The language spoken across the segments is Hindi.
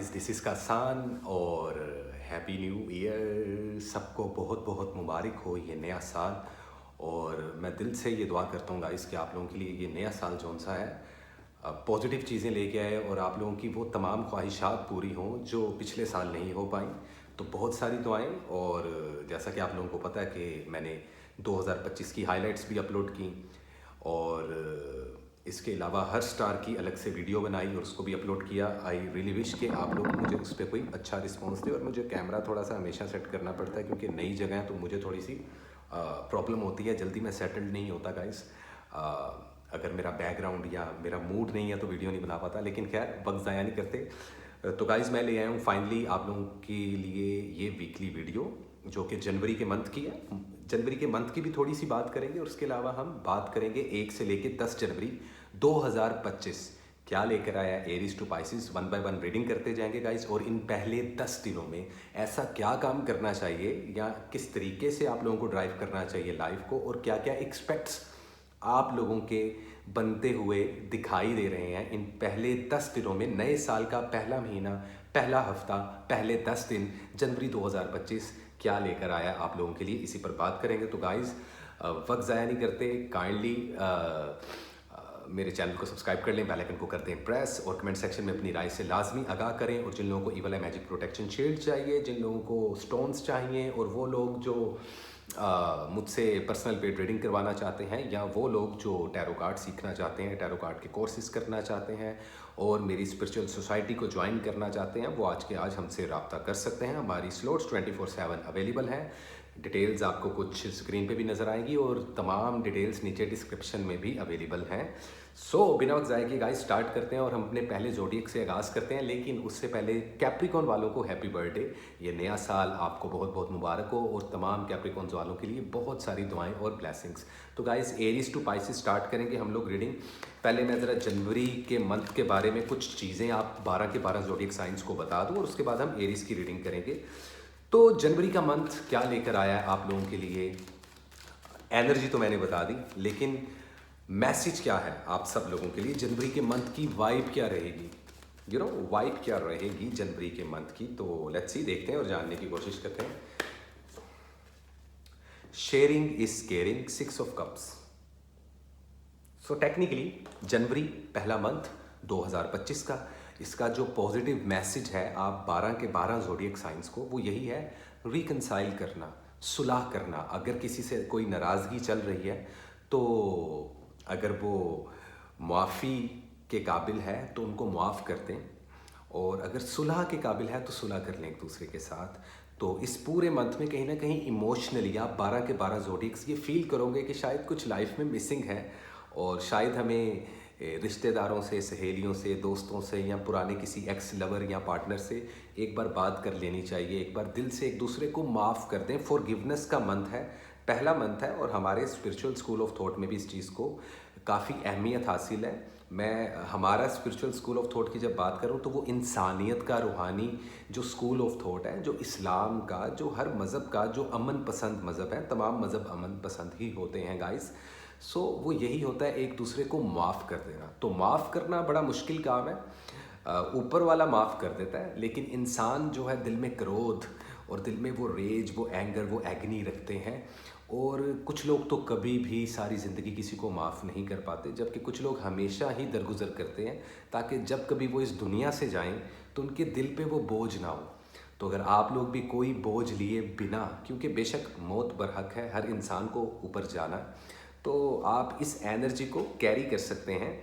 गाइस, दिस इज़ कासान और हैप्पी न्यू ईयर। सबको बहुत बहुत मुबारक हो ये नया साल। और मैं दिल से ये दुआ करता हूँ गाइस कि आप लोगों के लिए ये नया साल जौन सा है पॉजिटिव चीज़ें लेके आए और आप लोगों की वो तमाम ख्वाहिशात पूरी हों जो पिछले साल नहीं हो पाई। तो बहुत सारी दुआएं। और जैसा कि आप लोगों को पता है कि मैंने 2025 की हाइलाइट्स भी अपलोड की और इसके अलावा हर स्टार की अलग से वीडियो बनाई और उसको भी अपलोड किया। आई रियली विश कि आप लोग मुझे उस पर कोई अच्छा रिस्पॉन्स दे। और मुझे कैमरा थोड़ा सा हमेशा सेट करना पड़ता है क्योंकि नई जगह है तो मुझे थोड़ी सी प्रॉब्लम होती है, जल्दी मैं सेटल्ड नहीं होता गाइस। अगर मेरा बैकग्राउंड या मेरा मूड नहीं है तो वीडियो नहीं बना पाता, लेकिन खैर वक्त ज़ाया नहीं करते। तो गाइस मैं ले आया हूँ फाइनली आप लोगों के लिए ये वीकली वीडियो जो कि जनवरी के मंथ की है। जनवरी के मंथ की भी थोड़ी सी बात करेंगे और उसके अलावा हम बात करेंगे 1 से लेके 10 जनवरी 2025 क्या लेकर आया Aries to Pisces. One by one reading करते जाएंगे गाइस। और इन पहले 10 दिनों में ऐसा क्या काम करना चाहिए या किस तरीके से आप लोगों को ड्राइव करना चाहिए लाइफ को, और क्या क्या एक्सपेक्ट्स आप लोगों के बनते हुए दिखाई दे रहे हैं इन पहले 10 दिनों में। नए साल का पहला महीना, पहला हफ्ता, पहले 10 दिन जनवरी 2025 क्या लेकर आया आप लोगों के लिए, इसी पर बात करेंगे। तो गाइस वक्त ज़ाया नहीं करते, काइंडली मेरे चैनल को सब्सक्राइब कर लें, बेल आइकन को कर दें प्रेस और कमेंट सेक्शन में अपनी राय से लाजमी आगाह करें। और जिन लोगों को ईवल आई मैजिक प्रोटेक्शन शील्ड चाहिए, जिन लोगों को स्टोन्स चाहिए, और वो लोग जो मुझसे पर्सनल पेड रीडिंग करवाना चाहते हैं, या वो लोग जो टैरो कार्ड सीखना चाहते हैं, टैरो कार्ड के कोर्सेज करना चाहते हैं और मेरी स्पिरिचुअल सोसाइटी को ज्वाइन करना चाहते हैं, वो आज के आज हमसे रब्ता कर सकते हैं। हमारी स्लॉट्स 24/7 अवेलेबल हैं। डिटेल्स आपको कुछ स्क्रीन पे भी नज़र आएगी और तमाम डिटेल्स नीचे डिस्क्रिप्शन में भी अवेलेबल हैं। सो बिना वक्त ज़ाया किए गाइस स्टार्ट करते हैं और हम अपने पहले ज़ोडिएक से आगाज़ करते हैं। लेकिन उससे पहले कैप्रिकॉन वालों को हैप्पी बर्थडे। ये नया साल आपको बहुत बहुत मुबारक हो और तमाम कैप्रिकॉन्स वालों के लिए बहुत सारी दुआएं और ब्लेसिंग्स। तो guys Aries to Pisces start करेंगे हम लोग रीडिंग। पहले मैं ज़रा जनवरी के मंथ के बारे में कुछ चीज़ें आप 12 के 12 ज़ोडिएक साइंस को बता दूँ और उसके बाद हम एरीज की रीडिंग करेंगे। तो जनवरी का मंथ क्या लेकर आया है आप लोगों के लिए। एनर्जी तो मैंने बता दी, लेकिन मैसेज क्या है आप सब लोगों के लिए। जनवरी के मंथ की वाइब क्या रहेगी, वाइब क्या रहेगी जनवरी के मंथ की। तो लेट्स सी, देखते हैं और जानने की कोशिश करते हैं। Sharing is caring, 6 of cups. So technically जनवरी पहला मंथ 2025 का, इसका जो पॉजिटिव मैसेज है आप 12 के 12 ज़ोडिएक साइंस को, वो यही है, रिकंसाइल करना, सुलह करना। अगर किसी से कोई नाराज़गी चल रही है तो अगर वो मुआफ़ी के काबिल है तो उनको मुआफ़ कर दें, और अगर सुलह के काबिल है तो सुलह कर लें एक दूसरे के साथ। तो इस पूरे मंथ में कहीं ना कहीं इमोशनली आप 12 के 12 ज़ोडिएक्स ये फील करोगे कि शायद कुछ लाइफ में मिसिंग है, और शायद हमें रिश्तेदारों से, सहेलियों से, दोस्तों से, या पुराने किसी एक्स लवर या पार्टनर से एक बार बात कर लेनी चाहिए। एक बार दिल से एक दूसरे को माफ़ कर दें। फॉरगिवनेस का मंथ है, पहला मंथ है, और हमारे स्पिरिचुअल स्कूल ऑफ थॉट में भी इस चीज़ को काफ़ी अहमियत हासिल है। मैं हमारा स्पिरिचुअल स्कूल ऑफ थॉट की जब बात करूं तो वो इंसानियत का रूहानी जो स्कूल ऑफ थॉट है, जो इस्लाम का, जो हर मज़हब का, जो अमन पसंद मज़हब है, तमाम मज़हब अमन पसंद ही होते हैं गाइस। सो वो यही होता है, एक दूसरे को माफ़ कर देना। तो माफ़ करना बड़ा मुश्किल काम है, ऊपर वाला माफ़ कर देता है, लेकिन इंसान जो है दिल में क्रोध और दिल में वो रेज, वो एंगर, वो एग्नी रखते हैं। और कुछ लोग तो कभी भी सारी ज़िंदगी किसी को माफ़ नहीं कर पाते, जबकि कुछ लोग हमेशा ही दरगुजर करते हैं ताकि जब कभी वो इस दुनिया से जाएं तो उनके दिल पे वो बोझ ना हो। तो अगर आप लोग भी कोई बोझ लिए बिना, क्योंकि बेशक मौत बरहक है, हर इंसान को ऊपर जाना, तो आप इस एनर्जी को कैरी कर सकते हैं।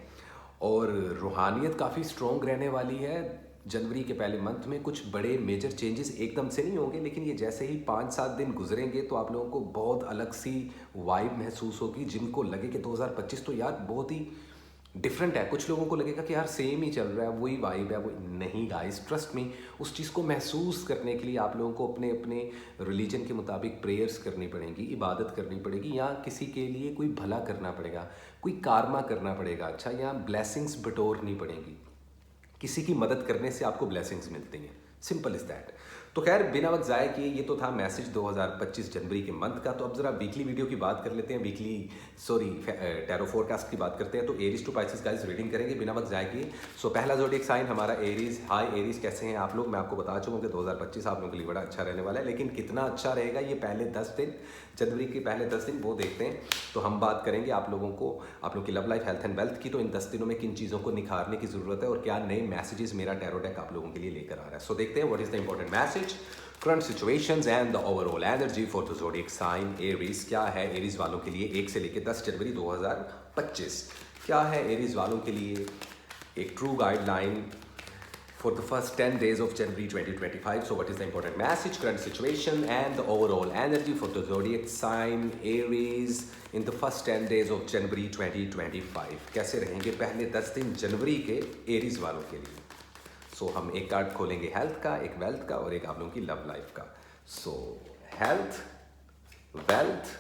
और रूहानियत काफ़ी स्ट्रॉन्ग रहने वाली है। जनवरी के पहले मंथ में कुछ बड़े मेजर चेंजेस एकदम से नहीं होंगे, लेकिन ये जैसे ही 5-7 दिन गुजरेंगे तो आप लोगों को बहुत अलग सी वाइब महसूस होगी। जिनको लगे कि 2025 तो यार बहुत ही डिफरेंट है, कुछ लोगों को लगेगा कि यार सेम ही चल रहा है, वही वाइब है, वो नहीं गाइस, ट्रस्ट मी। उस चीज़ को महसूस करने के लिए आप लोगों को अपने अपने रिलीजन के मुताबिक प्रेयर्स करनी पड़ेंगी, इबादत करनी पड़ेगी, या किसी के लिए कोई भला करना पड़ेगा, कोई कारमा करना पड़ेगा, अच्छा, या ब्लेसिंग्स बटोरनी पड़ेंगी। किसी की मदद करने से आपको ब्लेसिंग्स मिलती हैं। Simple is that. तो खैर बिना वक्त ज़ाय किए ये तो था मैसेज 2025 जनवरी के मंथ का। तो अब जरा वीकली वीडियो की बात कर लेते हैं, टैरो फोरकास्ट की बात करते हैं। तो Aries to Pisces guys reading करेंगे बिना वक्त ज़ाय किए। सो पहला ज़ोडिएक साइन हमारा एरीज। हाय एरीज, कैसे हैं आप लोग? मैं आपको बता चुका हूँ कि 2025 आप लोगों के लिए बड़ा अच्छा रहने वाला है, लेकिन कितना अच्छा रहेगा ये पहले 10 दिन, जनवरी के पहले 10 दिन वो देखते हैं। तो हम बात करेंगे आप लोगों की love life, health and wealth की। तो इन 10 दिनों में किन चीज़ों को निखारने की ज़रूरत है और क्या नए मैसेजेस मेरा टैरो डेक आप लोगों के लिए लेकर आ रहा है। सो देखते हैं what is the important message, current situations and the overall energy for the zodiac sign Aries. क्या है एरीज वालों के लिए 1 से लेकर 10 जनवरी 2025? क्या है एरीज वालों के लिए एक true guideline for the first 10 days of January 2025. So what is the important message, current situation and the overall energy for the zodiac sign Aries in the first 10 days of January 2025? कैसे रहेंगे पहले 10 दिन जनवरी के एरीज वालों के लिए? सो हम एक कार्ड खोलेंगे हेल्थ का, एक वेल्थ का और एक आप लोगों की लव लाइफ का। सो हेल्थ, वेल्थ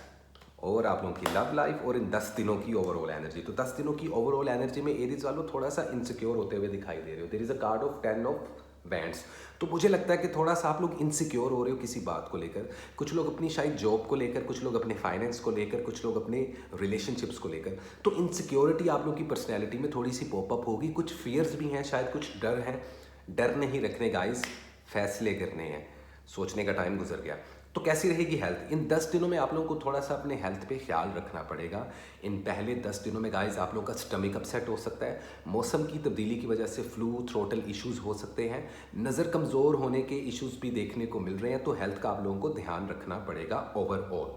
और आप लोगों की लव लाइफ और इन 10 दिनों की ओवरऑल एनर्जी। तो 10 दिनों की ओवरऑल एनर्जी में एरीज वालों थोड़ा सा इनसिक्योर होते हुए दिखाई दे रहे हो। There is a card of 10 of wands. तो मुझे लगता है कि थोड़ा सा आप लोग इनसिक्योर हो रहे हो किसी बात को लेकर। कुछ लोग अपनी शायद जॉब को लेकर, कुछ लोग अपने फाइनेंस को लेकर, कुछ लोग अपने रिलेशनशिप्स को लेकर। तो इनसिक्योरिटी आप लोग की पर्सनैलिटी में थोड़ी सी पॉपअप होगी। कुछ फियर्स भी हैं, शायद कुछ डर हैं। डर नहीं रखने गाइस, फैसले करने हैं। सोचने का टाइम गुजर गया। तो कैसी रहेगी हेल्थ? इन 10 दिनों में आप लोगों को थोड़ा सा अपने हेल्थ पे ख्याल रखना पड़ेगा। इन पहले 10 दिनों में गाइस आप लोगों का स्टमक अपसेट हो सकता है। मौसम की तब्दीली की वजह से फ्लू, थ्रोटल इश्यूज हो सकते हैं। नज़र कमज़ोर होने के इश्यूज भी देखने को मिल रहे हैं। तो हेल्थ का आप लोगों को ध्यान रखना पड़ेगा ओवरऑल,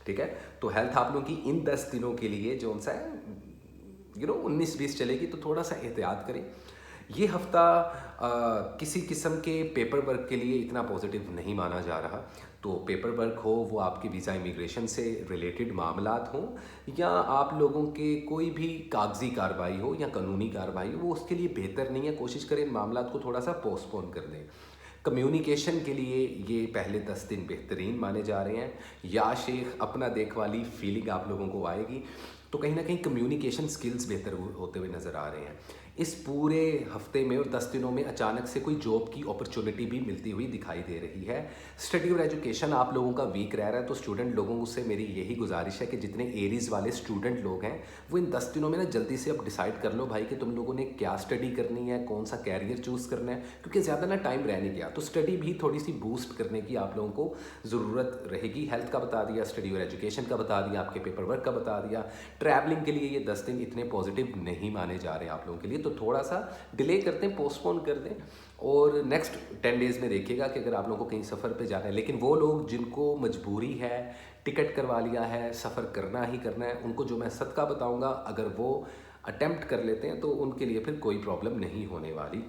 ठीक है। तो हेल्थ आप लोगों की इन 10 दिनों के लिए जो सा है 19-20 चलेगी, तो थोड़ा सा एहतियात करें। ये हफ्ता किसी किस्म के पेपर वर्क के लिए इतना पॉजिटिव नहीं माना जा रहा। तो पेपर वर्क हो, वो आपके वीज़ा इमिग्रेशन से रिलेटेड मामलात हों, या आप लोगों के कोई भी कागजी कार्रवाई हो या कानूनी कार्रवाई हो, वो उसके लिए बेहतर नहीं है। कोशिश करें इन मामलात को थोड़ा सा पोस्टपोन कर दें। कम्युनिकेशन के लिए ये पहले 10 दिन बेहतरीन माने जा रहे हैं। या शेख अपना देख वाली फीलिंग आप लोगों को आएगी। तो कहीं ना कहीं कम्युनिकेशन स्किल्स बेहतर होते हुए नज़र आ रहे हैं। इस पूरे हफ्ते में और 10 दिनों में अचानक से कोई जॉब की अपॉर्चुनिटी भी मिलती हुई दिखाई दे रही है। स्टडी और एजुकेशन आप लोगों का वीक रह रहा है। तो स्टूडेंट लोगों से मेरी यही गुजारिश है कि जितने एरीज वाले स्टूडेंट लोग हैं वो इन 10 दिनों में ना जल्दी से अब डिसाइड कर लो भाई कि तुम लोगों ने क्या स्टडी करनी है, कौन सा कैरियर चूज़ करना है, क्योंकि ज़्यादा ना टाइम रह नहीं गया। तो स्टडी भी थोड़ी सी बूस्ट करने की आप लोगों को ज़रूरत रहेगी। हेल्थ का बता दिया, स्टडी और एजुकेशन का बता दिया, आपके पेपर वर्क का बता दिया। ट्रैवलिंग के लिए ये 10 दिन इतने पॉजिटिव नहीं माने जा रहे हैं आप लोगों के लिए। तो थोड़ा सा डिले करते हैं, पोस्टपोन कर दें। और नेक्स्ट 10 डेज़ में देखिएगा कि अगर आप लोगों को कहीं सफ़र पे जाना है, लेकिन वो लोग जिनको मजबूरी है, टिकट करवा लिया है, सफ़र करना ही करना है, उनको जो मैं सदका बताऊंगा अगर वो अटेम्प्ट कर लेते हैं तो उनके लिए फिर कोई प्रॉब्लम नहीं होने वाली।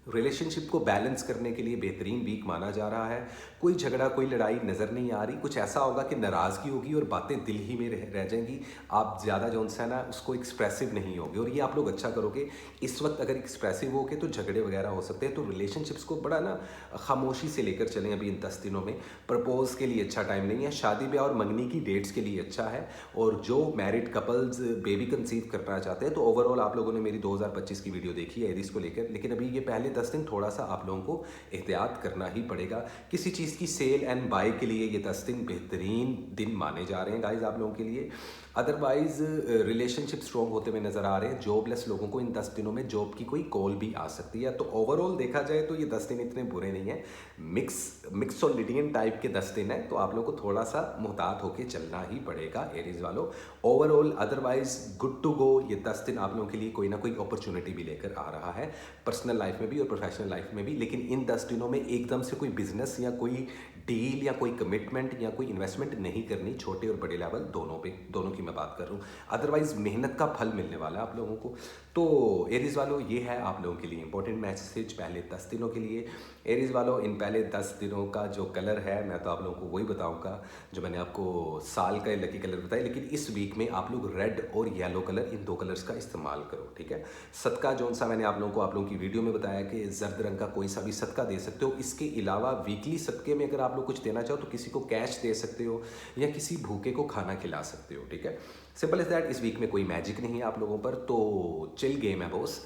रिलेशनशिप को बैलेंस करने के लिए बेहतरीन वीक माना जा रहा है। कोई झगड़ा, कोई लड़ाई नज़र नहीं आ रही। कुछ ऐसा होगा कि नाराज़गी होगी और बातें दिल ही में रह जाएंगी। आप ज़्यादा जो है ना उसको एक्सप्रेसिव नहीं होगे, और ये आप लोग अच्छा करोगे। इस वक्त अगर एक्सप्रेसिव होगे तो झगड़े वगैरह हो सकते हैं। तो रिलेशनशिप्स को बड़ा ना खामोशी से लेकर चलें अभी इन 10 दिनों में। प्रपोज के लिए अच्छा टाइम नहीं है। शादी ब्याह और मंगनी की डेट्स के लिए अच्छा है। और जो मैरिड कपल्स बेबी कंसीव करना चाहते हैं, तो ओवरऑल आप लोगों ने मेरी 2025 की वीडियो देखी है एरीज को लेकर, लेकिन अभी ये पहले 10 दिन थोड़ा सा आप लोगों को एहतियात करना ही पड़ेगा। किसी चीज़ की सेल एंड बाय के लिए ये 10 दिन बेहतरीन दिन माने जा रहे हैं गाइज आप लोगों के लिए। अदरवाइज रिलेशनशिप स्ट्रॉन्ग होते हुए नजर आ रहे हैं। जॉबलेस लोगों को इन 10 दिनों में जॉब की कोई कॉल भी आ सकती है। तो ओवरऑल देखा जाए तो ये 10 दिन इतने बुरे नहीं है। मिक्स और लिटियन टाइप के 10 दिन है। तो आप लोगों को थोड़ा सा मुहतात होकर चलना ही पड़ेगा एरीज वालों। Overall otherwise good to go. ये 10 दिन आप लोगों के लिए कोई ना कोई अपॉर्चुनिटी भी लेकर आ रहा है, पर्सनल लाइफ में भी और प्रोफेशनल लाइफ में भी। लेकिन इन 10 दिनों में एकदम से कोई बिजनेस या कोई डील या कोई कमिटमेंट या कोई इन्वेस्टमेंट नहीं करनी, छोटे और बड़े लेवल दोनों की मैं बात कर रहा हूँ। अदरवाइज मेहनत का फल मिलने वाला है आप लोगों को। तो एरीज वालों ये है आप लोगों के लिए इंपॉर्टेंट मैसेज पहले 10 दिनों के लिए। एरीज वालों इन पहले 10 दिनों का जो कलर है मैं तो आप लोगों को वही बताऊंगा जो मैंने आपको साल का लकी कलर बताया। लेकिन इस वीक में आप लोग रेड और येलो कलर, इन 2 कलर्स का इस्तेमाल करो, ठीक है। सदका जो सा मैंने आप लोगों की वीडियो में बताया कि जर्द रंग का कोई सा भी सदका दे सकते हो। इसके अलावा वीकली सदके में अगर आप लोग कुछ देना चाहो तो किसी को कैश दे सकते हो या किसी भूखे को खाना खिला सकते हो, ठीक है। Simple is that. इस वीक में कोई मैजिक नहीं है आप लोगों पर, तो चिल गेम है बॉस।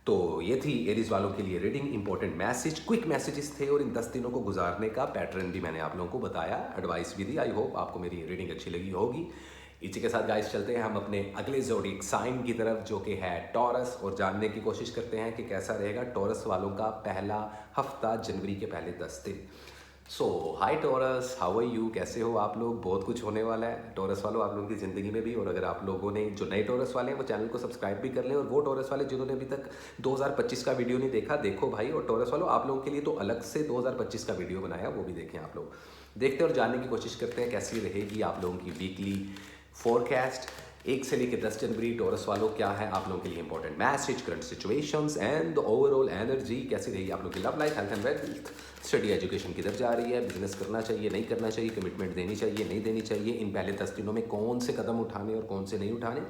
तो ये थी एरीज वालों के लिए reading, important message, quick messages थे और इन 10 दिनों को गुजारने का पैटर्न भी मैंने आप लोगों को बताया, एडवाइस भी दी। आई होप आपको मेरी रीडिंग अच्छी लगी होगी। इसी के साथ गाइस चलते हैं हम अपने अगले ज़ोडिएक साइन की तरफ, जो कि है टॉरस, और जानने की कोशिश करते हैं कि कैसा रहेगा टॉरस वालों का पहला हफ्ता, जनवरी के पहले 10 दिन। सो हाय टॉरस, हाउ आर यू, कैसे हो आप लोग? बहुत कुछ होने वाला है टॉरस वालों आप लोगों की ज़िंदगी में भी। और अगर आप लोगों ने, जो नए टॉरस वाले हैं, वो चैनल को सब्सक्राइब भी कर लें, और वो टॉरस वाले जिन्होंने अभी तक 2025 का वीडियो नहीं देखा, देखो भाई। और टॉरस वालों आप लोगों के लिए तो अलग से 2025 का वीडियो बनाया, वो भी देखें आप लोग। देखते हैं और जानने की कोशिश करते हैं कैसी रहेगी आप लोगों की वीकली फोरकास्ट 1 से लेकर 10 जनवरी। टॉरस वालों क्या है आप लोगों के लिए important message, current situations and overall energy कैसी रहेगी आप लोगों की love life, health and wealth, study education किधर जा रही है, बिजनेस करना चाहिए नहीं करना चाहिए, कमिटमेंट देनी चाहिए नहीं देनी चाहिए, इन पहले 10 दिनों में कौन से कदम उठाने और कौन से नहीं उठाने,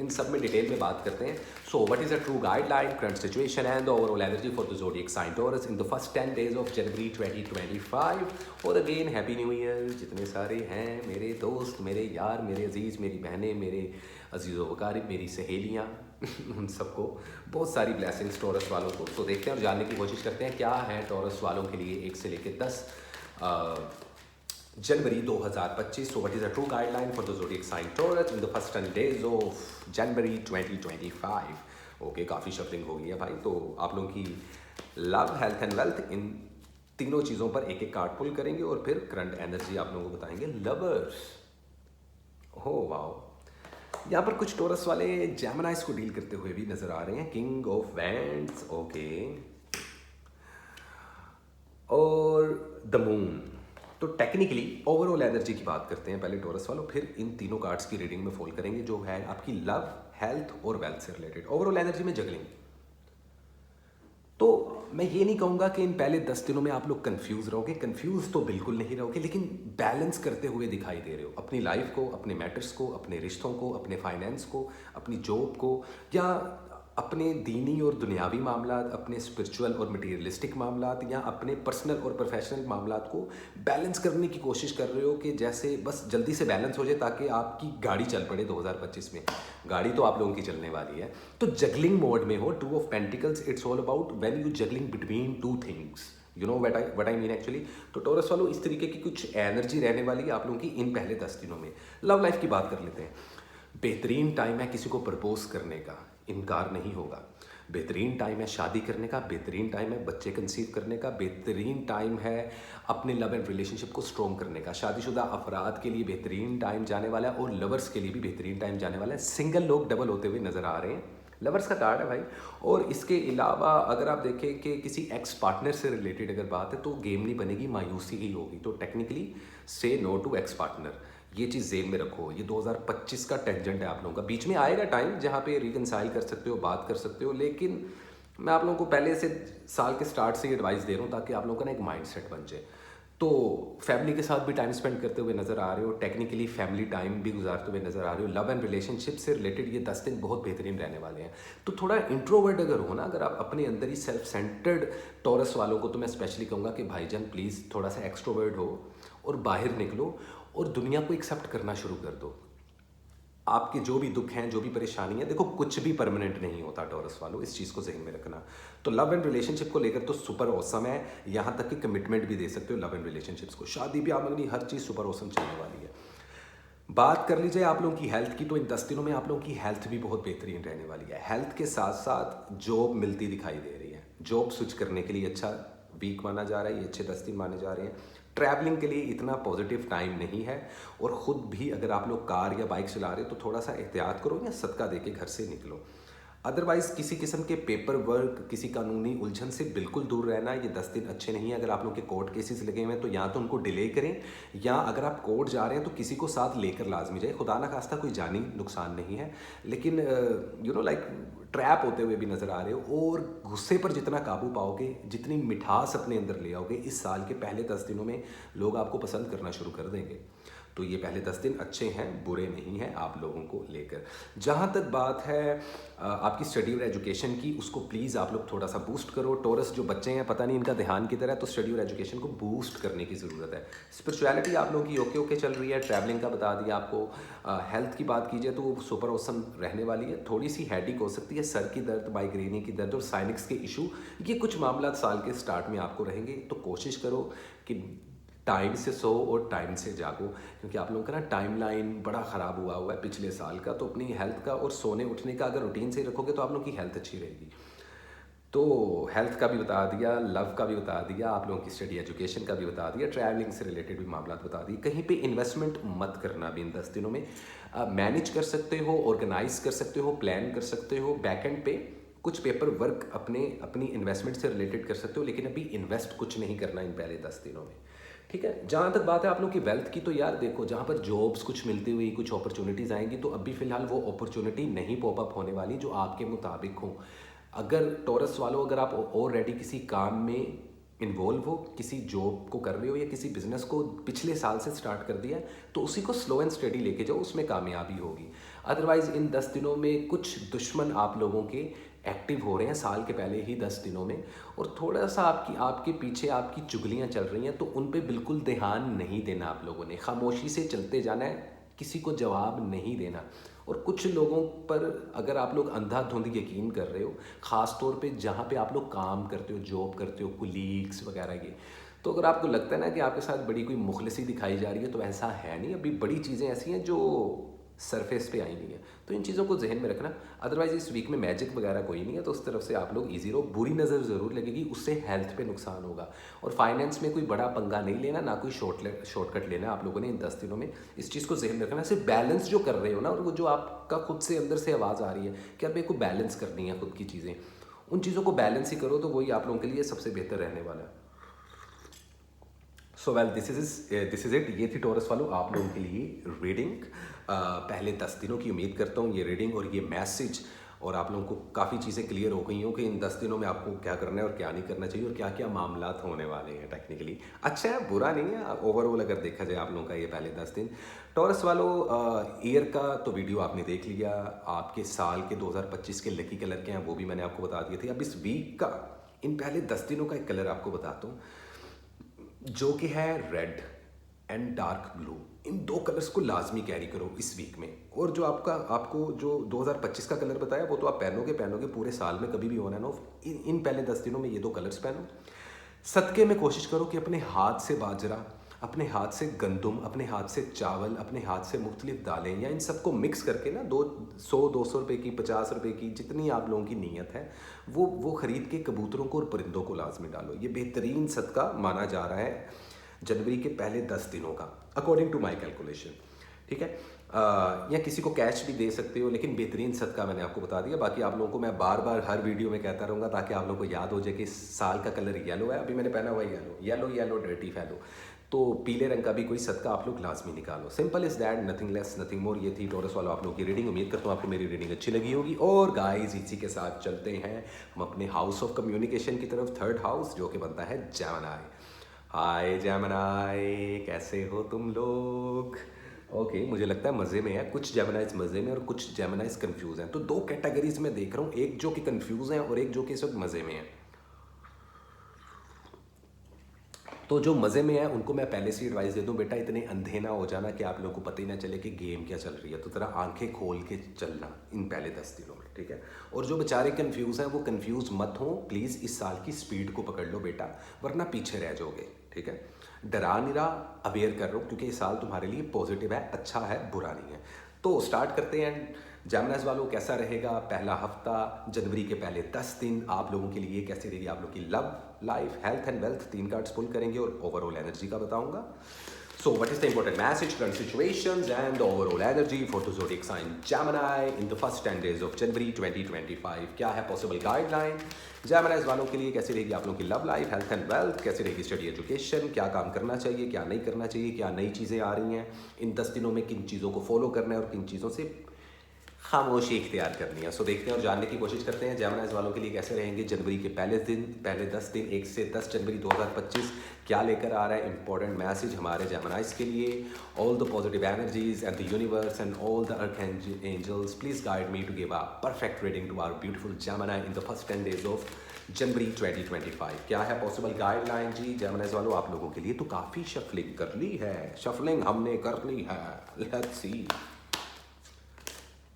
इन सब में डिटेल में बात करते हैं। So what is a true guideline, current situation and overall energy for the zodiac sign Taurus in the first 10 days of January 2025। और अगेन हैप्पी न्यू ईयर जितने सारे हैं मेरे दोस्त, मेरे यार, मेरे अजीज़, मेरी बहनें, मेरे अजीज़ वकारिब, मेरी सहेलियाँ उन सबको बहुत सारी ब्लेसिंग्स टॉरस वालों को। तो देखते हैं और जानने की कोशिश करते हैं क्या है टॉरस वालों के लिए 1 से लेकर 10 जनवरी 2025। So what is a true guideline for the zodiac sign Taurus in the first 10 days of January 2025। Okay, काफ़ी शफलिंग हो गई है भाई। तो आप लोगों की लव, हेल्थ एंड वेल्थ, इन तीनों चीज़ों पर एक एक कार्ड पुल करेंगे और फिर करंट एनर्जी आप लोगों को बताएंगे। लवर्स, हो वाओ, यहाँ पर कुछ टॉरस वाले जेमिनाइज को डील करते हुए भी नजर आ रहे हैं। किंग ऑफ वैंड्स, ओके, और द मून। तो टेक्निकली ओवरऑल एनर्जी की बात करते हैं पहले टॉरस वालों, फिर इन तीनों कार्ड्स की रीडिंग में फोल्ड करेंगे जो है आपकी लव, हेल्थ और वेल्थ से रिलेटेड। ओवरऑल एनर्जी में जगलिंग, तो मैं ये नहीं कहूँगा कि इन पहले 10 दिनों में आप लोग कंफ्यूज रहोगे, कंफ्यूज तो बिल्कुल नहीं रहोगे, लेकिन बैलेंस करते हुए दिखाई दे रहे हो अपनी लाइफ को, अपने मैटर्स को, अपने रिश्तों को, अपने फाइनेंस को, अपनी जॉब को, या अपने दीनी और दुनियावी मामलात, अपने स्पिरिचुअल और मटीरियलिस्टिक मामलात, या अपने पर्सनल और प्रोफेशनल मामलात को बैलेंस करने की कोशिश कर रहे हो कि जैसे बस जल्दी से बैलेंस हो जाए ताकि आपकी गाड़ी चल पड़े 2025 में। गाड़ी तो आप लोगों की चलने वाली है, तो जगलिंग मोड में हो। 2 of pentacles, it's all about when you juggling between 2 things, you know what I mean actually. तो टॉरस वालों इस तरीके की कुछ एनर्जी रहने वाली है आप लोगों की इन पहले 10 दिनों में। लव लाइफ की बात कर लेते हैं। बेहतरीन टाइम है किसी को प्रपोज करने का, इनकार नहीं होगा। बेहतरीन टाइम है शादी करने का, बेहतरीन टाइम है बच्चे कंसीव करने का, बेहतरीन टाइम है अपने लव एंड रिलेशनशिप को स्ट्रॉन्ग करने का। शादीशुदा अफराद के लिए बेहतरीन टाइम जाने वाला है और लवर्स के लिए भी बेहतरीन टाइम जाने वाला है। सिंगल लोग डबल होते हुए नजर आ रहे हैं, लवर्स का कार्ड है भाई। और इसके अलावा अगर आप देखें कि किसी एक्स पार्टनर से रिलेटेड अगर बात है तो गेम नहीं बनेगी, मायूसी ही होगी। तो टेक्निकली से नो टू एक्स पार्टनर, ये चीज़ जेब में रखो। ये 2025 का टेंजेंट है आप लोगों का। बीच में आएगा टाइम जहाँ पे रिकनसाइल कर सकते हो, बात कर सकते हो, लेकिन मैं आप लोगों को पहले से साल के स्टार्ट से ही एडवाइस दे रहा हूँ ताकि आप लोगों का ना एक माइंड सेट बन जाए। तो फैमिली के साथ भी टाइम स्पेंड करते हुए नज़र आ रहे हो, टेक्निकली फैमिली टाइम भी गुजारते हुए नज़र आ रहे हो। लव एंड रिलेशनशिप से रिलेटेड ये 10 दिन बहुत बेहतरीन रहने वाले हैं। तो थोड़ा इंट्रोवर्ट अगर हो ना, अगर आप अपने अंदर ही सेल्फ सेंटर्ड टॉरस वालों को, तो मैं स्पेशली कहूँगा कि भाईजान प्लीज़ थोड़ा सा एक्सट्रोवर्ट हो और बाहर निकलो और दुनिया को एक्सेप्ट करना शुरू कर दो। आपके जो भी दुख हैं, जो भी परेशानी है, देखो कुछ भी परमानेंट नहीं होता टॉरस वालों, इस चीज़ को जहन में रखना। तो लव एंड रिलेशनशिप को लेकर तो सुपर ऑसम है, यहाँ तक कि कमिटमेंट भी दे सकते हो लव एंड रिलेशनशिप्स को। शादी भी आमदनी हर चीज़ सुपर ऑसम चलने वाली है। बात कर लीजिए आप लोगों की हेल्थ की, तो इन 10 दिनों में आप लोगों की हेल्थ भी बहुत बेहतरीन रहने वाली है। हेल्थ के साथ साथ जॉब मिलती दिखाई दे रही है, जॉब स्विच करने के लिए अच्छा वीक माना जा रहा है, ये अच्छे 10 दिन माने जा रहे हैं। ट्रैवलिंग के लिए इतना पॉजिटिव टाइम नहीं है, और ख़ुद भी अगर आप लोग कार या बाइक चला रहे हो तो थोड़ा सा एहतियात करो या सदका दे के घर से निकलो। अदरवाइज़ किसी किस्म के पेपर वर्क, किसी कानूनी उलझन से बिल्कुल दूर रहना। ये 10 दिन अच्छे नहीं है। अगर आप लोग के कोर्ट केसेस लगे हुए हैं तो या तो उनको डिले करें, या अगर आप कोर्ट जा रहे हैं तो किसी को साथ लेकर लाजमी जाए। खुदा ना खास्ता कोई जानी नुकसान नहीं है, लेकिन यू नो लाइक ट्रैप होते हुए भी नज़र आ रहे हो। और गुस्से पर जितना काबू पाओगे, जितनी मिठास अपने अंदर ले आओगे, इस साल के पहले 10 दिनों में लोग आपको पसंद करना शुरू कर देंगे। तो ये पहले 10 दिन अच्छे हैं, बुरे नहीं हैं आप लोगों को लेकर। जहाँ तक बात है आपकी स्टडी और एजुकेशन की, उसको प्लीज़ आप लोग थोड़ा सा बूस्ट करो। टॉरस जो बच्चे हैं, पता नहीं इनका ध्यान किधर है, तो स्टडी और एजुकेशन को बूस्ट करने की ज़रूरत है। स्पिरिचुअलिटी आप लोगों की ओके ओके चल रही है, ट्रैवलिंग का बता दिया आपको। हेल्थ की बात कीजिए तो वो सुपर ऑसम रहने वाली है। थोड़ी सी हेडेक हो सकती है, सर की दर्द, माइग्रेनी की दर्द और साइनिक्स के इशू, ये कुछ मामला साल के स्टार्ट में आपको रहेंगे। तो कोशिश करो कि टाइम से सो और टाइम से जागो, क्योंकि आप लोगों का ना टाइमलाइन बड़ा ख़राब हुआ है पिछले साल का। तो अपनी हेल्थ का और सोने उठने का अगर रूटीन से रखोगे तो आप लोगों की हेल्थ अच्छी रहेगी। तो हेल्थ का भी बता दिया, लव का भी बता दिया, आप लोगों की स्टडी एजुकेशन का भी बता दिया, ट्रैवलिंग से रिलेटेड भी मामला बता दिए। कहीं पे इन्वेस्टमेंट मत करना भी इन 10 दिनों में। मैनेज कर सकते हो, ऑर्गेनाइज कर सकते हो, प्लान कर सकते हो, बैक एंड पे कुछ पेपर वर्क अपनी इन्वेस्टमेंट से रिलेटेड कर सकते हो, लेकिन अभी इन्वेस्ट कुछ नहीं करना इन पहले 10 दिनों में, ठीक है। जहाँ तक बात है आप लोगों की वेल्थ की, तो यार देखो, जहाँ पर जॉब्स कुछ मिलती हुई, कुछ अपॉर्चुनिटीज़ आएंगी, तो अभी फ़िलहाल वो अपॉर्चुनिटी नहीं पॉपअप होने वाली जो आपके मुताबिक हो। अगर टॉरस वालों, अगर आप ऑलरेडी किसी काम में इन्वॉल्व हो, किसी जॉब को कर रहे हो या किसी बिजनेस को पिछले साल से स्टार्ट कर दिया है, तो उसी को स्लो एंड स्टडी लेके जाओ, उसमें कामयाबी होगी। अदरवाइज़ इन 10 दिनों में कुछ दुश्मन आप लोगों के एक्टिव हो रहे हैं साल के पहले ही 10 दिनों में, और थोड़ा सा आपके पीछे आपकी चुगलियाँ चल रही हैं, तो उन पे बिल्कुल ध्यान नहीं देना। आप लोगों ने खामोशी से चलते जाना है, किसी को जवाब नहीं देना। और कुछ लोगों पर अगर आप लोग अंधाधुंध यकीन कर रहे हो, ख़ास तौर पे जहाँ पे आप लोग काम करते हो, जॉब करते हो, कुलीग्स वगैरह के, तो अगर आपको लगता है ना कि आपके साथ बड़ी कोई मुखलिसी दिखाई जा रही है, तो ऐसा है नहीं। अभी बड़ी चीज़ें ऐसी हैं जो सरफेस पे आई नहीं है, तो इन चीज़ों को जहन में रखना। अदरवाइज़ इस वीक में मैजिक वगैरह कोई नहीं है, तो उस तरफ से आप लोग ईजी रहो। बुरी नज़र ज़रूर लगेगी, उससे हेल्थ पे नुकसान होगा। और फाइनेंस में कोई बड़ा पंगा नहीं लेना, ना कोई शॉर्टकट लेना आप लोगों ने इन 10 दिनों में। इस चीज़ को जहन में रखना। सिर्फ बैलेंस जो कर रहे हो ना, और वो जो आपका खुद से अंदर से आवाज़ आ रही है कि अब मेरे को बैलेंस करनी है खुद की चीज़ें, उन चीज़ों को बैलेंस ही करो, तो वही आप लोगों के लिए सबसे बेहतर रहने वाला है। So well, this is it. ये थी टॉरस वालों आप लोगों के लिए रीडिंग पहले 10 दिनों की। उम्मीद करता हूँ ये रीडिंग और ये मैसेज और आप लोगों को काफ़ी चीज़ें क्लियर हो गई हों कि इन 10 दिनों में आपको क्या करना है और क्या नहीं करना चाहिए, और क्या क्या मामलात होने वाले हैं। टेक्निकली अच्छा है, बुरा नहीं है ओवरऑल अगर देखा जाए आप लोगों का ये पहले 10 दिन। टॉरस वालों, ईयर का तो वीडियो आपने देख लिया। आपके साल के 2025 के लकी कलर के हैं वो भी मैंने आपको बता दिए थे। अब इस वीक का, इन पहले 10 दिनों का एक कलर आपको बताता हूँ, जो कि है red and dark blue. In 2 colours को लाजमी कैरी करो इस वीक में। और जो आपको जो 2025 का कलर बताया, वो तो आप पहनोगे पूरे साल में, कभी भी होना ना हो। इन पहले 10 दिनों में ये 2 कलर्स पहनो। सदके में कोशिश करो कि अपने हाथ से बाजरा, अपने हाथ से गंदुम, अपने हाथ से चावल, अपने हाथ से मुख्तलिफ दालें, या इन सबको मिक्स करके ना 200 रुपये की, 50 रुपये की, जितनी आप लोगों की नीयत है, वो ख़रीद के कबूतरों को और परिंदों को लाजमी डालो। ये बेहतरीन सदका माना जा रहा है जनवरी के पहले 10 दिनों का, अकॉर्डिंग टू माई कैलकुलेशन, ठीक है। या किसी को कैश भी दे सकते हो, लेकिन बेहतरीन सदका मैंने आपको बता दिया। बाकी आप लोगों को मैं बार बार हर वीडियो में कहता रहूँगा, ताकि आप लोगों को याद हो जाए कि इस साल का कलर येलो है। अभी मैंने पहना हुआ येलो डर्टी फैलो, तो पीले रंग का भी कोई सदका आप लोग लाजमी निकालो। Simple is that, nothing less nothing more. ये थी टॉरस वालों आप लोगों की रीडिंग। उम्मीद करता हूँ आपको मेरी रीडिंग अच्छी लगी होगी। और गाइस, इसी के साथ चलते हैं हम अपने हाउस ऑफ कम्युनिकेशन की तरफ, 3rd हाउस, जो कि बनता है जेमिनी। हाय जेमिनी, कैसे हो तुम लोग? ओके, मुझे लगता है मज़े में है। कुछ जेमिनाइज मज़े में और कुछ जेमिनाइज कंफ्यूज हैं। तो 2 कैटेगरीज में देख रहा हूँ, एक जो कि कंफ्यूज हैं और एक जो कि इस वक्त मज़े में है। तो जो मज़े में है उनको मैं पहले से एडवाइस दे दूं, बेटा इतने अंधे ना हो जाना कि आप लोगों को पता ही ना चले कि गेम क्या चल रही है। तो ज़रा आंखें खोल के चलना इन पहले 10 दिनों में, ठीक है। और जो बेचारे कंफ्यूज हैं वो कंफ्यूज मत हो प्लीज़। इस साल की स्पीड को पकड़ लो बेटा, वरना पीछे रह जाओगे, ठीक है। डरा निरा अवेयर कर रहा हूँ, क्योंकि ये साल तुम्हारे लिए पॉजिटिव है, अच्छा है, बुरा नहीं है। तो स्टार्ट करते हैं। जेमिनीज वालों, कैसा रहेगा पहला हफ्ता, जनवरी के पहले 10 दिन आप लोगों के लिए? कैसी रहेगी आप लोग की love life, health and wealth? 3 cards pull करेंगे और ओवरऑल एनर्जी का बताऊंगा। So what is the important message, current situations and overall energy for the zodiac sign Gemini in the first 10 days of January 2025? क्या है पॉसिबल गाइडलाइन जेमिनीज वालों के लिए? कैसी रहेगी आप लोगों की love life, health and wealth? कैसी रहेगी स्टडी एजुकेशन? क्या काम करना चाहिए, क्या नहीं करना चाहिए? क्या नई चीज़ें आ रही हैं इन 10 दिनों में? किन चीज़ों को फॉलो करना है और किन चीज़ों से खामोशी इख्तियार करनी है। सो देखते हैं और जानने की कोशिश करते हैं जेमिनाइज वालों के लिए कैसे रहेंगे जनवरी के पहले 10 दिन 1 से 10 जनवरी 2025 क्या लेकर आ रहा है इंपॉर्टेंट मैसेज हमारे जेमिनाइज के लिए। All the positive energies and the universe and all the archangels please guide me to give a perfect reading to our beautiful Gemini in the first 10 days of January 2025। क्या है पॉसिबल गाइडलाइन जी जेमिनाइज वालों आप लोगों के लिए? तो काफ़ी शफलिंग कर ली है, शफलिंग हमने कर ली है, लेट्स सी।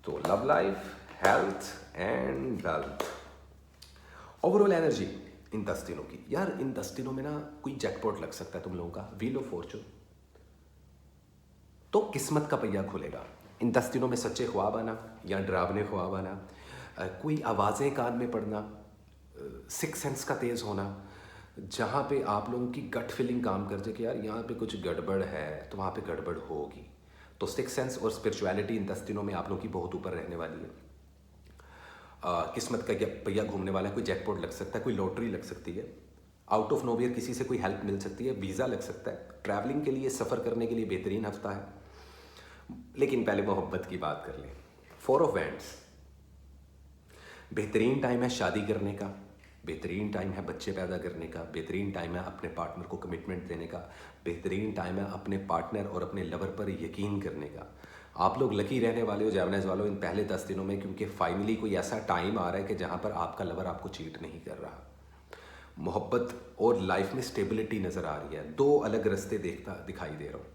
तो love life, health and wealth, overall energy in 10 दिनों की। यार इन 10 दिनों में ना कोई जैकपॉट लग सकता है तुम लोगों का, व्हील ऑफ फॉर्चून, तो किस्मत का पहिया खुलेगा इन 10 दिनों में। सच्चे ख्वाब आना या डरावने ख्वाब आना, कोई आवाज़ें कान में पड़ना, सिक्स सेंस का तेज़ होना, जहाँ पे आप लोगों की गट फीलिंग काम कर जाए कि यार यहाँ पे कुछ गड़बड़ है, तो वहाँ पे गड़बड़ होगी। तो सिक्स सेंस और स्पिरिचुअलिटी इन 10 दिनों में आप लोगों की बहुत ऊपर रहने वाली है। किस्मत का पहिया घूमने वाला है, कोई जैकपॉट लग सकता है, कोई लॉटरी लग सकती है, आउट ऑफ नोवेयर किसी से कोई हेल्प मिल सकती है, वीज़ा लग सकता है, ट्रैवलिंग के लिए, सफ़र करने के लिए बेहतरीन हफ्ता है। लेकिन पहले मोहब्बत की बात कर लें। 4 ऑफ वैंड्स, बेहतरीन टाइम है शादी करने का, बेहतरीन टाइम है बच्चे पैदा करने का, बेहतरीन टाइम है अपने पार्टनर को कमिटमेंट देने का, बेहतरीन टाइम है अपने पार्टनर और अपने लवर पर यकीन करने का। आप लोग लकी रहने वाले हो जेमिनाइज वालों इन पहले 10 दिनों में, क्योंकि फाइनली कोई ऐसा टाइम आ रहा है कि जहाँ पर आपका लवर आपको चीट नहीं कर रहा। मोहब्बत और लाइफ में स्टेबिलिटी नज़र आ रही है। 2 अलग रास्ते दिखाई दे रहा हूँ।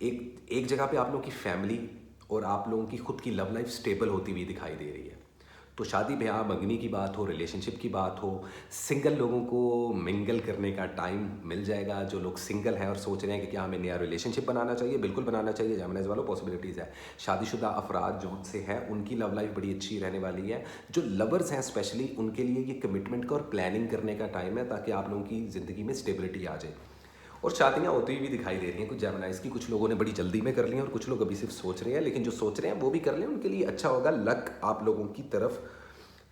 एक जगह पे आप लोगों की फैमिली और आप लोगों की खुद की लव लाइफ स्टेबल होती हुई दिखाई दे रही है। तो शादी ब्याह मंगनी की बात हो, रिलेशनशिप की बात हो, सिंगल लोगों को मिंगल करने का टाइम मिल जाएगा। जो लोग सिंगल हैं और सोच रहे हैं कि क्या हमें नया रिलेशनशिप बनाना चाहिए, बिल्कुल बनाना चाहिए। जेमिनाइज वालों पॉसिबिलिटीज़ है। शादीशुदा अफराद जो से हैं उनकी लव लाइफ बड़ी अच्छी रहने वाली है। जो लवर्स हैं स्पेशली उनके लिए ये कमिटमेंट का और प्लानिंग करने का टाइम है, ताकि आप लोगों की ज़िंदगी में स्टेबिलिटी आ जाए। और शादियाँ होती हुई भी दिखाई दे रही हैं कुछ जेमिनाइज की। कुछ लोगों ने बड़ी जल्दी में कर ली हैं और कुछ लोग अभी सिर्फ सोच रहे हैं, लेकिन जो सोच रहे हैं वो भी कर लें, उनके लिए अच्छा होगा। लक आप लोगों की तरफ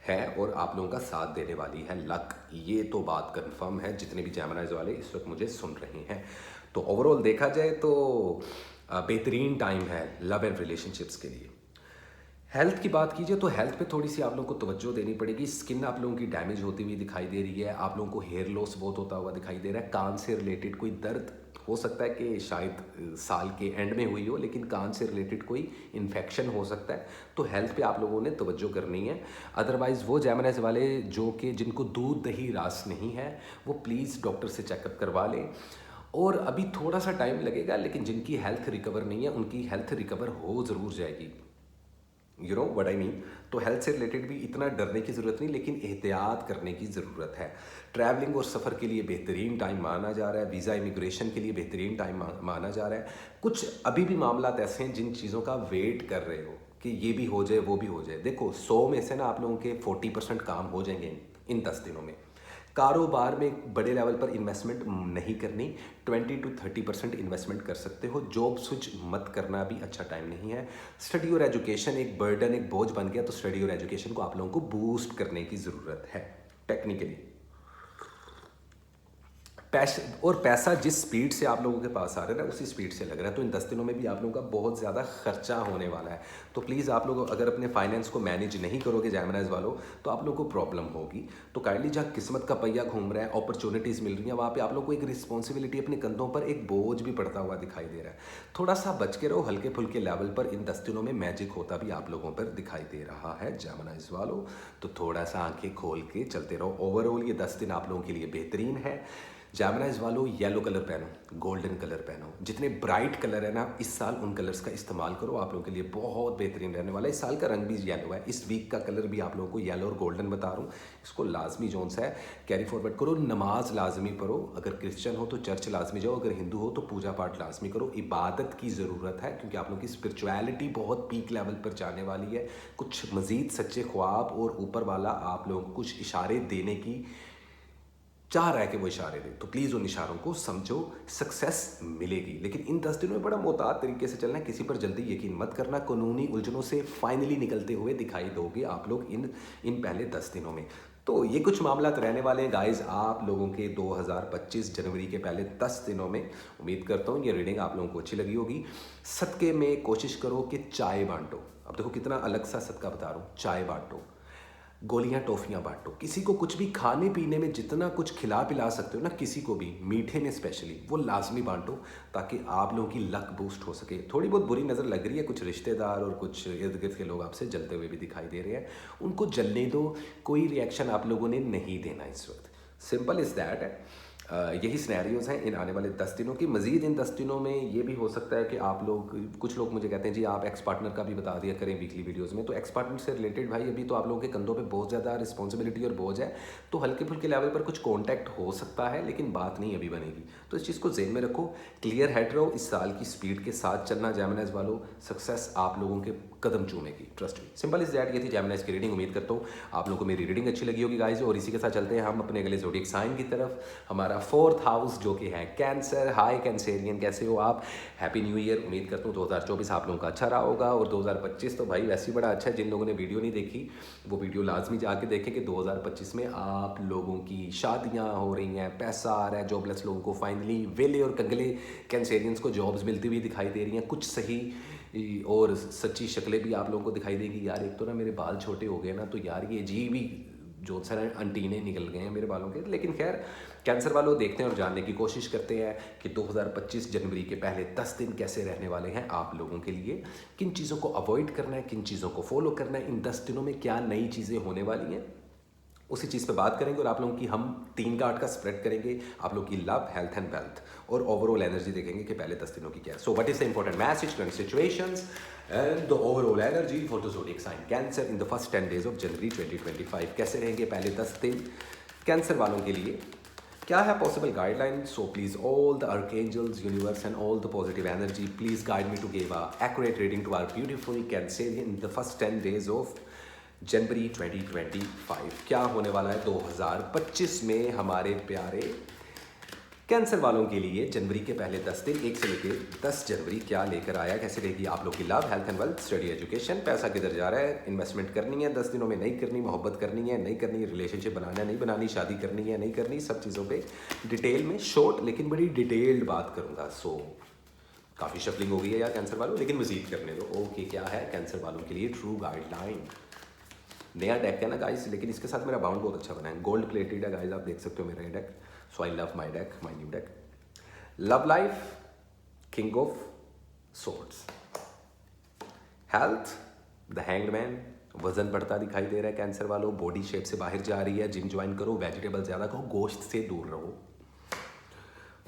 है और आप लोगों का साथ देने वाली है लक, ये तो बात कंफर्म है जितने भी जेमिनाइज वाले इस वक्त मुझे सुन रहे हैं। तो ओवरऑल देखा जाए तो बेहतरीन टाइम है लव एंड रिलेशनशिप्स के लिए। हेल्थ की बात कीजिए तो हेल्थ पे थोड़ी सी आप लोगों को तवज्जो देनी पड़ेगी। स्किन आप लोगों की डैमेज होती हुई दिखाई दे रही है, आप लोगों को हेयर लॉस बहुत होता हुआ दिखाई दे रहा है। कान से रिलेटेड कोई दर्द हो सकता है कि शायद साल के एंड में हुई हो, लेकिन कान से रिलेटेड कोई इन्फेक्शन हो सकता है। तो हेल्थ पे आप लोगों ने तवज्जो करनी है। अदरवाइज़ वो जेमिनाइज वाले जो कि जिनको दूध दही रास नहीं है, वो प्लीज़ डॉक्टर से चेकअप करवा लें। और अभी थोड़ा सा टाइम लगेगा, लेकिन जिनकी हेल्थ रिकवर नहीं है उनकी हेल्थ रिकवर हो ज़रूर जाएगी। You know what I mean. तो हेल्थ से रिलेटेड भी इतना डरने की ज़रूरत नहीं, लेकिन एहतियात करने की ज़रूरत है। ट्रैवलिंग और सफ़र के लिए बेहतरीन टाइम माना जा रहा है। वीज़ा इमिग्रेशन के लिए बेहतरीन टाइम माना जा रहा है। कुछ अभी भी मामला ऐसे हैं जिन चीज़ों का वेट कर रहे हो कि ये भी हो जाए वो भी हो जाए। देखो 100 में से ना आप लोगों के 40% काम हो जाएंगे इन 10 दिनों में। कारोबार में बड़े लेवल पर इन्वेस्टमेंट नहीं करनी, 20 to 30% इन्वेस्टमेंट कर सकते हो। जॉब स्विच मत करना, भी अच्छा टाइम नहीं है। स्टडी और एजुकेशन एक बर्डन, एक बोझ बन गया, तो स्टडी और एजुकेशन को आप लोगों को बूस्ट करने की ज़रूरत है टेक्निकली। पैसा जिस स्पीड से आप लोगों के पास आ रहा है ना, उसी स्पीड से लग रहा है। तो इन 10 दिनों में भी आप लोगों का बहुत ज़्यादा खर्चा होने वाला है। तो प्लीज़ आप लोग अगर अपने फाइनेंस को मैनेज नहीं करोगे जेमिनाइज वालों, तो आप लोगों को प्रॉब्लम होगी। तो काइंडली जहाँ किस्मत का पहिया घूम रहा है, अपॉर्चुनिटीज़ मिल रही हैं, वहाँ पे आप लोग को एक रिस्पॉन्सिबिलिटी, अपने कंधों पर एक बोझ भी पड़ता हुआ दिखाई दे रहा है। थोड़ा सा बच के रहो, हल्के फुल्के लेवल पर इन 10 दिनों में मैजिक होता भी आप लोगों पर दिखाई दे रहा है जेमिनाइज वालों। तो थोड़ा सा आंखें खोल के चलते रहो। ओवरऑल ये 10 दिन आप लोगों के लिए बेहतरीन है। जेमिनाइज वालों येलो कलर पहनो, गोल्डन कलर पहनो, जितने ब्राइट कलर है ना इस साल उन कलर्स का इस्तेमाल करो। आप लोगों के लिए बहुत बेहतरीन रहने वाला है। इस साल का रंग भी येलो है, इस वीक का कलर भी आप लोगों को येलो और गोल्डन बता रहा हूँ। इसको लाजमी जोन सा है कैरी फॉरवर्ड करो। नमाज लाजमी पढ़ो, अगर क्रिश्चियन हो तो चर्च लाजमी जाओ, अगर हिंदू हो तो पूजा पाठ लाजमी करो। इबादत की ज़रूरत है क्योंकि आप लोगों की स्पिरिचुअलिटी बहुत पीक लेवल पर जाने वाली है। कुछ मज़ीद सच्चे ख्वाब और ऊपर वाला आप लोगों को कुछ इशारे देने की चाह रहा है कि वो इशारे दे, तो प्लीज़ उन इशारों को समझो, सक्सेस मिलेगी। लेकिन इन 10 दिनों में बड़ा मोहतात तरीके से चलना है, किसी पर जल्दी यकीन मत करना। कानूनी उलझनों से फाइनली निकलते हुए दिखाई दोगे आप लोग इन पहले 10 दिनों में। तो ये कुछ मामला रहने वाले हैं गाइज आप लोगों के 2025 जनवरी के पहले 10 दिनों में। उम्मीद करता हूँ ये रीडिंग आप लोगों को अच्छी लगी होगी। सदक़े में कोशिश करो कि चाय बांटो। अब देखो कितना अलग सा सदका बता रहा हूँ, चाय बांटो, गोलियां टॉफियां बांटो, किसी को कुछ भी खाने पीने में जितना कुछ खिला पिला सकते हो ना, किसी को भी मीठे में स्पेशली, वो लाजमी बांटो ताकि आप लोगों की लक बूस्ट हो सके। थोड़ी बहुत बुरी नज़र लग रही है, कुछ रिश्तेदार और कुछ इर्द गिर्द के लोग आपसे जलते हुए भी दिखाई दे रहे हैं, उनको जलने दो, कोई रिएक्शन आप लोगों ने नहीं देना इस वक्त। Simple is that. यही सिनेरियोज़ हैं इन आने वाले 10 दिनों की। मज़ीद इन 10 दिनों में ये भी हो सकता है कि आप लोग, कुछ लोग मुझे कहते हैं जी आप एक्स पार्टनर का भी बता दिया करें वीकली वीडियोस में। तो एक्स पार्टनर से रिलेटेड भाई अभी तो आप लोगों के कंधों पे बहुत ज़्यादा रिस्पॉन्सिबिलिटी और बोझ है, तो हल्के फुल्के लेवल पर कुछ कॉन्टैक्ट हो सकता है, लेकिन बात नहीं अभी बनेगी। तो इस चीज़ को ज़हन में रखो, क्लियर हेड रहो, इस साल की स्पीड के साथ चलना जेमिनाइज वालों। सक्सेस आप लोगों के कदम चूमेगी, trust me. Simple is that. ये थी जेमिनाइज की रीडिंग। उम्मीद करता हूँ आप लोगों को मेरी रीडिंग अच्छी लगी होगी गाइज। और इसी के साथ चलते हैं हम अपने अगले ज़ोडिएक साइन की तरफ। हमारा 4th हाउस जो कि है कैंसर। हाय कैंसेरियन, कैसे हो आप? Happy new year. उम्मीद करता हूँ 2024 आप लोगों का अच्छा रहा होगा, और 2025 तो भाई वैसे ही बड़ा अच्छा है। जिन लोगों ने वीडियो नहीं देखी वो वीडियो लाजमी जाके देखें कि 2025 में आप लोगों की शादियाँ हो रही हैं, पैसा आ रहा है, जॉबलेस लोगों को फाइनली, वेले और कंगले कैंसेरियंस को जॉब्स मिलती हुई दिखाई दे रही हैं, कुछ सही और सच्ची शक्लें भी आप लोगों को दिखाई देगी। यार एक तो ना मेरे बाल छोटे हो गए ना, तो यार ये अजीब ही जो सर अंटीने निकल गए हैं मेरे बालों के। लेकिन खैर कैंसर वालों देखते हैं और जानने की कोशिश करते हैं कि 2025 जनवरी के पहले 10 दिन कैसे रहने वाले हैं आप लोगों के लिए। किन चीज़ों को अवॉइड करना है, किन चीज़ों को फॉलो करना है, इन 10 दिनों में क्या नई चीज़ें होने वाली हैं, उसी चीज़ पे बात करेंगे। और आप लोगों की हम 3 कार्ड का स्प्रेड करेंगे, आप लोगों की लव, हेल्थ एंड वेल्थ और ओवरऑल एनर्जी देखेंगे कि पहले 10 दिनों की क्या है। So what is the important message, current situations and the overall energy for the zodiac sign Cancer in the first 10 days of January 2025। कैसे रहेंगे पहले 10 दिन कैंसर वालों के लिए, क्या है possible guideline. So please all the archangels, universe and all the positive energy, please guide me to give a accurate reading to our beautiful Cancerian in the first 10 days of January 2025। क्या होने वाला है 2025 में हमारे प्यारे कैंसर वालों के लिए। जनवरी के पहले 10 दिन 1 से लेकर 10 जनवरी क्या लेकर आया, कैसे रहेगी आप लोग की love, health and wealth, study, education, पैसा किधर जा रहा है, इन्वेस्टमेंट करनी है 10 दिनों में, नहीं करनी, मोहब्बत करनी है नहीं करनी, रिलेशनशिप बनाना है नहीं बनानी, शादी करनी है नहीं करनी, सब चीज़ों पे डिटेल में शॉर्ट लेकिन बड़ी डिटेल्ड बात करूँगा। सो काफ़ी शफलिंग हो गई है यार कैंसर वालों, लेकिन मजीद करने दो। ओके, क्या है कैंसर वालों के लिए ट्रू गाइडलाइन। नया डेक है ना गाइस, लेकिन इसके साथ मेरा बाउंड बहुत अच्छा बना है, गोल्ड प्लेटेड है गाइस, आप देख सकते हो मेरा ये deck. So I love my deck, my new deck. Love life, king of swords. Health, the hanged man, वजन बढ़ता दिखाई दे रहा है कैंसर वालों, बॉडी शेप से बाहर जा रही है, जिम ज्वाइन करो, वेजिटेबल ज़्यादा खाओ, गोश्त से दूर रहो।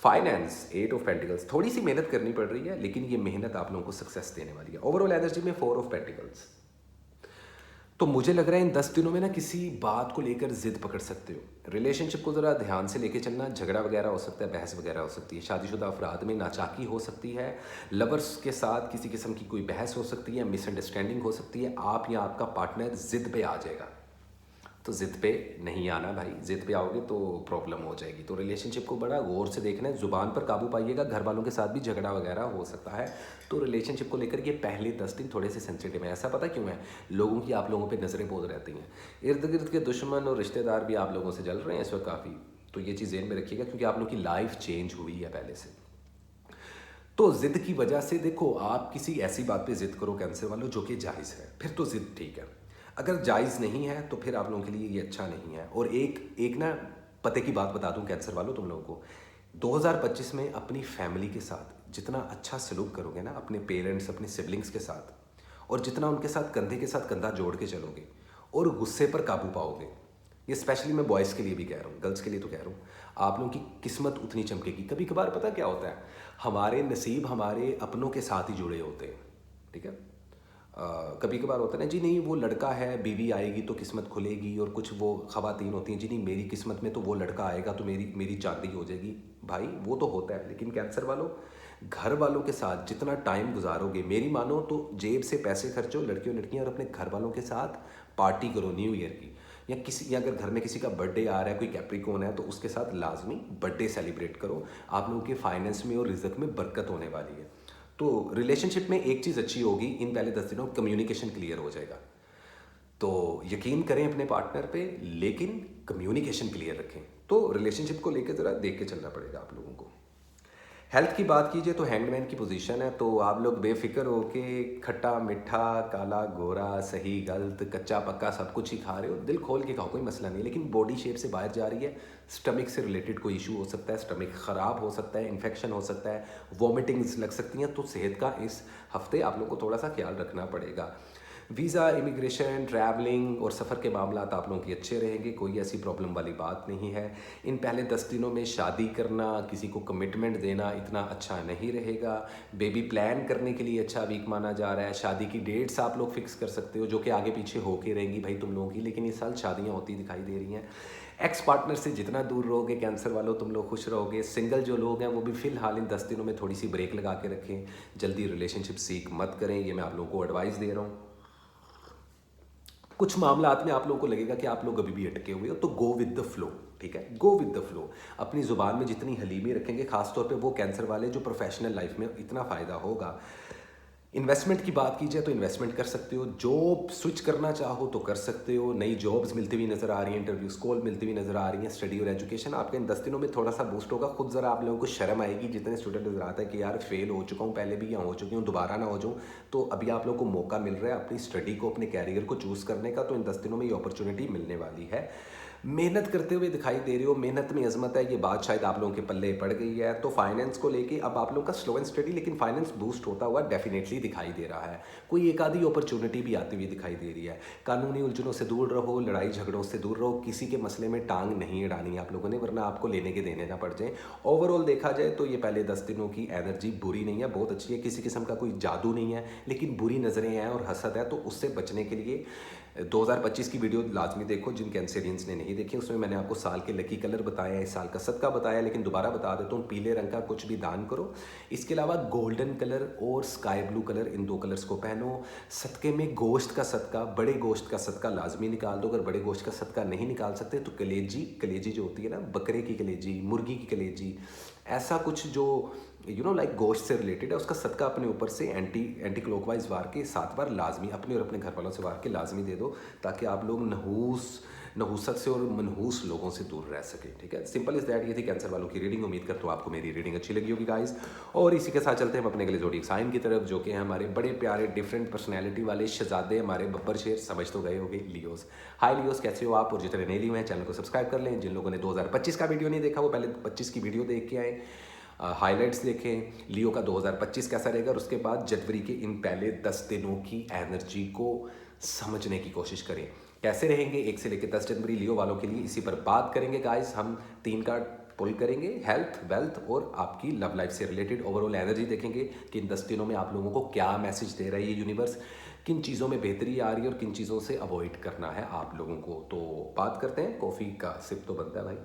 फाइनेंस, 8 ऑफ पेंटिकल्स, थोड़ी सी मेहनत करनी पड़ रही है, लेकिन ये मेहनत आप लोगों को सक्सेस देने वाली है। ओवरऑल एनर्जी में 4 ऑफ पेंटिकल्स। तो मुझे लग रहा है इन 10 दिनों में ना किसी बात को लेकर जिद पकड़ सकते हो। रिलेशनशिप को ज़रा ध्यान से लेके चलना, झगड़ा वगैरह हो सकता है, बहस वगैरह हो सकती है, शादीशुदा अफराद में नाचाकी हो सकती है, लवर्स के साथ किसी किस्म की कोई बहस हो सकती है, मिसअंडरस्टैंडिंग हो सकती है, आप या आपका पार्टनर जिद पे आ जाएगा। तो जिद पे नहीं आना भाई, जिद पे आओगे तो प्रॉब्लम हो जाएगी। तो रिलेशनशिप को बड़ा गौर से देखना है, ज़ुबान पर काबू पाइएगा। घर वालों के साथ भी झगड़ा वगैरह हो सकता है, तो रिलेशनशिप को लेकर ये पहले 10 दिन थोड़े से सेंसिटिव है। ऐसा पता क्यों है? लोगों की आप लोगों पे नज़रें बहुत रहती हैं, इर्द गिर्द के दुश्मन और रिश्तेदार भी आप लोगों से जल रहे हैं इस वक्त काफ़ी। तो ये चीज़ ज़हन में रखिएगा, क्योंकि आप लोगों की लाइफ चेंज हुई है पहले से। तो जिद की वजह से देखो, आप किसी ऐसी बात पे जिद करो कैंसर वालों जो कि जायज़ है, फिर तो जिद ठीक है। अगर जायज़ नहीं है तो फिर आप लोगों के लिए ये अच्छा नहीं है। और एक ना पते की बात बता दूं कैंसर वालों तुम लोगों को, 2025 में अपनी फैमिली के साथ जितना अच्छा सलूक करोगे ना, अपने पेरेंट्स, अपने सिबलिंग्स के साथ, और जितना उनके साथ कंधे के साथ कंधा जोड़ के चलोगे और गुस्से पर काबू पाओगे, ये स्पेशली मैं बॉयज़ के लिए भी कह रहा हूँ, गर्ल्स के लिए तो कह रहा हूँ, आप लोगों की किस्मत उतनी चमकेगी। कभी कभार पता क्या होता है, हमारे नसीब हमारे अपनों के साथ ही जुड़े होते हैं, ठीक है। कभी कभार होता है ना जी, नहीं वो लड़का है, बीवी आएगी तो किस्मत खुलेगी, और कुछ वो ख़वातीन होती हैं जी, नहीं मेरी किस्मत में तो वो लड़का आएगा तो मेरी चांदी हो जाएगी। भाई वो तो होता है, लेकिन कैंसर वालों, घर वालों के साथ जितना टाइम गुजारोगे, मेरी मानो तो जेब से पैसे खर्चो लड़कियों लड़कियां, और अपने घर वालों के साथ पार्टी करो न्यू ईयर की, या अगर घर में किसी का बर्थडे आ रहा है, कोई कैप्रिकॉन है, तो उसके साथ लाजमी बर्थडे सेलिब्रेट करो। आप लोगों के फाइनेंस में और रिज़्क में बरकत होने वाली है। तो रिलेशनशिप में एक चीज़ अच्छी होगी, इन पहले 10 दिनों कम्युनिकेशन क्लियर हो जाएगा। तो यकीन करें अपने पार्टनर पे, लेकिन कम्युनिकेशन क्लियर रखें। तो रिलेशनशिप को लेकर ज़रा देख के चलना पड़ेगा आप लोगों को। हेल्थ की बात कीजिए तो हैंगमैन की पोजीशन है, तो आप लोग बेफिक्र हो के खट्टा मीठा काला गोरा सही गलत कच्चा पक्का सब कुछ ही खा रहे हो, दिल खोल के खाओ, कोई मसला नहीं। लेकिन बॉडी शेप से बाहर जा रही है, स्टमक से रिलेटेड कोई इशू हो सकता है, स्टमक ख़राब हो सकता है, इन्फेक्शन हो सकता है, वॉमिटिंग्स लग सकती हैं, तो सेहत का इस हफ्ते आप लोग को थोड़ा सा ख्याल रखना पड़ेगा। वीज़ा, इमिग्रेशन, ट्रैवलिंग और सफ़र के मामला आप लोगों के अच्छे रहेंगे, कोई ऐसी प्रॉब्लम वाली बात नहीं है। इन पहले 10 दिनों में शादी करना, किसी को कमिटमेंट देना इतना अच्छा नहीं रहेगा। बेबी प्लान करने के लिए अच्छा वीक माना जा रहा है। शादी की डेट्स आप लोग फिक्स कर सकते हो, जो कि आगे पीछे होके रहेंगी भाई तुम लोगों की, लेकिन इस साल शादियाँ होती दिखाई दे रही हैं। एक्स पार्टनर से जितना दूर रहोगे, कैंसर वालों तुम लोग खुश रहोगे। सिंगल जो लोग हैं वो भी फ़िलहाल इन 10 दिनों में थोड़ी सी ब्रेक लगा के रखें, जल्दी रिलेशनशिप सीख मत करें, ये मैं आप लोगों को एडवाइस दे रहा हूँ। कुछ मामलात में आप लोगों को लगेगा कि आप लोग अभी भी अटके हुए हो, तो गो विद द फ्लो, ठीक है, गो विद द फ्लो। अपनी ज़ुबान में जितनी हलीमी रखेंगे, खासतौर पे वो कैंसर वाले जो प्रोफेशनल लाइफ में इतना फ़ायदा होगा। इन्वेस्टमेंट की बात कीजिए तो इन्वेस्टमेंट कर सकते हो, जॉब स्विच करना चाहो तो कर सकते हो, नई जॉब्स मिलती हुई नज़र आ रही हैं, इंटरव्यूज कॉल मिलती हुई नज़र आ रही हैं। स्टडी और एजुकेशन आपका इन 10 दिनों में थोड़ा सा बूस्ट होगा। खुद ज़रा आप लोगों को शर्म आएगी, जितने स्टूडेंट नज़र आता है कि यार फेल हो चुका हूँ पहले भी या हो चुकी हूँ, दोबारा ना हो जाऊँ। तो अभी आप लोगों को मौका मिल रहा है अपनी स्टडी को, अपने कैरियर को चूज़ करने का, तो इन 10 दिनों में ये अपॉर्चुनिटी मिलने वाली है। मेहनत करते हुए दिखाई दे रहे हो, मेहनत में अजमत है, ये बात शायद आप लोगों के पल्ले पड़ गई है। तो फाइनेंस को लेके अब आप लोगों का स्लो एंड स्टडी लेकिन फाइनेंस बूस्ट होता हुआ डेफिनेटली दिखाई दे रहा है। कोई एक आधी अपॉर्चुनिटी भी आती हुई दिखाई दे रही है। कानूनी उलझनों से दूर रहो, लड़ाई झगड़ों से दूर रहो, किसी के मसले में टांग नहीं अड़ानी है आप लोगों ने, वरना आपको लेने के देने ना पड़ जाए। ओवरऑल देखा जाए तो ये पहले 10 दिनों की एनर्जी बुरी नहीं है, बहुत अच्छी है, किसी किस्म का कोई जादू नहीं है, लेकिन बुरी नज़रें हैं और हसद है, तो उससे बचने के लिए 2025 की वीडियो लाजमी देखो। जिन कैंसेरियंस ने नहीं देखी उसमें मैंने आपको साल के लकी कलर बताया, इस साल का सदका बताया, लेकिन दोबारा बता देता हूँ, पीले रंग का कुछ भी दान करो। इसके अलावा गोल्डन कलर और स्काई ब्लू कलर, इन 2 कलर्स को पहनो। सदक़े में गोश्त का सदका, बड़े गोश्त का सदका लाजमी निकाल दो। अगर बड़े गोश्त का सदका नहीं निकाल सकते तो कलेजी जो होती है ना, बकरे की कलेजी, मुर्गी की कलेजी, ऐसा कुछ जो लाइक गोश्त से रिलेटेड है, उसका सदका अपने ऊपर से एंटी क्लॉकवाइज वार के 7 बार लाजमी अपने और अपने घर वालों से वार के लाजमी दे दो, ताकि आप लोग नहूसत से और मनहूस लोगों से दूर रह सकें, ठीक है। Simple is that. ये थी कैंसर वालों की रीडिंग। उम्मीद करता हूँ आपको मेरी रीडिंग अच्छी लगी होगी गाइस। और इसी के साथ चलते हैं हम अपने अगले ज़ोडिएक साइन की तरफ, जो कि हैं हमारे बड़े प्यारे डिफरेंट पर्सनैलिटी वाले शहजादे, हमारे बब्बर शेर, समझ तो गए होंगे, लियोस। हाय लियोस, कैसे हो आप? और जितने नए लिए हैं चैनल को सब्सक्राइब कर लें। जिन लोगों ने 2025 का वीडियो नहीं देखा वो पहले 25 की वीडियो देख के आए, हाइलाइट्स देखें, लियो का 2025 कैसा रहेगा, और उसके बाद जनवरी के इन पहले 10 दिनों की एनर्जी को समझने की कोशिश करें, कैसे रहेंगे 1 से लेकर 10 जनवरी लियो वालों के लिए। इसी पर बात करेंगे गाइस। हम 3 कार्ड पुल करेंगे, हेल्थ, वेल्थ और आपकी लव लाइफ से रिलेटेड। ओवरऑल एनर्जी देखेंगे कि इन 10 दिनों में आप लोगों को क्या मैसेज दे रहा है ये यूनिवर्स, किन चीज़ों में बेहतरी आ रही है और किन चीज़ों से अवॉइड करना है आप लोगों को। तो बात करते हैं, कॉफ़ी का सिप तो बनता है भाई।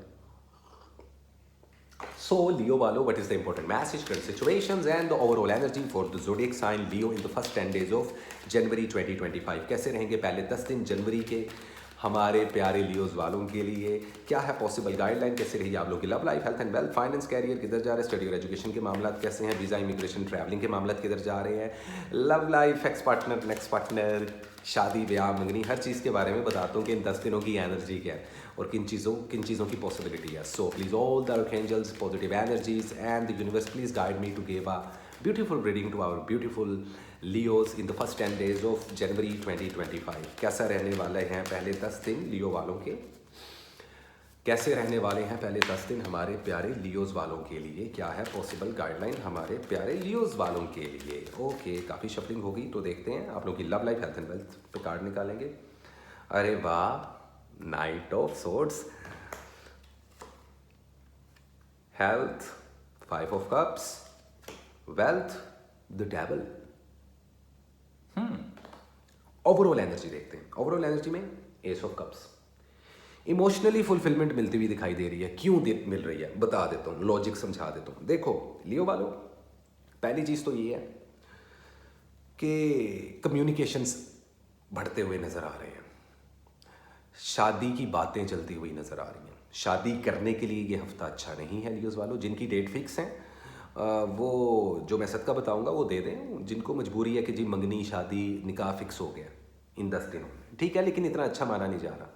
So, Leo Walo, what is the important message, current situations and the overall energy for the zodiac sign Leo in the first 10 days of January 2025? कैसे रहेंगे पहले 10 दिन जनवरी के हमारे प्यारे लियोज वालों के लिए? क्या है पॉसिबल गाइडलाइन? कैसे रही आप लोगों की love life, health and wealth, finance, career किधर जा रहे हैं, स्टडी और एजुकेशन के मामला कैसे हैं, वीज़ा, इमिग्रेशन, ट्रैवलिंग के मामला किधर जा रहे हैं, love life, ex partner, next partner, शादी, ब्याह, मंगनी, हर चीज़ के बारे में बताता हूँ कि इन 10 दिनों की एनर्जी क्या है और किन चीज़ों की पॉसिबिलिटी है। So please all the archangels, positive energies and the universe please guide me to give a beautiful reading to our beautiful Leos in the first 10 days of January 2025। कैसा रहने वाले हैं पहले 10 दिन लियो वालों के? कैसे रहने वाले हैं पहले 10 दिन हमारे प्यारे लियोज वालों के लिए? क्या है पॉसिबल गाइडलाइन हमारे प्यारे लियोज वालों के लिए? ओके, काफ़ी शफलिंग होगी, तो देखते हैं आप लोगों की love life, health and wealth पे कार्ड निकालेंगे। अरे वाह, night of swords, health, 5 of cups, wealth, the devil. Overall energy देखते हैं। ओवरऑल एनर्जी में S of cups, emotionally fulfilment मिलती हुई दिखाई दे रही है। क्यों मिल रही है बता देता हूँ, लॉजिक समझा देता हूँ। देखो लियो वालों, पहली चीज़ तो ये है कि कम्युनिकेशंस बढ़ते हुए नज़र आ रहे हैं, शादी की बातें चलती हुई नज़र आ रही हैं। शादी करने के लिए ये हफ्ता अच्छा नहीं है लियोज वालों। जिनकी डेट फिक्स हैं वो जो मैं सदका बताऊंगा वो दे दें। जिनको मजबूरी है कि जी मंगनी, शादी, निकाह फिक्स हो गया, इन 10 दिनों में, ठीक है, लेकिन इतना अच्छा माना नहीं जा रहा।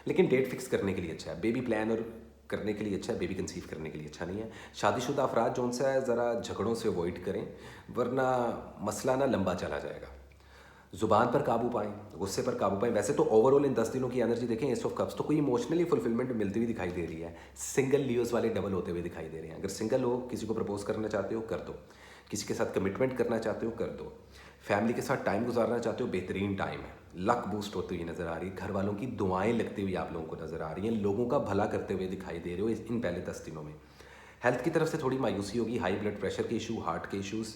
लेकिन डेट फिक्स करने के लिए अच्छा है, बेबी प्लान और करने के लिए अच्छा है, बेबी कंसीव करने के लिए अच्छा नहीं है। शादीशुदा अफराद जो सा है ज़रा झगड़ों से अवॉइड करें, वरना मसला ना लंबा चला जाएगा। ज़ुबान पर काबू पाएं, गुस्से पर काबू पाएं। वैसे तो ओवरऑल इन 10 दिनों की एनर्जी देखें, एस ऑफ कप्स तो कोई इमोशनली फुलफिलमेंट मिलती हुई दिखाई दे रही है। सिंगल लियोज वाले डबल होते हुए दिखाई दे रहे हैं। अगर सिंगल हो, किसी को प्रपोज करना चाहते हो कर दो, किसी के साथ कमिटमेंट करना चाहते हो कर दो, फैमिली के साथ टाइम गुजारना चाहते हो बेहतरीन टाइम है। लक बूस्ट होती हुई नज़र आ रही है, घर वालों की दुआएं लगती हुई आप लोगों को नज़र आ रही हैं, लोगों का भला करते हुए दिखाई दे रहे हो इन पहले 10 दिनों में। हेल्थ की तरफ से थोड़ी मायूसी होगी, हाई ब्लड प्रेशर के इशू, हार्ट के इश्यूज़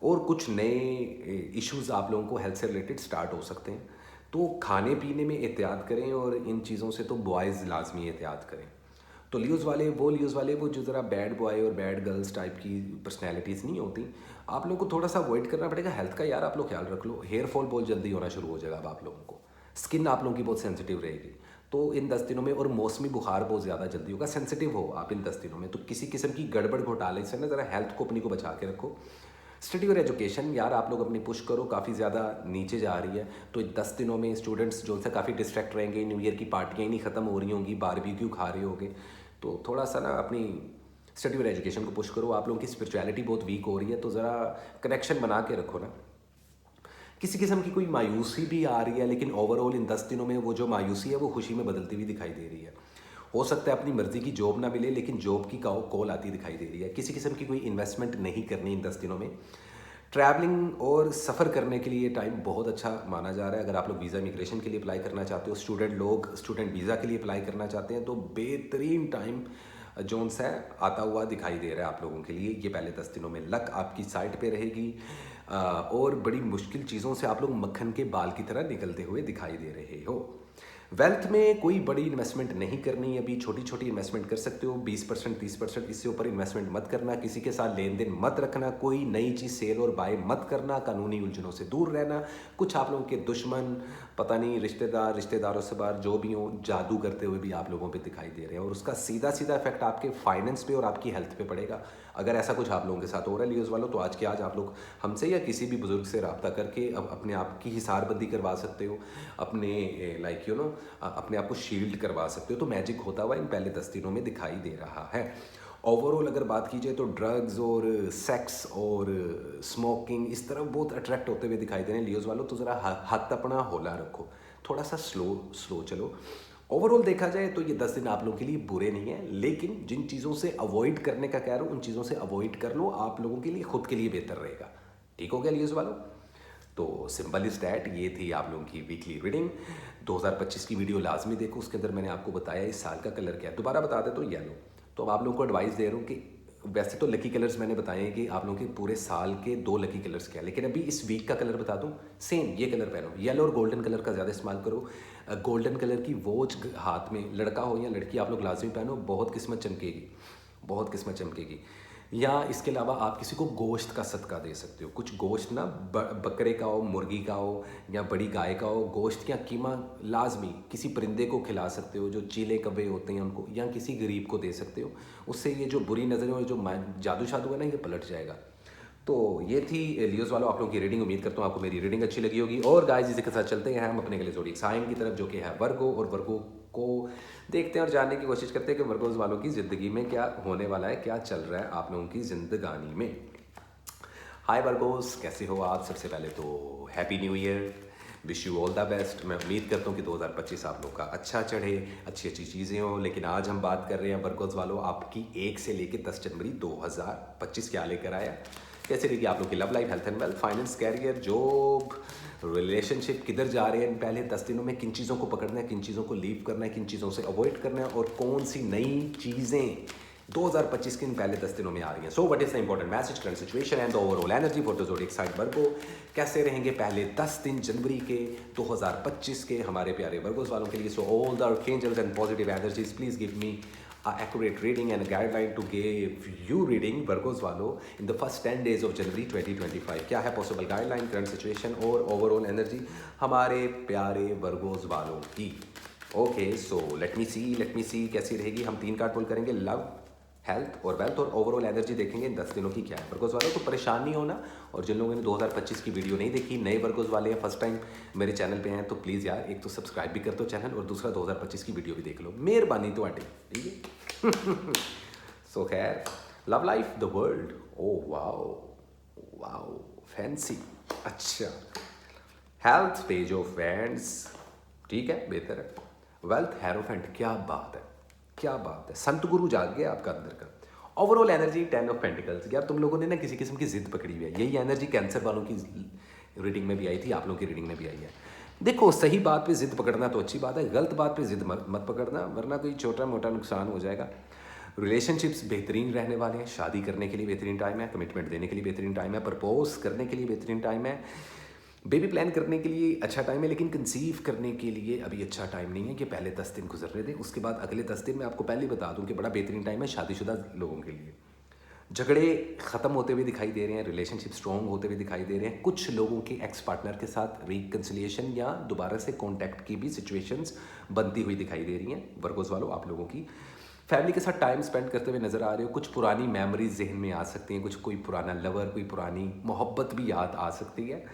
और कुछ नए इश्यूज़ आप लोगों को हेल्थ से रिलेटेड स्टार्ट हो सकते हैं। तो खाने पीने में एहतियात करें और इन चीज़ों से तो बॉयज़ लाजमी एहतियात करें। तो ल्यूज़ वाले वो जो ज़रा बैड बॉय और बैड गर्ल्स टाइप की पर्सनैलिटीज़ नहीं होती, आप लोगों को थोड़ा सा अवॉइड करना पड़ेगा। हेल्थ का यार आप लोग ख्याल रख लो, हेयर फॉल बहुत जल्दी होना शुरू हो जाएगा अब आप लोगों को, स्किन आप लोगों की बहुत सेंसिटिव रहेगी। तो इन 10 दिनों में, और मौसमी बुखार बहुत ज़्यादा जल्दी होगा, सेंसिटिव हो आप इन 10 दिनों में, तो किसी किस्म की गड़बड़ घोटाले से ना ज़रा हेल्थ को अपनी को बचा के रखो। स्टडी और एजुकेशन यार आप लोग अपनी पुश करो, काफ़ी ज़्यादा नीचे जा रही है। तो 10 दिनों में स्टूडेंट्स जो है काफ़ी डिस्ट्रैक्ट रहेंगे, न्यू ईयर की पार्टियाँ ही नहीं ख़त्म हो रही होंगी, बारबेक्यू खा रहे होगे। तो थोड़ा सा ना अपनी स्टडी और एजुकेशन को पुश करो। आप लोगों की स्पिरिचुअलिटी बहुत वीक हो रही है, तो ज़रा कनेक्शन बना के रखो ना। किसी किस्म की कोई मायूसी भी आ रही है, लेकिन ओवरऑल इन 10 दिनों में वो जो मायूसी है वो खुशी में बदलती हुई दिखाई दे रही है। हो सकता है अपनी मर्जी की जॉब ना मिले, लेकिन जॉब की कॉल आती दिखाई दे रही है। किसी किस्म की कोई इन्वेस्टमेंट नहीं करनी इन 10 दिनों में। ट्रैवलिंग और सफ़र करने के लिए टाइम बहुत अच्छा माना जा रहा है। अगर आप लोग वीज़ा इमिग्रेशन के लिए अप्लाई करना चाहते हो, स्टूडेंट वीज़ा के लिए अप्लाई करना चाहते हैं, तो बेहतरीन टाइम जोन सा है आता हुआ दिखाई दे रहा है आप लोगों के लिए। ये पहले 10 दिनों में लक आपकी साइड पे रहेगी और बड़ी मुश्किल चीज़ों से आप लोग मक्खन के बाल की तरह निकलते हुए दिखाई दे रहे हो। वेल्थ में कोई बड़ी इन्वेस्टमेंट नहीं करनी, अभी छोटी छोटी इन्वेस्टमेंट कर सकते हो, 20% 30%, इससे ऊपर इन्वेस्टमेंट मत करना। किसी के साथ लेन देन मत रखना, कोई नई चीज़ सेल और बाय मत करना, कानूनी उलझनों से दूर रहना। कुछ आप लोगों के दुश्मन, पता नहीं रिश्तेदारों से बाहर जो भी हो, जादू करते हुए भी आप लोगों पे दिखाई दे रहे हैं, और उसका सीधा सीधा इफेक्ट आपके फाइनेंस पे और आपकी हेल्थ पे पड़ेगा। अगर ऐसा कुछ आप लोगों के साथ हो रहा है लियोज़ वालों, तो आज के आज आप लोग हमसे या किसी भी बुजुर्ग से रब्ता करके अब अपने आप की हिसारबंदी करवा सकते हो, अपने अपने आप को शील्ड करवा सकते हो। तो मैजिक होता हुआ इन पहले 10 दिनों में दिखाई दे रहा है। ओवरऑल अगर बात की जाए तो ड्रग्स और सेक्स और स्मोकिंग इस तरफ बहुत अट्रैक्ट होते हुए दिखाई दे रहे हैं लियोज़ वालों, तो ज़रा हाथ अपना होला रखो, थोड़ा सा स्लो चलो। ओवरऑल देखा जाए तो ये 10 दिन आप लोगों के लिए बुरे नहीं है, लेकिन जिन चीज़ों से अवॉइड करने का कह रहा हूँ उन चीज़ों से अवॉइड कर लो, आप लोगों के लिए खुद के लिए बेहतर रहेगा। ठीक हो गया लियोज़ वालों? तो सिंपल इज डैट, ये थी आप लोगों की वीकली रीडिंग। 2025 की वीडियो लाजमी देखो, उसके अंदर मैंने आपको बताया इस साल का कलर क्या है। दोबारा बता दे तो येलो। तो अब आप लोगों को एडवाइस दे रहा हूँ कि वैसे तो लकी कलर्स मैंने बताए हैं कि आप लोगों के पूरे साल के 2 लकी कलर्स क्या है, लेकिन अभी इस वीक का कलर बता दूं, सेम ये कलर पहनो, येलो और गोल्डन कलर का ज़्यादा इस्तेमाल करो। गोल्डन कलर की वॉच हाथ में, लड़का हो या लड़की, आप लोग लाजमी पहनो, बहुत किस्मत चमकेगी, बहुत किस्मत चमकेगी। या इसके अलावा आप किसी को गोश्त का सदका दे सकते हो। कुछ गोश्त ना बकरे का हो, मुर्गी का हो या बड़ी गाय का हो, गोश्त या कीमा लाजमी किसी परिंदे को खिला सकते हो, जो चीले कब्बे होते हैं उनको, या किसी गरीब को दे सकते हो। उससे ये जो बुरी नज़रें और जो जादू शादू है ना, ये पलट जाएगा। तो ये थी लियोज़ वालों आप लोगों की रीडिंग। उम्मीद करता हूँ आपको मेरी रीडिंग अच्छी लगी होगी। और गाइस इसी के साथ चलते हैं हम अपने अगले ज़ोडिएक साइन की तरफ, जो कि है वर्गो, और वर्गो को देखते हैं और जानने की कोशिश करते हैं कि वर्गोज़ वालों की ज़िंदगी में क्या होने वाला है, क्या चल रहा है आप लोगों की ज़िंदगानी में। हाय वर्गोज़, कैसे हो आप? सबसे पहले तो happy new year, wish you all the best. मैं उम्मीद करता हूँ कि 2025 आप लोग का अच्छा चढ़े, अच्छी अच्छी चीज़ें हों। लेकिन आज हम बात कर रहे हैं वर्गोज़ वालों आपकी 1 से लेकर 10 जनवरी 2025 क्या लेकर आया, कैसे रहेगी आप लोग की love life, health and wealth, finance, career, job, relationship, किधर जा रहे हैं पहले 10 दिनों में, किन चीज़ों को पकड़ना है, किन चीज़ों को लीव करना है, किन चीज़ों से अवॉइड करना है, और कौन सी नई चीज़ें 2025 के इन पहले 10 दिनों में आ रही हैं। So what is the important message, current situation and the overall energy for the zodiac sign Virgo. कैसे रहेंगे पहले 10 दिन जनवरी के 2025 के हमारे प्यारे वर्गोस वालों के लिए। So all the archangels and positive energies please give me accurate reading and a guideline to give you reading Virgos वालों in the first 10 days of January 2025। क्या है पॉसिबल गाइडलाइन, करंट सिचुएशन और ओवरऑल एनर्जी हमारे प्यारे वर्गोस वालों की। ओके, सो लेट मी सी कैसी रहेगी। हम 3 कार्ड पुल करेंगे, लव, हेल्थ और वेल्थ और ओवरऑल एनर्जी देखेंगे इन 10 दिनों की क्या है। वर्गोस वालों तो परेशान नहीं होना, और जिन लोगों ने 2025 की वीडियो नहीं देखी, नए वर्गोस वाले हैं, फर्स्ट टाइम मेरे चैनल पे हैं, तो प्लीज़ यार एक तो सब्सक्राइब भी कर दो चैनल, और दूसरा 2025 की वीडियो भी देख लो, मेहरबानी तो आंटी, ठीक है। सो खैर, love life the world, oh wow wow fancy, अच्छा, हेल्थ पेज ऑफ वैंड्स, ठीक है, बेहतर है। वेल्थ हैरोफेंट, क्या बात है, क्या बात है, संत गुरु जाग गया आपका अंदर का। ओवरऑल एनर्जी 10 ऑफ पेंटिकल्स, यार तुम लोगों ने ना किसी किस्म की जिद पकड़ी हुई है, यही एनर्जी कैंसर वालों की रीडिंग में भी आई थी, आप लोगों की रीडिंग में भी आई है। देखो, सही बात पे जिद पकड़ना तो अच्छी बात है, गलत बात पे जिद मत पकड़ना, वरना कोई छोटा मोटा नुकसान हो जाएगा। रिलेशनशिप्स बेहतरीन रहने वाले हैं, शादी करने के लिए बेहतरीन टाइम है, कमिटमेंट देने के लिए बेहतरीन टाइम है, प्रपोज करने के लिए बेहतरीन टाइम है, बेबी प्लान करने के लिए अच्छा टाइम है, लेकिन कंसीव करने के लिए अभी अच्छा टाइम नहीं है, कि पहले 10 दिन गुजरने दें, उसके बाद अगले 10 दिन मैं आपको पहले ही बता दूं कि बड़ा बेहतरीन टाइम है शादीशुदा लोगों के लिए। झगड़े ख़त्म होते हुए दिखाई दे रहे हैं, रिलेशनशिप स्ट्रॉन्ग होते हुए दिखाई दे रहे हैं, कुछ लोगों के एक्स पार्टनर के साथ रिकन्सिलिएशन या दोबारा से कॉन्टैक्ट की भी सिचुएशंस बनती हुई दिखाई दे रही हैं। वर्गोस वालों, आप लोगों की फैमिली के साथ टाइम स्पेंड करते हुए नज़र आ रहे हो, कुछ पुरानी मेमोरीज जहन में आ सकती हैं, कुछ कोई पुराना लवर, कोई पुरानी मोहब्बत भी याद आ सकती है,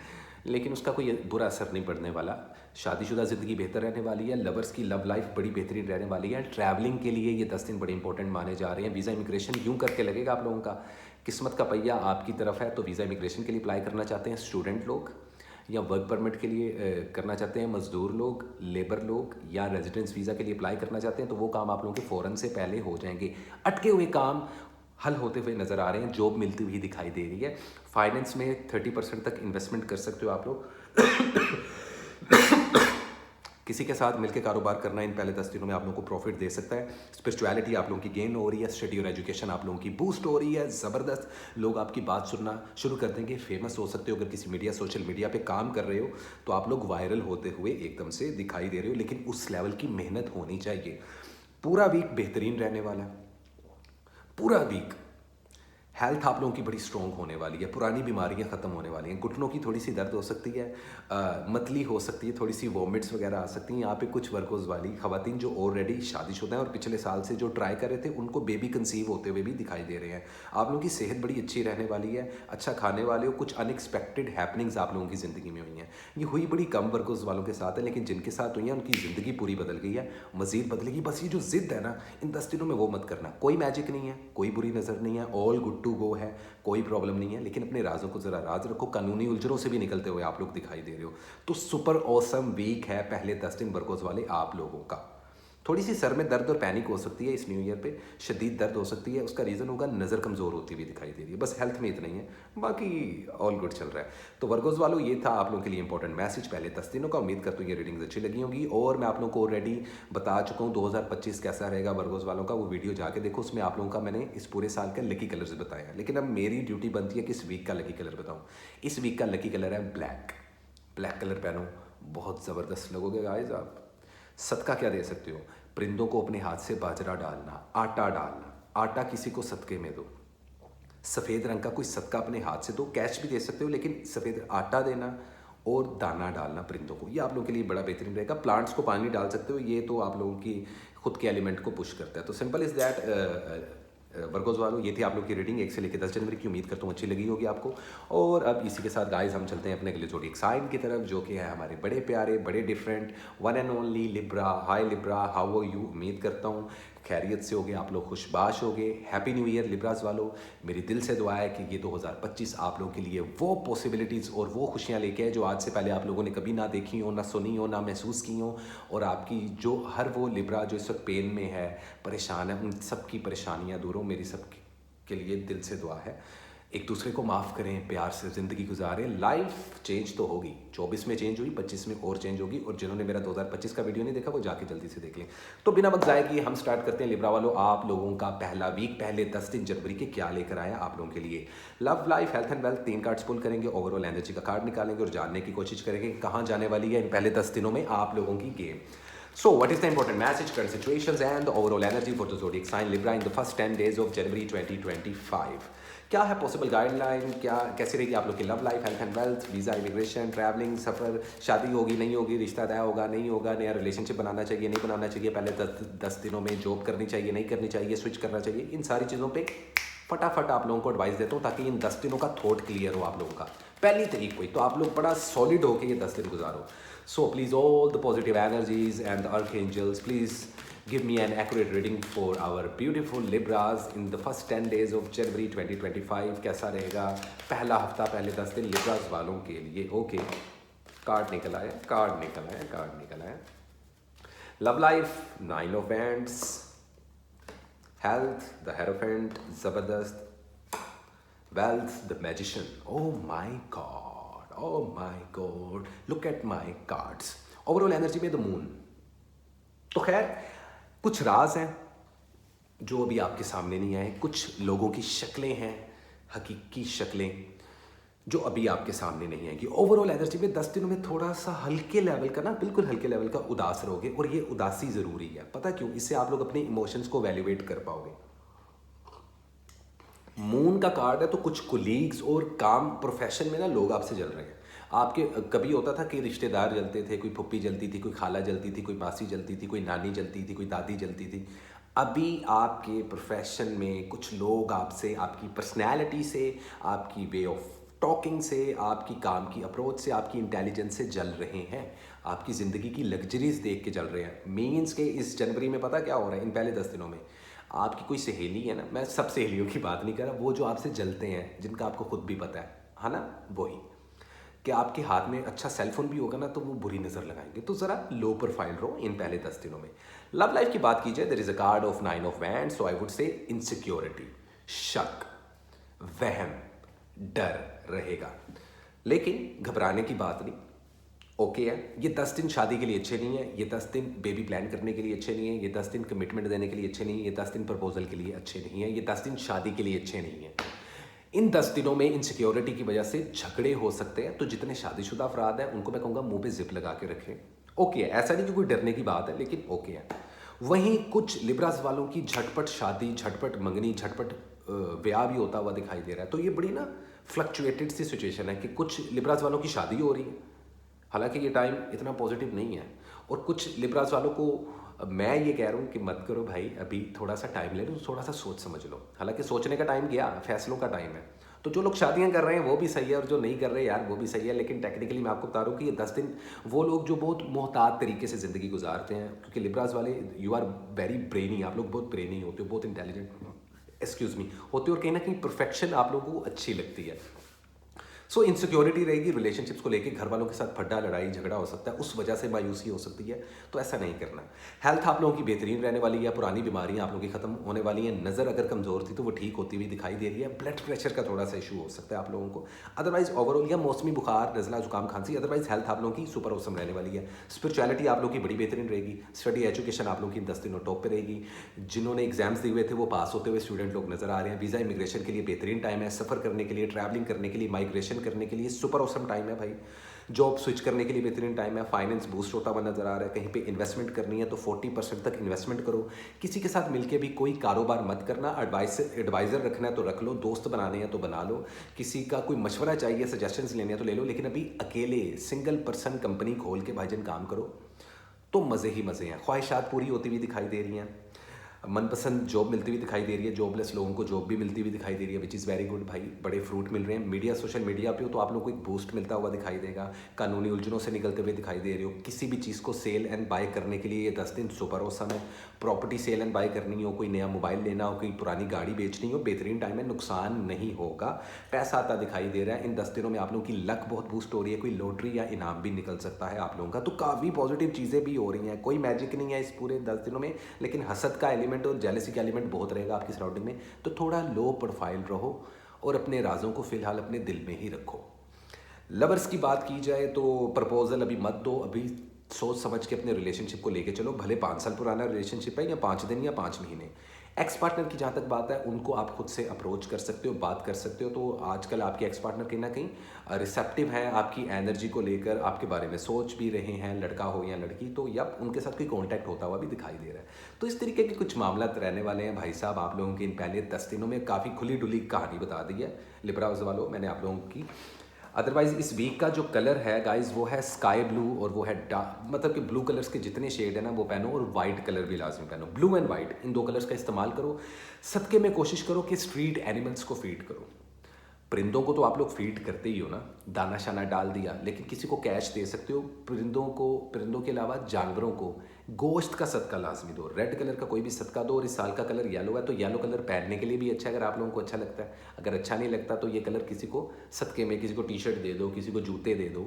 लेकिन उसका कोई बुरा असर नहीं पड़ने वाला। शादीशुदा ज़िंदगी बेहतर रहने वाली है, लवर्स की लव लाइफ बड़ी बेहतरीन रहने वाली है। ट्रैवलिंग के लिए ये 10 दिन बड़े इंपॉर्टेंट माने जा रहे हैं। वीज़ा इमिग्रेशन यूँ करके लगेगा आप लोगों का, किस्मत का पहिया आपकी तरफ है, तो वीज़ा इमिग्रेशन के लिए अप्लाई करना चाहते हैं स्टूडेंट लोग, या वर्क परमिट के लिए करना चाहते हैं मज़दूर लोग, लेबर लोग, या रेजिडेंस वीज़ा के लिए अप्लाई करना चाहते हैं, तो वो काम आप लोगों के फ़ौरन से पहले हो जाएंगे। अटके हुए काम हल होते हुए नज़र आ रहे हैं, जॉब मिलती हुई दिखाई दे रही है। फाइनेंस में 30% तक इन्वेस्टमेंट कर सकते हो आप लोग। किसी के साथ मिलकर कारोबार करना इन पहले 10 दिनों में आप लोगों को प्रॉफिट दे सकता है। स्पिरिचुअलिटी आप लोगों की गेन हो रही है, स्टडी और एजुकेशन आप लोगों की बूस्ट हो रही है, ज़बरदस्त, लोग आपकी बात सुनना शुरू कर देंगे, फेमस हो सकते हो। अगर किसी मीडिया सोशल मीडिया पे काम कर रहे हो तो आप लोग वायरल होते हुए एकदम से दिखाई दे रहे हो, लेकिन उस लेवल की मेहनत होनी चाहिए। पूरा वीक बेहतरीन रहने वाला है, पूरा वीक। हेल्थ आप लोगों की बड़ी स्ट्रॉन्ग होने वाली है, पुरानी बीमारियां ख़त्म होने वाली हैं, घुटनों की थोड़ी सी दर्द हो सकती है, मतली हो सकती है, थोड़ी सी वॉमिट्स वगैरह आ सकती हैं। यहाँ पे कुछ वर्कोज वाली ख़वातीन जो ऑलरेडी शादीशुदा हैं और पिछले साल से जो ट्राई कर रहे थे, उनको बेबी कंसीव होते हुए भी दिखाई दे रहे हैं। आप लोगों की सेहत बड़ी अच्छी रहने वाली है, अच्छा खाने वाले हो, कुछ अनएक्सपेक्टेड हैपनिंग्स आप लोगों की ज़िंदगी में हुई हैं। ये हुई बड़ी कम वर्कोज वालों के साथ है, लेकिन जिनके साथ हुई है उनकी ज़िंदगी पूरी बदल गई है, मज़ीद बदलेगी। बस ये जो ज़िद है ना, इन 10 दिनों में वो मत करना। कोई मैजिक नहीं है, कोई बुरी नज़र नहीं है, ऑल गुड टू गो है, कोई प्रॉब्लम नहीं है, लेकिन अपने राजों को ज़रा राज रखो। कानूनी उलझनों से भी निकलते हुए आप लोग दिखाई दे रहे हो, तो सुपर ऑसम वीक है पहले 10 दिन वर्कोस वाले आप लोगों का। थोड़ी सी सर में दर्द और पैनिक हो सकती है इस न्यू ईयर पे, शदीद दर्द हो सकती है, उसका रीज़न होगा नज़र कमज़ोर होती हुई दिखाई दे रही है, बस हेल्थ में इतना ही है, बाकी ऑल गुड चल रहा है। तो वर्गोस वालों, ये था आप लोगों के लिए इंपॉर्टेंट मैसेज पहले 10 दिनों का। उम्मीद करता हूँ ये रीडिंग्स अच्छी लगी होंगी, और मैं आप लोगों को ऑलरेडी बता चुका हूँ 2025 कैसा रहेगा वर्गोस वालों का। वो वीडियो जाके देखो, उसमें आप लोगों का मैंने इस पूरे साल का लकी कलर्स बताया, लेकिन अब मेरी ड्यूटी बनती है कि इस वीक का लकी कलर बताऊँ। इस वीक का लकी कलर है ब्लैक। ब्लैक कलर पहनो, बहुत ज़बरदस्त लगोगे गाइस आप। सदका क्या दे सकते हो? परिंदों को अपने हाथ से बाजरा डालना, आटा डालना, आटा किसी को सदके में दो। सफ़ेद रंग का कोई सदका अपने हाथ से दो, कैश भी दे सकते हो, लेकिन सफ़ेद आटा देना और दाना डालना परिंदों को, ये आप लोगों के लिए बड़ा बेहतरीन रहेगा। प्लांट्स को पानी डाल सकते हो, ये तो आप लोगों की खुद के एलिमेंट को पुश करता है। तो सिंपल इज़ दैट वर्गोस वालों, ये थी आप लोग की रीडिंग 1 से लेकर 10 जनवरी की। उम्मीद करता हूँ अच्छी लगी होगी आपको। और अब इसी के साथ गाइस हम चलते हैं अपने अगले ज़ोडिएक साइन की तरफ, जो कि है हमारे बड़े प्यारे, बड़े different, one and only Libra. Hi Libra, how are you? उम्मीद करता हूँ खैरियत से होगे, आप लोग खुशबाश होगे। हैप्पी न्यू ईयर लिब्रास वालों। मेरी दिल से दुआ है कि ये 2025 आप लोगों के लिए वो पॉसिबिलिटीज़ और वो खुशियाँ लेके आए जो आज से पहले आप लोगों ने कभी ना देखी हो, ना सुनी हो, ना महसूस की हो। और आपकी जो हर वो लिब्रा जो इस वक्त पेन में है, परेशान है, उन सब की परेशानियाँ दूर हो। मेरी सब के लिए दिल से दुआ है। एक दूसरे को माफ़ करें, प्यार से ज़िंदगी गुजारें। लाइफ चेंज तो होगी, 24 में चेंज हुई, 25 में और चेंज होगी। और जिन्होंने मेरा 2025 का वीडियो नहीं देखा वो जाके जल्दी से देख लें। तो बिना वक्त ज़ाया किए हम स्टार्ट करते हैं लिब्रा वालों। आप लोगों का पहला वीक पहले 10 दिन जनवरी के क्या लेकर आया आप लोगों के लिए। Love life health and wealth 3 cards pull करेंगे, ओवरऑल एनर्जी का कार्ड निकालेंगे और जानने की कोशिश करेंगे कहाँ जाने वाली है इन पहले 10 दिनों में आप लोगों की game. So, what is the important message, current situations, and the overall energy for the zodiac sign Libra in the first 10 days of January 2025? क्या है पॉसिबल गाइडलाइन, क्या कैसे रहेगी आप लोग की love life, health and wealth, visa, immigration, travelling, सफ़र, शादी होगी नहीं होगी, रिश्ता तय होगा नहीं होगा, नया रिलेशनशिप बनाना चाहिए नहीं बनाना चाहिए, पहले 10 दिनों में जॉब करनी चाहिए नहीं करनी चाहिए, स्विच करना चाहिए, इन सारी चीज़ों पे फटाफट आप लोगों को एडवाइस देता हूँ ताकि इन 10 दिनों का थॉट क्लियर हो आप लोगों का पहली तारीख को ही, तो आप लोग बड़ा सॉलिड होकर ये 10 दिन गुजारो. So please all the positive energies and the archangels, please give me an accurate reading for our beautiful Libras in the first 10 days of January 2025. कैसा रहेगा पहला हफ्ता, पहले 10 दिन Libras वालों के लिए. ओके, कार्ड निकल आया, कार्ड निकल आया, कार्ड निकल आया. Love life 9 of Wands, health the Hierophant, जबरदस्त. Wealth the Magician. Oh my God, oh my God, look at my cards. Overall energy में the Moon. तो खैर कुछ राज हैं जो अभी आपके सामने नहीं आए, कुछ लोगों की शक्लें हैं, हकीकी शक्लें जो अभी आपके सामने नहीं आएंगी. ओवरऑल एनर्जी में 10 दिनों में थोड़ा सा हल्के लेवल का ना, बिल्कुल हल्के लेवल का उदास रहोगे, और ये उदासी ज़रूरी है. पता क्यों? इससे आप लोग अपने इमोशंस को वैल्यूएट कर पाओगे. मून का कार्ड है तो कुछ कोलीग्स और काम प्रोफेशन में ना लोग आपसे जल रहे हैं. आपके कभी होता था कि रिश्तेदार जलते थे, कोई पप्पी जलती थी, कोई खाला जलती थी, कोई मासी जलती थी, कोई नानी जलती थी, कोई दादी जलती थी. अभी आपके प्रोफेशन में कुछ लोग आपसे, आपकी पर्सनैलिटी से, आपकी वे ऑफ टॉकिंग से, आपकी काम की अप्रोच से, आपकी इंटेलिजेंस से जल रहे हैं. आपकी ज़िंदगी की लग्जरीज देख के जल रहे हैं. मीन्स के इस जनवरी में पता क्या हो रहा है, इन पहले 10 दिनों में आपकी कोई सहेली है ना, मैं सब सहेलियों की बात नहीं कर रहा, वो जो आपसे जलते हैं, जिनका आपको खुद भी पता है ना, वही कि आपके हाथ में अच्छा सेलफोन भी होगा ना तो वो बुरी नज़र लगाएंगे. तो ज़रा लो प्रोफाइल रहो इन पहले 10 दिनों में. लव लाइफ की बात की जाए, there is a card of 9 of Wands, so I would say insecurity, शक, वहम, डर रहेगा, लेकिन घबराने की बात नहीं. ओके है. ये 10 दिन शादी के लिए अच्छे नहीं है, ये 10 दिन बेबी प्लान करने के लिए अच्छे नहीं है, ये 10 दिन कमिटमेंट देने के लिए अच्छे नहीं है, ये 10 दिन प्रपोजल के लिए अच्छे नहीं है, ये 10 दिन शादी के लिए अच्छे नहीं है. इन 10 दिनों में इनसिक्योरिटी की वजह से झगड़े हो सकते हैं. तो जितने शादीशुदा अफराद हैं उनको मैं कहूँगा मुंह पे जिप लगा के रखें. ओके है, ऐसा नहीं कि कोई डरने की बात है, लेकिन ओके है. वहीं कुछ लिब्रास वालों की झटपट शादी, झटपट मंगनी, झटपट ब्याह भी होता हुआ दिखाई दे रहा है. तो ये बड़ी ना फ्लक्चुएटेड सी सिचुएशन है कि कुछ लिब्रास वालों की शादी हो रही है, हालांकि ये टाइम इतना पॉजिटिव नहीं है, और कुछ लिब्रास वालों को मैं ये कह रहा हूँ कि मत करो भाई, अभी थोड़ा सा टाइम ले लो, थोड़ा सा सोच समझ लो. हालांकि सोचने का टाइम गया, फैसलों का टाइम है. तो जो लोग शादियां कर रहे हैं वो भी सही है, और जो नहीं कर रहे यार वो भी सही है. लेकिन टेक्निकली मैं आपको बता रहा हूँ कि ये 10 दिन वो लोग जो बहुत मोहतात तरीके से ज़िंदगी गुजारते हैं, क्योंकि लिब्रास वाले यू आर वेरी ब्रेनी, आप लोग बहुत ब्रेनी होते हो, बहुत इंटेलिजेंट, एक्सक्यूज़ मी, होते हो, और कहीं ना कहीं परफेक्शन आप लोगों को अच्छी लगती है. सो इनसिक्योरिटी रहेगी रिलेशनशिप्स को लेके, घर वालों के साथ फड्डा, लड़ाई झगड़ा हो सकता है, उस वजह से मायूसी हो सकती है. तो ऐसा नहीं करना. हेल्थ आप लोगों की बेहतरीन रहने वाली है, पुरानी बीमारियां आप लोगों की खत्म होने वाली हैं. नज़र अगर कमज़ोर थी तो वो ठीक होती हुई दिखाई दे रही है. ब्लड प्रेशर का थोड़ा सा इशू हो सकता है आप लोगों को. अदरवाइज ओवरऑल या मौसमी बुखार, नज़ला, जुकाम, खांसी, अदरवाइज हेल्थ आप लोगों की सुपर औसम रहने वाली है. स्पिरिचुअलिटी आप लोगों की बड़ी बेहतरीन रहेगी. स्टडी एजुकेशन आप लोगों की 10 दिनों टॉप पे रहेगी. जिन्होंने एग्जाम्स दिए हुए थे वो पास होते हुए स्टूडेंट लोग नजर आ रहे हैं. वीज़ा इमिग्रेशन के लिए बेहतरीन टाइम है. सफ़र करने के लिए, ट्रैवलिंग करने के लिए, माइग्रेशन करने के लिए सुपर औसम टाइम है भाई. जॉब स्विच करने के लिए बेहतरीन टाइम है. फाइनेंस बूस्ट होता हुआ नजर आ रहा है. कहीं पे इन्वेस्टमेंट करनी है तो 40% तक इन्वेस्टमेंट करो. किसी के साथ मिलके भी कोई कारोबार मत करना. एडवाइजर रखना है तो रख लो, दोस्त बनाने हैं तो बना लो, किसी का कोई मशवरा चाहिए, सजेशंस लेने हैं तो ले लो. लेकिन अभी अकेले सिंगल पर्सन कंपनी खोल के भाईजन काम करो तो मज़े ही मज़े हैं. ख्वाहिशात पूरी होती हुई दिखाई दे रही हैं. मनपसंद जॉब मिलती हुई दिखाई दे रही है. जॉबलेस लोगों को जॉब भी मिलती हुई दिखाई दे रही है, विच इज़ वेरी गुड भाई. बड़े फ्रूट मिल रहे हैं. मीडिया, सोशल मीडिया पे हो तो आप लोगों को एक बूस्ट मिलता हुआ दिखाई देगा. कानूनी उलझनों से निकलते हुए दिखाई दे रहे हो. किसी भी चीज़ को सेल एंड बाय करने के लिए ये 10 दिन सुपर औसम है. प्रॉपर्टी सेल एंड बाय करनी हो, कोई नया मोबाइल लेना हो, कोई पुरानी गाड़ी बेचनी हो, बेहतरीन टाइम है. नुकसान नहीं होगा. पैसा आता दिखाई दे रहा है. इन 10 दिनों में आप लोगों की लक बहुत बूस्ट हो रही है. कोई लॉटरी या इनाम भी निकल सकता है आप लोगों का. तो काफ़ी पॉजिटिव चीज़ें भी हो रही हैं. कोई मैजिक नहीं है इस पूरे 10 दिनों में, लेकिन हसद का एलिमेंट और जेलसी का एलिमेंट बहुत रहेगा आपकी सराउंडिंग में. तो थोड़ा लो प्रोफाइल रहो और अपने राजों को फिलहाल अपने दिल में ही रखो. लवर्स की बात की जाए तो प्रपोजल अभी मत दो. अभी सोच समझ के अपने रिलेशनशिप को लेके चलो. भले 5 साल पुराना रिलेशनशिप है, या 5 दिन या 5 महीने. एक्स पार्टनर की जहाँ तक बात है, उनको आप खुद से अप्रोच कर सकते हो, बात कर सकते हो। तो आजकल आपके एक्स पार्टनर कहीं ना कहीं रिसेप्टिव है आपकी एनर्जी को लेकर, आपके बारे में सोच भी रहे हैं, लड़का हो या लड़की, तो या उनके साथ कोई कॉन्टैक्ट होता हुआ भी दिखाई दे रहा है। तो इस तरीके के कुछ मामला रहने वाले हैं भाई साहब आप लोगों के इन पहले 10 दिनों में। काफ़ी खुली डुली कहानी बता दी है लिब्रास वालों मैंने आप लोगों की। अदरवाइज इस वीक का जो कलर है गाइज वो है स्काई ब्लू, और वो है डार्क, मतलब कि ब्लू कलर्स के जितने शेड है ना वो पहनो, और वाइट कलर भी लाजमी पहनो। ब्लू एंड वाइट इन दो कलर्स का इस्तेमाल करो। सदके में कोशिश करो कि स्ट्रीट एनिमल्स को फीड करो। परिंदों को तो आप लोग फीड करते ही हो ना, दाना शाना डाल दिया, लेकिन किसी को कैश दे सकते हो। परिंदों के अलावा जानवरों को गोश्त का सदका लाजमी दो। रेड कलर का कोई भी सदका दो। और इस साल का कलर येलो है, तो येलो कलर पहनने के लिए भी अच्छा है अगर आप लोगों को अच्छा लगता है। अगर अच्छा नहीं लगता तो ये कलर किसी को सदके में, किसी को टी शर्ट दे दो, किसी को जूते दे दो,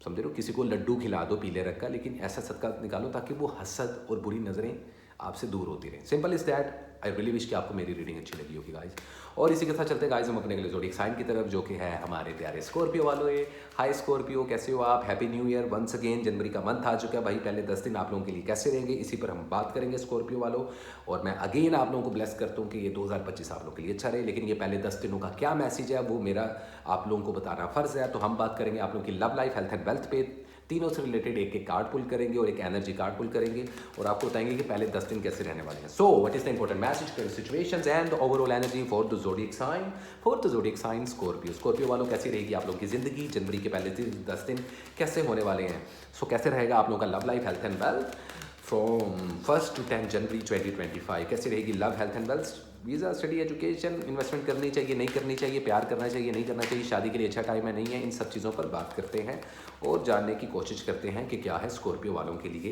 समझ रहे हो, किसी को लड्डू खिला दो पीले रंग का, लेकिन ऐसा सदका निकालो ताकि वो हसद और बुरी नज़रें आपसे दूर होती रहें। Simple is that. I really wish कि आपको मेरी रीडिंग अच्छी लगी होगी गाइज। और इसी के साथ चलते गाइज हम अपने अगले ज़ोडिएक साइन की तरफ, जो कि है हमारे प्यारे स्कॉर्पियो वालों। ये हाय स्कॉर्पियो, कैसे हो आप? Happy new year once again. जनवरी का मंथ आ चुका है भाई, पहले 10 दिन आप लोगों के लिए कैसे रहेंगे इसी पर हम बात करेंगे स्कॉर्पियो वालों। और मैं अगेन आप लोगों को ब्लेस करता हूँ कि ये 2025 आप लोगों के लिए अच्छा रहे। लेकिन ये पहले 10 दिनों का क्या मैसेज है वो मेरा आप लोगों को बताना फ़र्ज़ है। तो हम बात करेंगे आप लोगों की love life, health and wealth पे। तीनों से रिलेटेड एक एक कार्ड पुल करेंगे और एक एनर्जी कार्ड पुल करेंगे, और आपको बताएंगे कि पहले 10 दिन कैसे रहने वाले हैं। So what is the important message, current situations and overall energy for the zodiac sign. For the zodiac sign Scorpio. Scorpio वालों कैसी रहेगी आप लोगों की जिंदगी जनवरी के पहले 10 दिन कैसे होने वाले हैं। सो कैसे रहेगा आप लोगों का love life, health and wealth from 1 to 10 जनवरी 2025। कैसी रहेगी love, health and wealth, visa, study, education, investment करनी चाहिए नहीं करनी चाहिए, प्यार करना चाहिए नहीं करना चाहिए, शादी के लिए अच्छा टाइम है नहीं है, इन सब चीज़ों पर बात करते हैं और जानने की कोशिश करते हैं कि क्या है स्कॉर्पियो वालों के लिए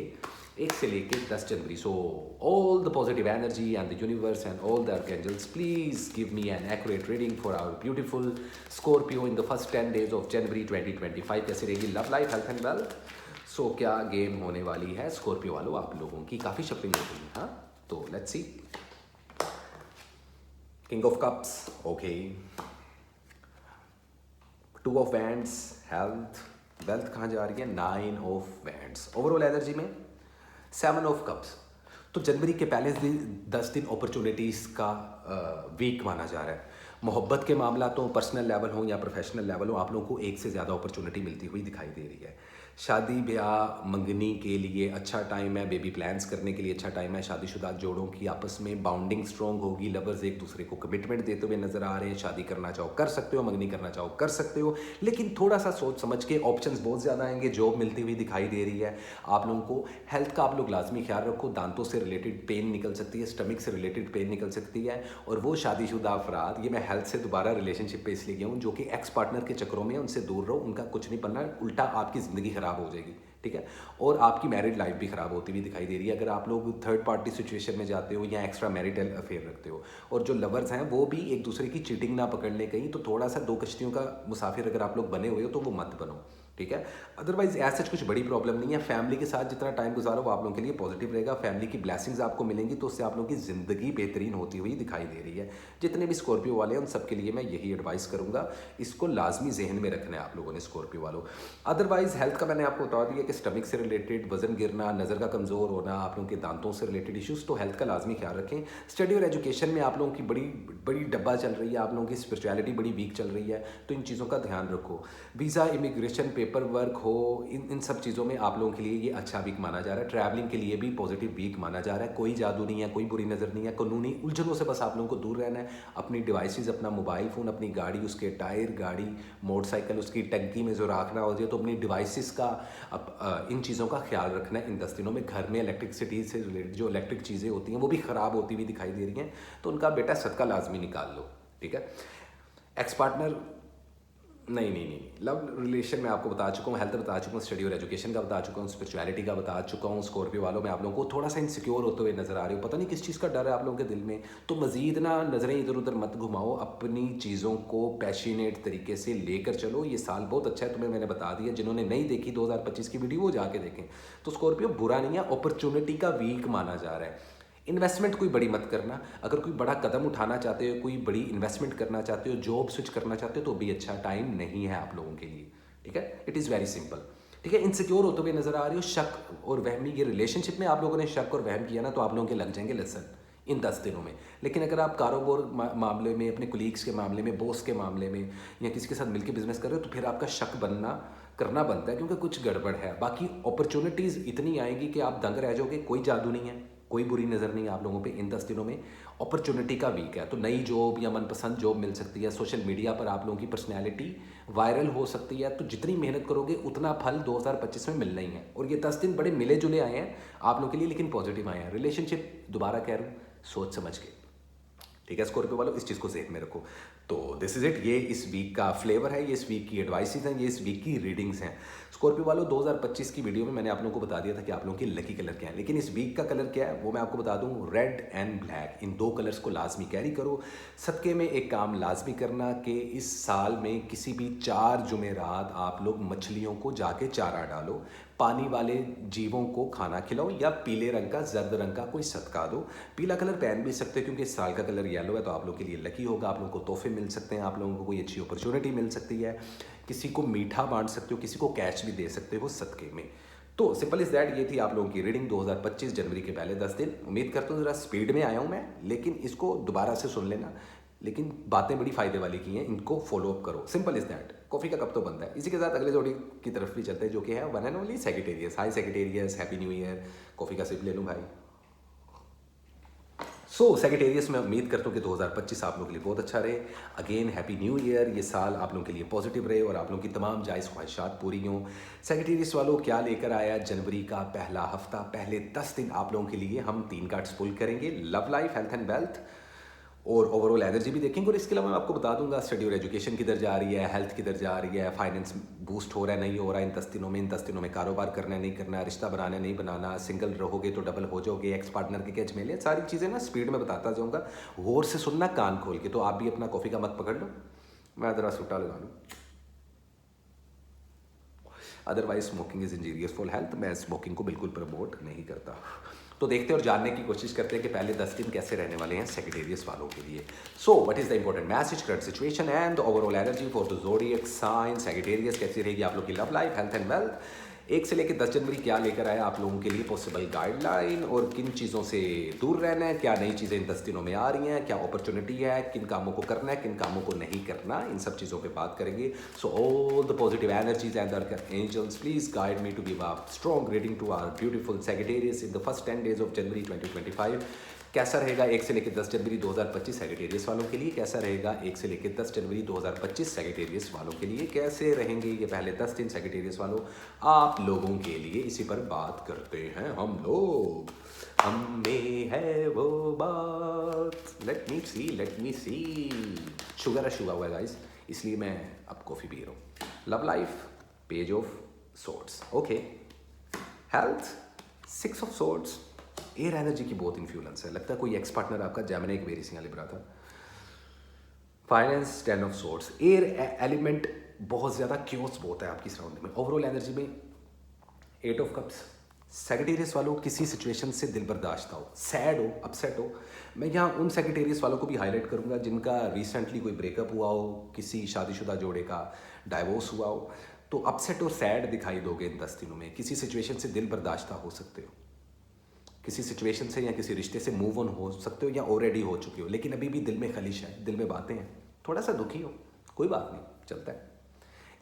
1 से लेकर 10 जनवरी। So all the positive energy and the universe and all the archangels please give me an accurate reading for our beautiful Scorpio in the first 10 days of January 2025। कैसी रहेगी love life, health and wealth. So क्या गेम होने वाली है स्कॉर्पियो वालों आप लोगों की। काफ़ी शफलिंग हो गई, हाँ, तो let's see. King of cups, okay, 2 of wands, health, wealth कहाँ जा रही है, 9 ऑफ वैंड्स। ओवरऑल एनर्जी में 7 ऑफ कप्स। तो जनवरी के पहले 10 दिन अपॉर्चुनिटीज़ का वीक माना जा रहा है। मोहब्बत के मामला तो पर्सनल लेवल हो या प्रोफेशनल लेवल हो, आप लोगों को एक से ज़्यादा अपॉर्चुनिटी मिलती हुई दिखाई दे रही है। शादी ब्याह मंगनी के लिए अच्छा टाइम है, बेबी प्लान्स करने के लिए अच्छा टाइम है। शादीशुदा जोड़ों की आपस में बाउंडिंग स्ट्रॉन्ग होगी, लवर्स एक दूसरे को कमिटमेंट देते हुए नजर आ रहे हैं। शादी करना चाहो कर सकते हो, मंगनी करना चाहो कर सकते हो, लेकिन थोड़ा सा सोच समझ के। ऑप्शंस बहुत ज़्यादा आएंगे, जॉब मिलती हुई दिखाई दे रही है आप लोगों को। हेल्थ का आप लोग लाजमी ख्याल रखो, दांतों से रिलेटेड पेन निकल सकती है, स्टमक से रिलेटेड पेन निकल सकती है। और वो शादीशुदा अफराद, ये मैं हेल्थ से दोबारा रिलेशनशिप पे इसलिए गया हूँ, जो कि एक्स पार्टनर के चक्रों में, उनसे दूर रहो, उनका कुछ नहीं बनना, उल्टा आपकी ज़िंदगी ख़राब हो जाएगी, ठीक है। और आपकी मैरिड लाइफ भी ख़राब होती हुई दिखाई दे रही है अगर आप लोग थर्ड पार्टी सिचुएशन में जाते हो या एक्स्ट्रा मैरिटल अफेयर रखते हो। और जो लवर्स हैं वो भी एक दूसरे की चीटिंग ना पकड़ ले कहीं, तो थोड़ा सा 2 कश्तियों का मुसाफिर अगर आप लोग बने हुए हो तो वो मत बनो, ठीक है। अदरवाइज ऐसा कुछ बड़ी प्रॉब्लम नहीं है। फैमिली के साथ जितना टाइम गुजारो वो आप लोगों के लिए पॉजिटिव रहेगा। फैमिली की ब्लेसिंग्स आपको मिलेंगी, तो उससे आप लोगों की ज़िंदगी बेहतरीन होती हुई दिखाई दे रही है। जितने भी स्कॉर्पियो वाले हैं उन सबके लिए मैं यही एडवाइस करूंगा, इसको लाजमी जहन में रखना है आप लोगों ने स्कॉर्पियो वालों। अदरवाइज हेल्थ का मैंने आपको बता दिया कि स्टमक से रिलेटेड वजन गिरना, नज़र का कमज़ोर होना, आप लोगों के दांतों से रिलेटेड इश्यूज़, तो हेल्थ का लाजमी ख्याल रखें। स्टडी और एजुकेशन में आप लोगों की बड़ी बड़ी डब्बा चल रही है, आप लोगों की स्पिरिचुअलिटी बड़ी वीक चल रही है, तो इन चीज़ों का ध्यान रखो। वीज़ा, इमिग्रेशन, पेपर वर्क हो, इन सब चीज़ों में आप लोगों के लिए ये अच्छा वीक माना जा रहा है। ट्रैवलिंग के लिए भी पॉजिटिव वीक माना जा रहा है। कोई जादू नहीं है, कोई बुरी नज़र नहीं है, कानूनी उलझनों से बस आप लोगों को दूर रहना है। अपनी डिवाइसेस, अपना मोबाइल फ़ोन, अपनी गाड़ी, उसके टायर, गाड़ी, मोटरसाइकिल, उसकी टंकी में जो राखना हो जाए, तो अपनी डिवाइसेस का इन चीज़ों का ख्याल रखना है इन 10 दिनों में। घर में इलेक्ट्रिसिटी से रिलेटेड जो इलेक्ट्रिक चीज़ें होती हैं वो भी ख़राब होती हुई दिखाई दे रही हैं, तो उनका बेटा सदका लाजमी निकाल लो, ठीक है। एक्स पार्टनर नहीं, लव रिलेशन में आपको बता चुका हूँ, हेल्थ बता चुका हूँ, स्टडी और एजुकेशन का बता चुका हूँ, स्पिरिचुअलिटी का बता चुका हूँ। स्कॉर्पियो वालों में आप लोगों को थोड़ा सा इनसिक्योर होते हुए नजर आ रहे हो, पता नहीं किस चीज़ का डर है आप लोगों के दिल में, तो मजीद ना नज़रें इधर उधर मत घुमाओ, अपनी चीज़ों को पैशनेट तरीके से लेकर चलो। ये साल बहुत अच्छा है, तुम्हें मैंने बता दिया। जिन्होंने नहीं देखी 2025 की वीडियो वो जाके देखें। तो स्कॉर्पियो बुरा नहीं है, अपॉर्चुनिटी का वीक माना जा रहा है। इन्वेस्टमेंट कोई बड़ी मत करना, अगर कोई बड़ा कदम उठाना चाहते हो, कोई बड़ी इन्वेस्टमेंट करना चाहते हो, जॉब स्विच करना चाहते हो, तो भी अच्छा टाइम नहीं है आप लोगों के लिए, ठीक है। इट इज़ वेरी सिंपल, ठीक है। इनसिक्योर होते हुए नजर आ रही हो, शक और वहमी, ये रिलेशनशिप में आप लोगों ने शक और वहम किया ना, तो आप लोगों के लग जाएंगे लेसन। इन 10 दिनों में। लेकिन अगर आप कारोबार मामले में, अपने कोलीग्स के मामले में, बॉस के मामले में या किसी के साथ मिलकर बिजनेस कर रहे हो तो फिर आपका शक करना बनता है, क्योंकि कुछ गड़बड़ है। बाकी अपॉर्चुनिटीज़ इतनी आएगी कि आप दंग रह जाओगे। कोई जादू नहीं है, कोई बुरी नज़र नहीं है आप लोगों पे इन 10 दिनों में। अपॉर्चुनिटी का वीक है, तो नई जॉब या मनपसंद जॉब मिल सकती है। सोशल मीडिया पर आप लोगों की पर्सनैलिटी वायरल हो सकती है। तो जितनी मेहनत करोगे उतना फल 2025 में मिलना ही है। और ये 10 दिन बड़े मिले जुले आए हैं आप लोगों के लिए, लेकिन पॉजिटिव आए हैं। रिलेशनशिप, दोबारा कह रहा हूँ, सोच समझ के, ठीक है स्कॉर्पियो वालों, इस चीज़ को ज़हन में रखो। तो दिस इज़ इट, ये इस वीक का फ्लेवर है, ये इस वीक की एडवाइसेस हैं, ये इस वीक की रीडिंग्स हैं। स्कॉर्पियो वालों, 2025 की वीडियो में मैंने आप लोगों को बता दिया था कि आप लोगों के लकी कलर क्या है, लेकिन इस वीक का कलर क्या है वो मैं आपको बता दूं, red and black. In 2 colours को लाजमी कैरी करो। सदके में एक काम लाजमी करना कि इस साल में किसी भी 4 जुमेरात आप लोग मछलियों को जाके चारा डालो, पानी वाले जीवों को खाना खिलाओ, या पीले रंग का, जर्द रंग का कोई सदका दो। पीला कलर पहन भी सकते हो क्योंकि इस साल का कलर येलो है, तो आप लोगों के लिए लकी होगा। आप लोगों को तोहफे मिल सकते हैं, आप लोगों को कोई अच्छी अपॉर्चुनिटी मिल सकती है, किसी को मीठा बांट सकते हो, किसी को कैश भी दे सकते हो सदके में। तो सिंपल इज दैट, ये थी आप लोगों की रीडिंग 2025 जनवरी के पहले 10 दिन। उम्मीद करता हूँ ज़रा स्पीड में आया हूँ मैं, लेकिन इसको दोबारा से सुन लेना। लेकिन बातें बड़ी फ़ायदे वाली की हैं, इनको फॉलो अप करो। Simple is that. कॉफ़ी का कप तो बनता है। इसी के साथ अगले जोड़ी की तरफ भी चलते हैं, जो कि है one and only Sagittarius. High Sagittarius, happy new year. Coffee का सिप ले लूँ भाई। सो सेगिटेरियस, मैं उम्मीद करता हूँ कि 2025 आप लोगों के लिए बहुत अच्छा रहे। Again happy new year. ये साल आप लोगों के लिए पॉजिटिव रहे और आप लोगों की तमाम जायज़ ख्वाहिशात पूरी हों। सेगिटेरियस वालों, क्या लेकर आया जनवरी का पहला हफ्ता, पहले 10 दिन आप लोगों के लिए? हम 3 कार्ड्स पुल करेंगे, love life, health and wealth, और ओवरऑल एनर्जी भी देखेंगे। और इसके अलावा मैं आपको बता दूंगा स्टडी और एजुकेशन किधर जा रही है, हेल्थ किधर जा रही है, फाइनेंस बूस्ट हो रहा है नहीं हो रहा है इन 10 दिनों में। इन 10 दिनों में कारोबार करना है नहीं करना, रिश्ता बनाना है नहीं बनाना, सिंगल रहोगे तो डबल हो जाओगे, एक्स पार्टनर के क्या झमेले, सारी चीज़ें ना स्पीड में बताता जाऊँगा। गौर से सुनना, कान खोल के। तो आप भी अपना कॉफ़ी का मग पकड़ लो, मैं ज़रा सूटा लगा लूँ। Otherwise smoking is injurious for health. मैं स्मोकिंग को बिल्कुल प्रमोट नहीं करता। तो देखते और जानने की कोशिश करते हैं कि पहले 10 दिन कैसे रहने वाले हैं सेगिटेरियस वालों के लिए। So what is the important message, current situation and overall energy for the zodiac sign Sagittarius. कैसी रहेगी आप लोग की love life, health and wealth? 1 से लेकर 10 जनवरी क्या लेकर आया आप लोगों के लिए पॉसिबल गाइडलाइन, और किन चीज़ों से दूर रहना है, क्या नई चीज़ें इन 10 दिनों में आ रही हैं, क्या अपॉर्चुनिटी है, किन कामों को करना है, किन कामों को नहीं करना, इन सब चीज़ों पे बात करेंगे। So all the positive energies and the angels please guide me to give a strong reading to our beautiful Sagittarius in the first 10 days of January 2025। कैसा रहेगा 1 से लेकर 10 जनवरी 2025 सेगिटेरियस वालों के लिए? कैसा रहेगा 1 से लेकर 10 जनवरी 2025 सेगिटेरियस वालों के लिए? कैसे रहेंगे ये पहले 10 दिन सेगिटेरियस वालों आप लोगों के लिए? इसी पर बात करते हैं हम लोग। हम में है वो बात, लेट मी सी। शुगर रश हुआ हुआ है गाइस, इसलिए मैं अब कॉफ़ी पी रहा हूँ। Love life, page of swords, okay. Health, 6 of swords. Air energy की बहुत इन्फ्लुएंस है, लगता है कोई एक्स पार्टनर आपका जैमिनी एक्वेरियस लिब्रा था। Finance, 10 of swords. Air element बहुत ज़्यादा क्योस बहुत है आपकी सराउंडिंग में। ओवरऑल एनर्जी में 8 ऑफ कप्स। सेगिटेरियस वालों, किसी सिचुएशन से दिल बर्दाश्त हो, सैड हो, अपसेट हो। मैं यहाँ उन सेगिटेरियस वालों को भी हाईलाइट करूँगा जिनका रिसेंटली कोई ब्रेकअप हुआ हो, किसी शादीशुदा जोड़े का डाइवोर्स हुआ हो, तो अपसेट और सैड दिखाई दोगे इन 10 दिनों में। किसी सिचुएशन से दिल बर्दाश्त हो सकते हो, किसी सिचुएशन से या किसी रिश्ते से मूव ऑन हो सकते हो, या ऑलरेडी हो चुके हो, लेकिन अभी भी दिल में खलिश है, दिल में बातें हैं, थोड़ा सा दुखी हो, कोई बात नहीं, चलता है।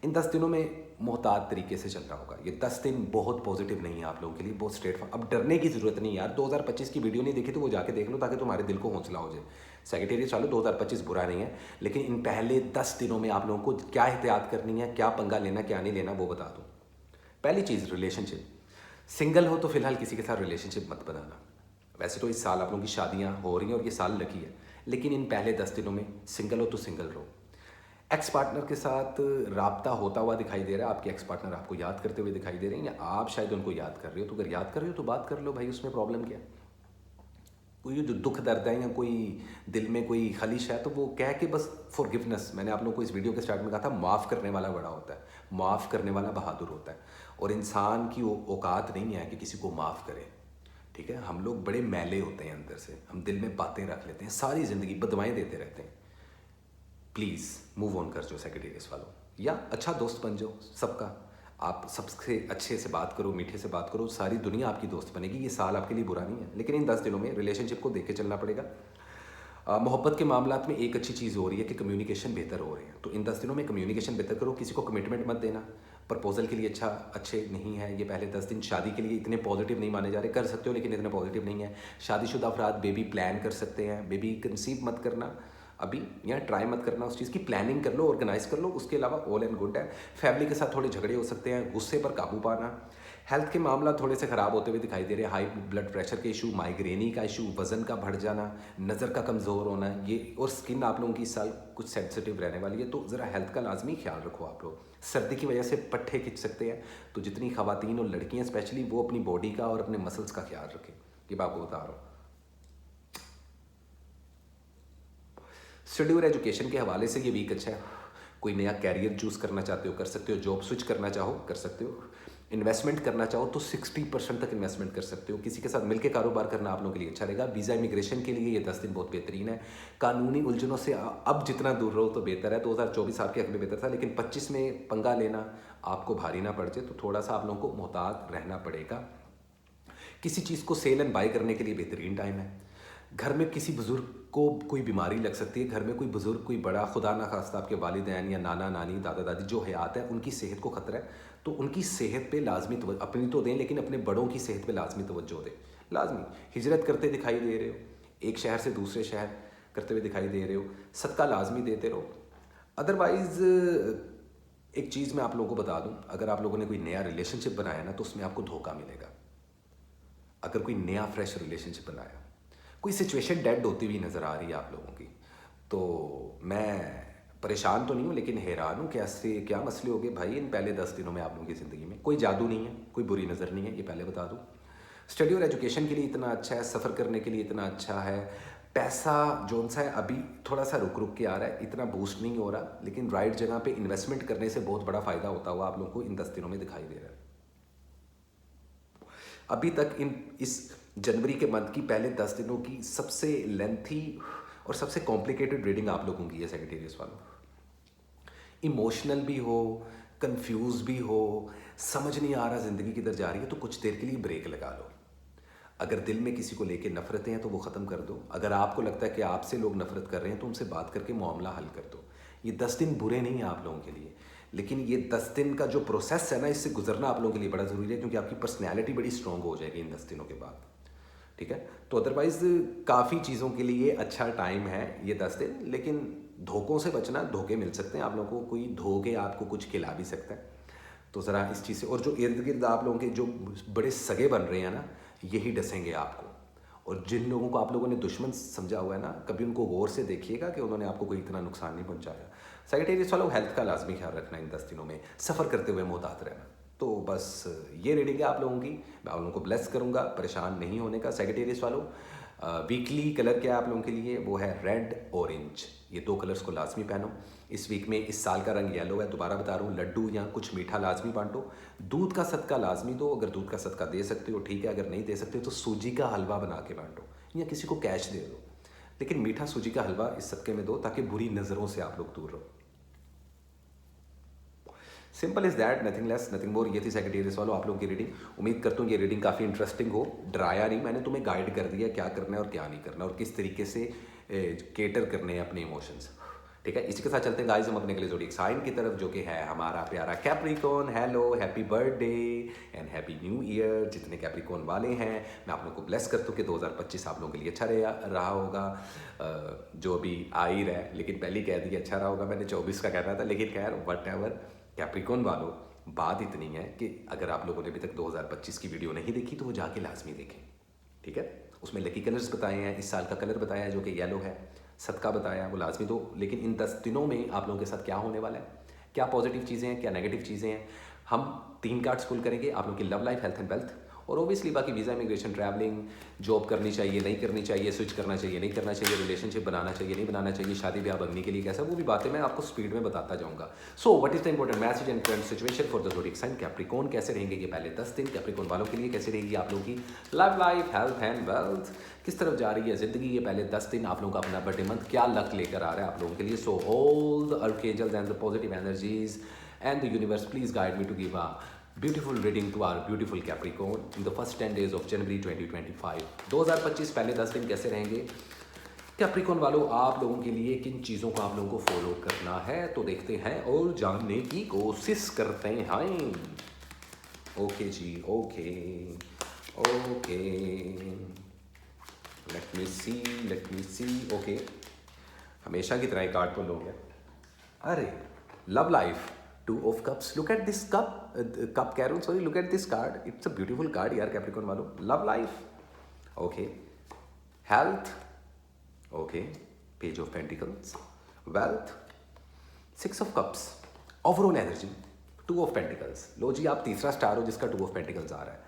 इन 10 दिनों में मोहतात तरीके से चल रहा होगा। ये 10 दिन बहुत पॉजिटिव नहीं है आप लोगों के लिए, बहुत स्ट्रेट। अब डरने की ज़रूरत नहीं यार। 2025 की वीडियो नहीं देखी तो वो जाके देख लो, ताकि तुम्हारे दिल को हौसला हो जाए। सेगिटेरियस वालों, 2025 बुरा नहीं है, लेकिन इन पहले 10 दिनों में आप लोगों को क्या एहतियात करनी है, क्या पंगा लेना, क्या नहीं लेना, वो बता दूँ। पहली चीज़, रिलेशनशिप। सिंगल हो तो फिलहाल किसी के साथ रिलेशनशिप मत बनाना। वैसे तो इस साल आप लोगों की शादियां हो रही हैं और ये साल लकी है, लेकिन इन पहले 10 दिनों में सिंगल हो तो सिंगल रहो। एक्स पार्टनर के साथ राब्ता होता हुआ दिखाई दे रहा है, आपके एक्स पार्टनर आपको याद करते हुए दिखाई दे रहे हैं, या आप शायद उनको याद कर रहे हो। तो अगर याद कर रहे हो तो बात कर लो भाई, उसमें प्रॉब्लम क्या है? कोई जो दुख दर्द है या कोई दिल में कोई खलिश है, तो वो कह के बस फॉरगिवनेस। मैंने आप लोगों को इस वीडियो के स्टार्ट में कहा था, माफ़ करने वाला बड़ा होता है, माफ़ करने वाला बहादुर होता है। और इंसान की औकात नहीं है कि किसी को माफ़ करे, ठीक है। हम लोग बड़े मैले होते हैं अंदर से, हम दिल में बातें रख लेते हैं, सारी ज़िंदगी बदवाएं देते रहते हैं। प्लीज़ मूव ऑन कर जाओ सेक्रेटेरियस वालों, या अच्छा दोस्त बन जाओ सबका। आप सबसे अच्छे से बात करो, मीठे से बात करो, सारी दुनिया आपकी दोस्त बनेगी। ये साल आपके लिए बुरा नहीं है, लेकिन इन 10 दिनों में रिलेशनशिप को देख के चलना पड़ेगा। मोहब्बत के मामलात में एक अच्छी चीज़ हो रही है कि कम्युनिकेशन बेहतर हो रहे हैं, तो इन 10 दिनों में कम्युनिकेशन बेहतर करो। किसी को कमिटमेंट मत देना, प्रपोजल के लिए अच्छे नहीं है ये पहले 10 दिन। शादी के लिए इतने पॉजिटिव नहीं माने जा रहे, कर सकते हो लेकिन इतने पॉजिटिव नहीं है। शादीशुदा अफराद बेबी प्लान कर सकते हैं, बेबी कंसीव मत करना अभी, या ट्राई मत करना, उस चीज़ की प्लानिंग कर लो, ऑर्गेनाइज कर लो, उसके अलावा ऑल एंड गुड है। फैमिली के साथ थोड़े झगड़े हो सकते हैं, गुस्से पर काबू पाना। हेल्थ के मामला थोड़े से ख़राब होते हुए दिखाई दे रहे हैं, हाई ब्लड प्रेशर के इशू, माइग्रेनी का इशू, वज़न का बढ़ जाना, नज़र का कमज़ोर होना, ये और स्किन आप लोगों की इस साल कुछ सेंसिटिव रहने वाली है, तो ज़रा हेल्थ का लाजमी ख्याल रखो आप लोग। सर्दी की वजह से पट्ठे खिंच सकते हैं, तो जितनी ख़वातीन और लड़कियाँ स्पेशली वो अपनी बॉडी का और अपने मसल्स का ख्याल रखें, ये मैं आपको बता रहा हूँ। स्टडी और एजुकेशन के हवाले से ये वीक अच्छा है। कोई नया कैरियर चूज़ करना चाहते हो कर सकते हो, जॉब स्विच करना चाहो कर सकते हो, इन्वेस्टमेंट करना चाहो तो 60% तक इन्वेस्टमेंट कर सकते हो। किसी के साथ मिलकर कारोबार करना आप लोगों के लिए अच्छा रहेगा। वीज़ा इमिग्रेशन के लिए ये 10 दिन बहुत बेहतरीन है। कानूनी उलझनों से अब जितना दूर रहो तो बेहतर है। 2024 आपके हक में बेहतर था, लेकिन 25 में पंगा लेना आपको भारी ना पड़ जाए, तो थोड़ा सा आप लोगों को मोहतात रहना पड़ेगा। किसी चीज़ को सेल एंड बाय करने के लिए बेहतरीन टाइम है। घर में किसी बुज़ुर्ग को कोई बीमारी लग सकती है, घर में कोई बुज़ुर्ग, कोई बड़ा, खुदा ना खास्ता आपके वालिदैन या नाना नानी दादा दादी जो हयात है, उनकी सेहत को ख़तरा है, तो उनकी सेहत पे लाजमी अपनी तो दें, लेकिन अपने बड़ों की सेहत पे लाजमी तवज्जो दें। लाजमी हिजरत करते दिखाई दे रहे हो, एक शहर से दूसरे शहर करते हुए दिखाई दे रहे हो, सदका लाजमी देते रहो। अदरवाइज़ एक चीज़ मैं आप लोगों को बता दूं, अगर आप लोगों ने कोई नया रिलेशनशिप बनाया ना, तो उसमें आपको धोखा मिलेगा। अगर कोई नया फ्रेश रिलेशनशिप बनाया, कोई सिचुएशन डेड होती हुई नज़र आ रही है आप लोगों की, तो मैं परेशान तो नहीं हूँ लेकिन हैरान हूँ कि ऐसे क्या मसले हो गए भाई इन पहले 10 दिनों में आप लोगों की ज़िंदगी में। कोई जादू नहीं है, कोई बुरी नज़र नहीं है, ये पहले बता दूँ। स्टडी और एजुकेशन के लिए इतना अच्छा है, सफ़र करने के लिए इतना अच्छा है। पैसा जोन सा है अभी थोड़ा सा रुक रुक के आ रहा है, इतना बूस्ट नहीं हो रहा, लेकिन राइट जगह पे इन्वेस्टमेंट करने से बहुत बड़ा फ़ायदा होता हुआ आप लोगों को इन 10 दिनों में दिखाई दे रहा है। अभी तक इस जनवरी के मंथ की पहले 10 दिनों की सबसे लेंथी और सबसे कॉम्प्लिकेटेड रीडिंग आप लोगों की है सेक्रेटेरियस वालों। इमोशनल भी हो, कंफ्यूज भी हो, समझ नहीं आ रहा ज़िंदगी किधर जा रही है, तो कुछ देर के लिए ब्रेक लगा लो। अगर दिल में किसी को लेके नफरतें हैं तो वो ख़त्म कर दो। अगर आपको लगता है कि आपसे लोग नफरत कर रहे हैं तो उनसे बात करके मामला हल कर दो। ये 10 दिन बुरे नहीं हैं आप लोगों के लिए, लेकिन ये 10 दिन का जो प्रोसेस है ना, इससे गुजरना आप लोगों के लिए बड़ा ज़रूरी है, क्योंकि आपकी पर्सनैलिटी बड़ी स्ट्रॉन्ग हो जाएगी इन 10 दिनों के बाद। ठीक है, तो अदरवाइज़ काफ़ी चीज़ों के लिए अच्छा टाइम है ये 10 दिन, लेकिन धोखों से बचना। धोखे मिल सकते हैं आप लोगों को, कोई धोखे आपको कुछ खिला भी सकता है, तो ज़रा इस चीज़ से। और जो इर्द गिर्द आप लोगों के जो बड़े सगे बन रहे हैं ना, यही डसेंगे आपको। और जिन लोगों को आप लोगों ने दुश्मन समझा हुआ है ना, कभी उनको गौर से देखिएगा कि उन्होंने आपको कोई इतना नुकसान नहीं पहुंचाया। सेक्रेटेरियस वालों, हेल्थ का लाजमी ख्याल रखना इन 10 दिनों में, सफ़र करते हुए मोहतात रहना। तो बस ये रीडिंग है आप लोगों की। मैं आप लोगों को ब्लेस करूँगा परेशान नहीं होने का। सेक्रेटेरियस वालों, वीकली कलर क्या है आप लोगों के लिए, वो है रेड ऑरेंज। ये 2 कलर्स को लाजमी पहनो इस वीक में। इस साल का रंग येलो है, दोबारा बता रहा हूँ। लड्डू या कुछ मीठा लाजमी बांटो। दूध का सदका लाजमी दो, अगर दूध का सदका दे सकते हो ठीक है, अगर नहीं दे सकते तो सूजी का हलवा बना के बांटो, या किसी को कैश दे दो, लेकिन मीठा सूजी का हलवा इस सदके में दो, ताकि बुरी नज़रों से आप लोग दूर रहो। Simple is that, nothing less nothing more. ये थी सेक्रेटेरियस वालों आप लोगों की रीडिंग। उम्मीद करता हूँ ये रीडिंग काफ़ी इंटरेस्टिंग हो। डराया नहीं, मैंने तुम्हें गाइड कर दिया क्या करना है और क्या नहीं करना, और किस तरीके से केटर करने हैं अपने इमोशंस। ठीक है, इसी के साथ चलते हैं गाइस हम अपने अगले ज़ोडिएक साइन की तरफ, जो कि है हमारा प्यारा Capricorn. Hello, happy birthday and happy new year. जितने कैप्रिकॉर्न वाले हैं, मैं आप लोगों को ब्लेस करता हूँ कि 2025 आप लोगों के लिए अच्छा रहा होगा। जो अभी आ ही रहा है, लेकिन पहले कह दिया अच्छा रहा होगा, मैंने 24 का कहना था, लेकिन खैर वट एवर। कैप्रिकॉर्न वालों, बात इतनी है कि अगर आप लोगों ने अभी तक 2025 की वीडियो नहीं देखी तो वो जाके लाजमी देखें। ठीक है, उसमें लकी कलर्स बताए हैं, इस साल का कलर बताया है जो कि येलो है, सदका बताया वो लाजमी दो। लेकिन इन 10 दिनों में आप लोगों के साथ क्या होने वाला है, क्या पॉजिटिव चीज़ें हैं, क्या नेगेटिव चीज़ें हैं, हम 3 कार्ड्स पुल करेंगे आप लोगों की love life, health and wealth, और ओबियसली बाकी वीज़ा, इमिग्रेशन, ट्रैवलिंग, जॉब करनी चाहिए नहीं करनी चाहिए, स्विच करना चाहिए नहीं करना चाहिए, रिलेशनशिप बनाना चाहिए नहीं बनाना चाहिए, शादी ब्याह बनने के लिए कैसा, वो भी बातें मैं आपको स्पीड में बताता जाऊंगा। So what is the important message and current situation for the zodiac sign Capricorn. कैसे रहेंगे ये पहले 10 दिन कैप्रिकॉर्न वालों के लिए, कैसे रहेगी आप लोगों की love life, health and wealth, किस तरफ जा रही है ज़िंदगी ये पहले 10 दिन, आप लोगों का अपना बर्थडे मंथ क्या लक लेकर आ रहा है आप लोगों के लिए। So all the archangels and the positive energies and the universe please guide me to give a beautiful reading to our beautiful Capricorn in the first 10 days of January 2025. 2025 पहले 10 दिन कैसे रहेंगे कैप्रिकॉन वालों, आप लोगों के लिए किन चीज़ों को आप लोगों को फॉलो करना है तो देखते हैं और जानने की कोशिश करते हैं। ओके जी, okay okay, let me see. Okay, हमेशा की तरह एक कार्ड पुल हो गया। अरे love life, 2 of cups. Look at this cup carol, sorry, look at this card, it's a beautiful card यार कैप्रिकॉन वालों। Love life, okay. Health, okay. Page of pentacles, wealth, 6 of cups. Overall energy, 2 of pentacles. लो जी, आप तीसरा स्टार हो जिसका 2 ऑफ पेंटिकल्स आ रहा है।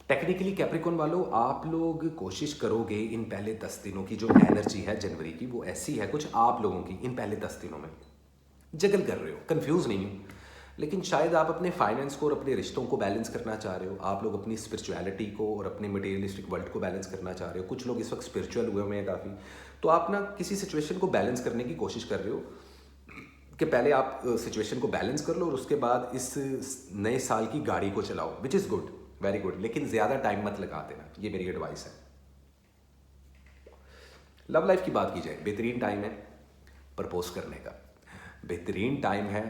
टेक्निकली कैप्रिकॉन वालों, आप लोग कोशिश करोगे इन पहले 10 दिनों की जो एनर्जी है जनवरी की, वो ऐसी है कुछ आप लोगों की इन पहले 10 दिनों में जगल कर रहे हो। कंफ्यूज नहीं हो, लेकिन शायद आप अपने फाइनेंस को और अपने रिश्तों को बैलेंस करना चाह रहे हो। आप लोग अपनी स्पिरिचुअलिटी को और अपने मटेरियलिस्टिक वर्ल्ड को बैलेंस करना चाह रहे हो। कुछ लोग इस वक्त स्पिरिचुअल हुए हुए हैं काफ़ी, तो आप ना किसी सिचुएशन को बैलेंस करने की कोशिश कर रहे हो कि पहले आप सिचुएशन को बैलेंस कर लो और उसके बाद इस नए साल की गाड़ी को चलाओ, विच इज़ गुड, वेरी गुड। लेकिन ज़्यादा टाइम मत लगा देना, ये मेरी एडवाइस है। लव लाइफ की बात की जाए, बेहतरीन टाइम है प्रपोज करने का, बेहतरीन टाइम है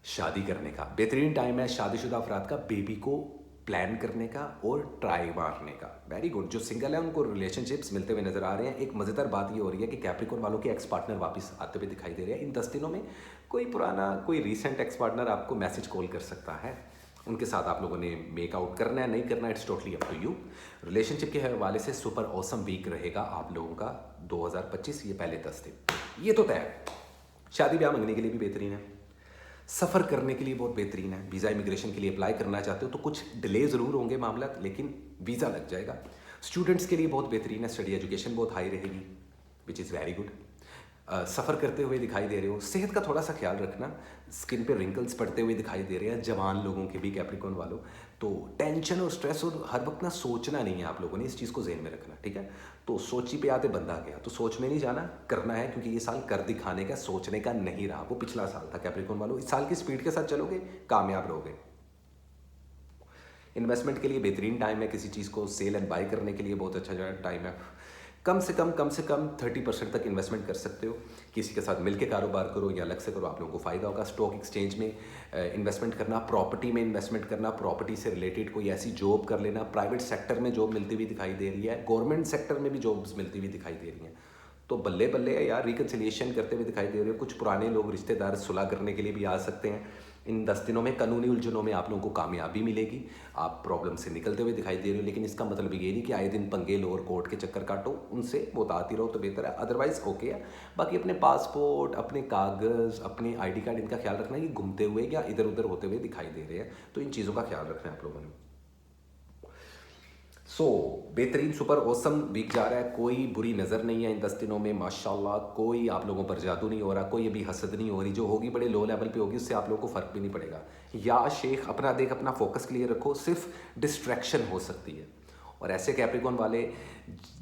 शादी करने का, बेहतरीन टाइम है शादीशुदा अफराद का बेबी को प्लान करने का और ट्राई मारने का। Very good. जो सिंगल है उनको रिलेशनशिप्स मिलते हुए नजर आ रहे हैं। एक मज़ेदार बात ये हो रही है कि कैप्रिकॉन वालों के एक्स पार्टनर वापस आते हुए दिखाई दे रहे हैं इन 10 दिनों में। कोई पुराना, कोई रीसेंट एक्स पार्टनर आपको मैसेज कॉल कर सकता है, उनके साथ आप लोगों ने मेकआउट करना है, नहीं करना है, it's totally up to you. Relationship के हवाले से सुपर ऑसम वीक रहेगा आप लोगों का 2025, ये पहले 10 दिन, ये तो तय है। शादी ब्याह मंगने के लिए भी बेहतरीन है, सफ़र करने के लिए बहुत बेहतरीन है। वीज़ा इमिग्रेशन के लिए अप्लाई करना चाहते हो तो कुछ डिले ज़रूर होंगे मामला, लेकिन वीज़ा लग जाएगा। स्टूडेंट्स के लिए बहुत बेहतरीन है, स्टडी एजुकेशन बहुत हाई रहेगी, विच इज़ वेरी गुड। सफ़र करते हुए दिखाई दे रहे हो, सेहत का थोड़ा सा ख्याल रखना, स्किन पे रिंकल्स पड़ते हुए दिखाई दे रहे हैं जवान लोगों के भी कैप्रिकॉन वालों। तो टेंशन और स्ट्रेस और हर वक्त ना सोचना नहीं है आप लोगों ने, इस चीज़ को ज़हन में रखना, ठीक है। तो सोची पे आते बंदा गया, तो सोच में नहीं जाना, करना है, क्योंकि ये साल कर दिखाने का, सोचने का नहीं रहा। वो पिछला साल था कैप्रिकॉन वालों। इस साल की स्पीड के साथ चलोगे, कामयाब रहोगे। इन्वेस्टमेंट के लिए बेहतरीन टाइम है, किसी चीज़ को सेल एंड बाय करने के लिए बहुत अच्छा टाइम है। कम से कम 30% तक इन्वेस्टमेंट कर सकते हो। किसी के साथ मिलकर कारोबार करो या अलग से करो, आप लोगों को फ़ायदा होगा। स्टॉक एक्सचेंज में इन्वेस्टमेंट करना, प्रॉपर्टी में इन्वेस्टमेंट करना, प्रॉपर्टी से रिलेटेड कोई ऐसी जॉब कर लेना। प्राइवेट सेक्टर में जॉब मिलती हुई दिखाई दे रही है, गवर्नमेंट सेक्टर में भी जॉब्स मिलती हुई दिखाई दे रही हैं। तो बल्ले बल्ले है यार, रिकन्सिलिएशन करते हुए दिखाई दे रहे हो। कुछ पुराने लोग, रिश्तेदार सुलह करने के लिए भी आ सकते हैं इन 10 दिनों में। कानूनी उलझनों में आप लोगों को कामयाबी मिलेगी, आप प्रॉब्लम से निकलते हुए दिखाई दे रहे हो। लेकिन इसका मतलब ये नहीं कि आए दिन पंगे लो और कोर्ट के चक्कर काटो, उनसे वो आती रहो तो बेहतर है, अदरवाइज ओके है। बाकी अपने पासपोर्ट, अपने कागज़, अपने ID कार्ड, इनका ख्याल रखना, ये घूमते हुए या इधर उधर होते हुए दिखाई दे रहे हैं, तो इन चीज़ों का ख्याल रखना है आप लोगों ने। बेहतरीन सुपर ऑसम वीक जा रहा है, कोई बुरी नज़र नहीं है इन 10 दिनों में माशाल्लाह। कोई आप लोगों पर जादू नहीं हो रहा, कोई अभी हसद नहीं हो रही, जो होगी बड़े लो लेवल पे होगी, उससे आप लोगों को फ़र्क भी नहीं पड़ेगा। या शेख अपना देख, अपना फोकस क्लियर रखो, सिर्फ डिस्ट्रैक्शन हो सकती है। और ऐसे कैप्रिकॉन वाले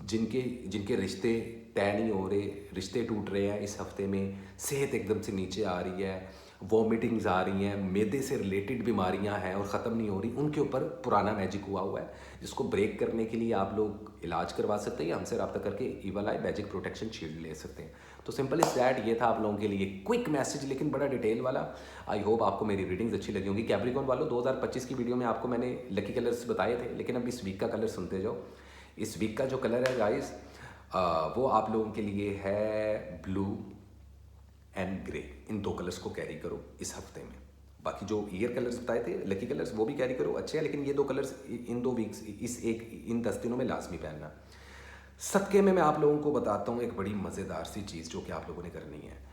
जिनके रिश्ते तय नहीं हो रहे, रिश्ते टूट रहे हैं इस हफ्ते में, सेहत एकदम से नीचे आ रही है, वॉमिटिंग्स आ रही हैं, मैदे से रिलेटेड बीमारियां हैं और ख़त्म नहीं हो रही, उनके ऊपर पुराना मैजिक हुआ है, जिसको ब्रेक करने के लिए आप लोग इलाज करवा सकते हैं या हमसे रब्ता करके ईवल आई मैजिक प्रोटेक्शन शील्ड ले सकते हैं। तो सिंपल इज दैट, ये था आप लोगों के लिए क्विक मैसेज, लेकिन बड़ा डिटेल वाला। आई होप आपको मेरी रीडिंग्स अच्छी लगी होंगी। कैप्रिकॉन वालों, 2025 की वीडियो में आपको मैंने लकी कलर्स बताए थे, लेकिन अब इस वीक का कलर सुनते जाओ। इस वीक का जो कलर है गाइस, वो आप लोगों के लिए है blue and grey. In 2 colours को कैरी करो इस हफ्ते में। बाकी जो ईयर कलर्स बताए थे, लकी कलर्स, वो भी कैरी करो, अच्छे हैं, लेकिन ये 2 कलर्स इन 2 वीक्स, इन 10 दिनों में लाजमी पहनना। सदके में मैं आप लोगों को बताता हूँ एक बड़ी मज़ेदार सी चीज़ जो कि आप लोगों ने करनी है।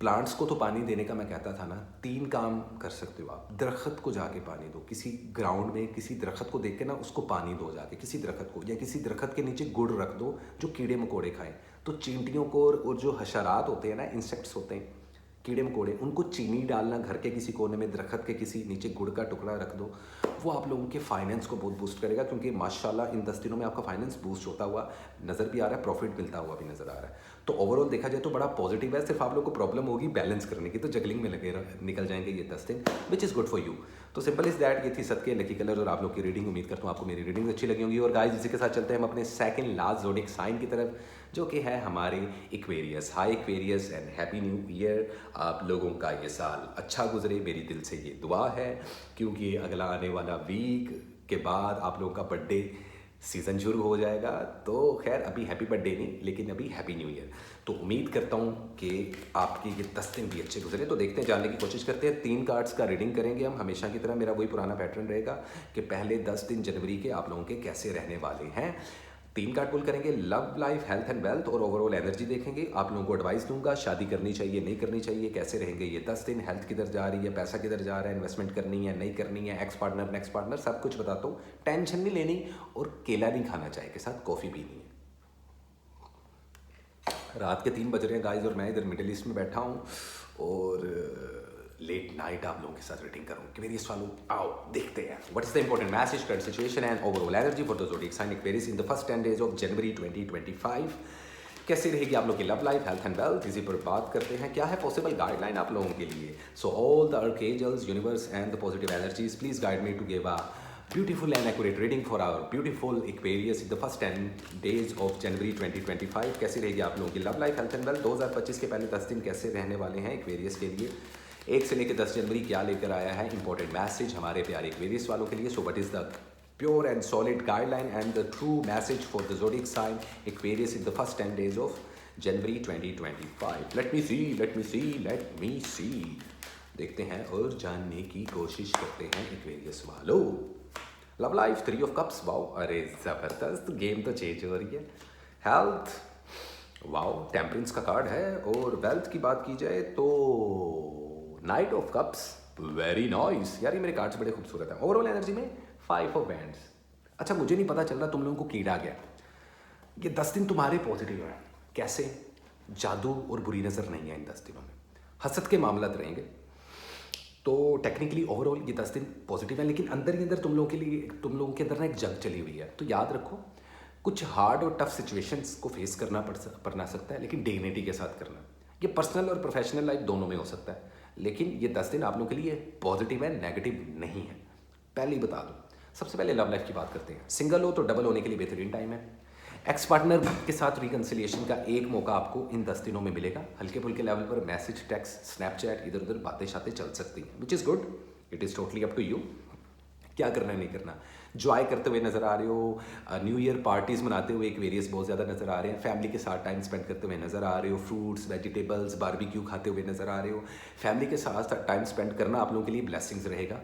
प्लांट्स को तो पानी देने का मैं कहता था ना, 3 काम कर सकते हो आप। दरख्त को जाके पानी दो, किसी ग्राउंड में किसी दरख्त को देख के ना उसको पानी दो जाके, किसी दरख्त को, या किसी दरख्त के नीचे गुड़ रख दो जो कीड़े मकोड़े खाएं। तो चींटियों को और जो हशरात होते हैं ना, इंसेक्ट्स होते हैं, कीड़े मकोड़े, उनको चीनी डालना घर के किसी कोने में, दरख्त के किसी नीचे गुड़ का टुकड़ा रख दो, वो आप लोगों के फाइनेंस को बहुत बूस्ट करेगा, क्योंकि माशाल्लाह इन 10 दिनों में आपका फाइनेंस बूस्ट होता हुआ नज़र भी आ रहा है, प्रॉफिट मिलता हुआ भी नज़र आ रहा है। तो ओवरऑल देखा जाए तो बड़ा पॉजिटिव है। सिर्फ आप लोग को प्रॉब्लम होगी बैलेंस करने की, तो जगलिंग में लगे निकल जाएंगे ये 10 दिन, विच इज़ गुड फॉर यू। तो सिंपल इज दैट, ये थी सदके लकी कलर और आप लोग की रीडिंग। उम्मीद करता हूँ आपको मेरी रीडिंग अच्छी लगी होंगी। और गाइस इसी के साथ चलते हैं हम अपने सेकंड लास्ट ज़ोडिएक साइन की तरफ, जो कि है हमारे Aquarius. High Aquarius and happy new year. आप लोगों का ये साल अच्छा गुजरे, मेरी दिल से ये दुआ है, क्योंकि अगला आने वाला वीक के बाद आप लोगों का बर्थडे सीज़न शुरू हो जाएगा। तो खैर अभी हैप्पी बर्थडे नहीं, लेकिन अभी हैप्पी न्यू ईयर। तो उम्मीद करता हूँ कि आपके ये 10 दिन भी अच्छे गुजरे। तो देखते हैं, जानने की कोशिश करते हैं। 3 कार्ड्स का रीडिंग करेंगे हम, हमेशा की तरह मेरा वही पुराना पैटर्न रहेगा कि पहले 10 दिन जनवरी के आप लोगों के कैसे रहने वाले हैं। 3 कार्ड पुल करेंगे, love life, health and wealth और ओवरऑल एनर्जी देखेंगे। आप लोगों को एडवाइस दूंगा, शादी करनी चाहिए नहीं करनी चाहिए, कैसे रहेंगे ये 10 दिन, हेल्थ किधर जा रही है, पैसा किधर जा रहा है, इन्वेस्टमेंट करनी है नहीं करनी है, एक्स पार्टनर नेक्स्ट पार्टनर, सब कुछ बताता हूँ। टेंशन नहीं लेनी और केला नहीं खाना, चाय के साथ कॉफ़ी पीनी है। रात के 3 बज रहे हैं गाइस और मैं इधर मिडिल ईस्ट में बैठा हूँ और लेट नाइट आप लोगों के साथ रीडिंग करूँ कि मेरी वालों आओ देखते हैं what is the important message, current situation and overall energy for the zodiac sign Aquarius in the first 10 days of January 2025। कैसी रहेगी आप लोग की love life, health and wealth, इसी पर बात करते हैं। क्या है पॉसिबल गाइडलाइन आप लोगों के लिए। So all the archangels, universe and the positive energies, please guide me to give a beautiful and accurate reading for our beautiful Aquarius in the first 10 days of January 2025। कैसी रहेगी आप लोगों की love life, health and wealth 2025 के पहले 10 दिन कैसे रहने वाले हैं Aquarius के लिए। 1 से लेकर 10 जनवरी क्या लेकर आया है इंपॉर्टेंट मैसेज हमारे प्यारे Aquarius वालों के लिए। So what is the pure and solid guideline and the true message for the zodiac sign Aquarius in the first 10 days of January 2025। let me see देखते हैं और जानने की कोशिश करते हैं Aquarius वालों। Love life 3 of cups, wow, अरे ज़बरदस्त, गेम तो चेंज हो रही है। हेल्थ, वाओ, टेम्परेंस का कार्ड है। और वेल्थ की बात की जाए तो night of cups, very nice यार, ये मेरे कार्ड्स बड़े खूबसूरत हैं। ओवरऑल एनर्जी में 5 ऑफ बैंड्स। अच्छा, मुझे नहीं पता चल रहा तुम लोगों को कीड़ा गया। ये 10 दिन तुम्हारे पॉजिटिव हैं। कैसे? जादू और बुरी नज़र नहीं है इन 10 दिनों में, हसद के मामला रहेंगे। तो टेक्निकली ओवरऑल ये 10 दिन पॉजिटिव है, लेकिन अंदर ही अंदर तुम लोगों के अंदर ना एक जंग चली हुई है। तो याद रखो, कुछ हार्ड और टफ सिचुएशंस को फेस करना पड़ना सकता है, लेकिन डिग्निटी के साथ करना। ये पर्सनल और प्रोफेशनल लाइफ दोनों में हो सकता है, लेकिन ये 10 दिन आप लोगों के लिए पॉजिटिव है, नेगेटिव नहीं है। पहले ही बता दो। सबसे पहले लव लाइफ की बात करते हैं। सिंगल हो तो डबल होने के लिए बेहतरीन टाइम है। एक्स पार्टनर के साथ रिकन्सिलिएशन का एक मौका आपको इन 10 दिनों में मिलेगा। हल्के फुल्के लेवल पर मैसेज, टेक्स्ट, स्नैपचैट, इधर उधर बातें शातें चल सकती हैं, which is good. It is totally up to you, क्या करना है नहीं करना। जॉय करते हुए नजर आ रहे हो, न्यू ईयर पार्टीज मनाते हुए Aquarius बहुत ज़्यादा नजर आ रहे हैं। फैमिली के साथ टाइम स्पेंड करते हुए नजर आ रहे हो। फ्रूट्स, वेजिटेबल्स, बारबेक्यू खाते हुए नजर आ रहे हो। फैमिली के साथ टाइम स्पेंड करना आप लोगों के लिए ब्लेसिंग्स रहेगा।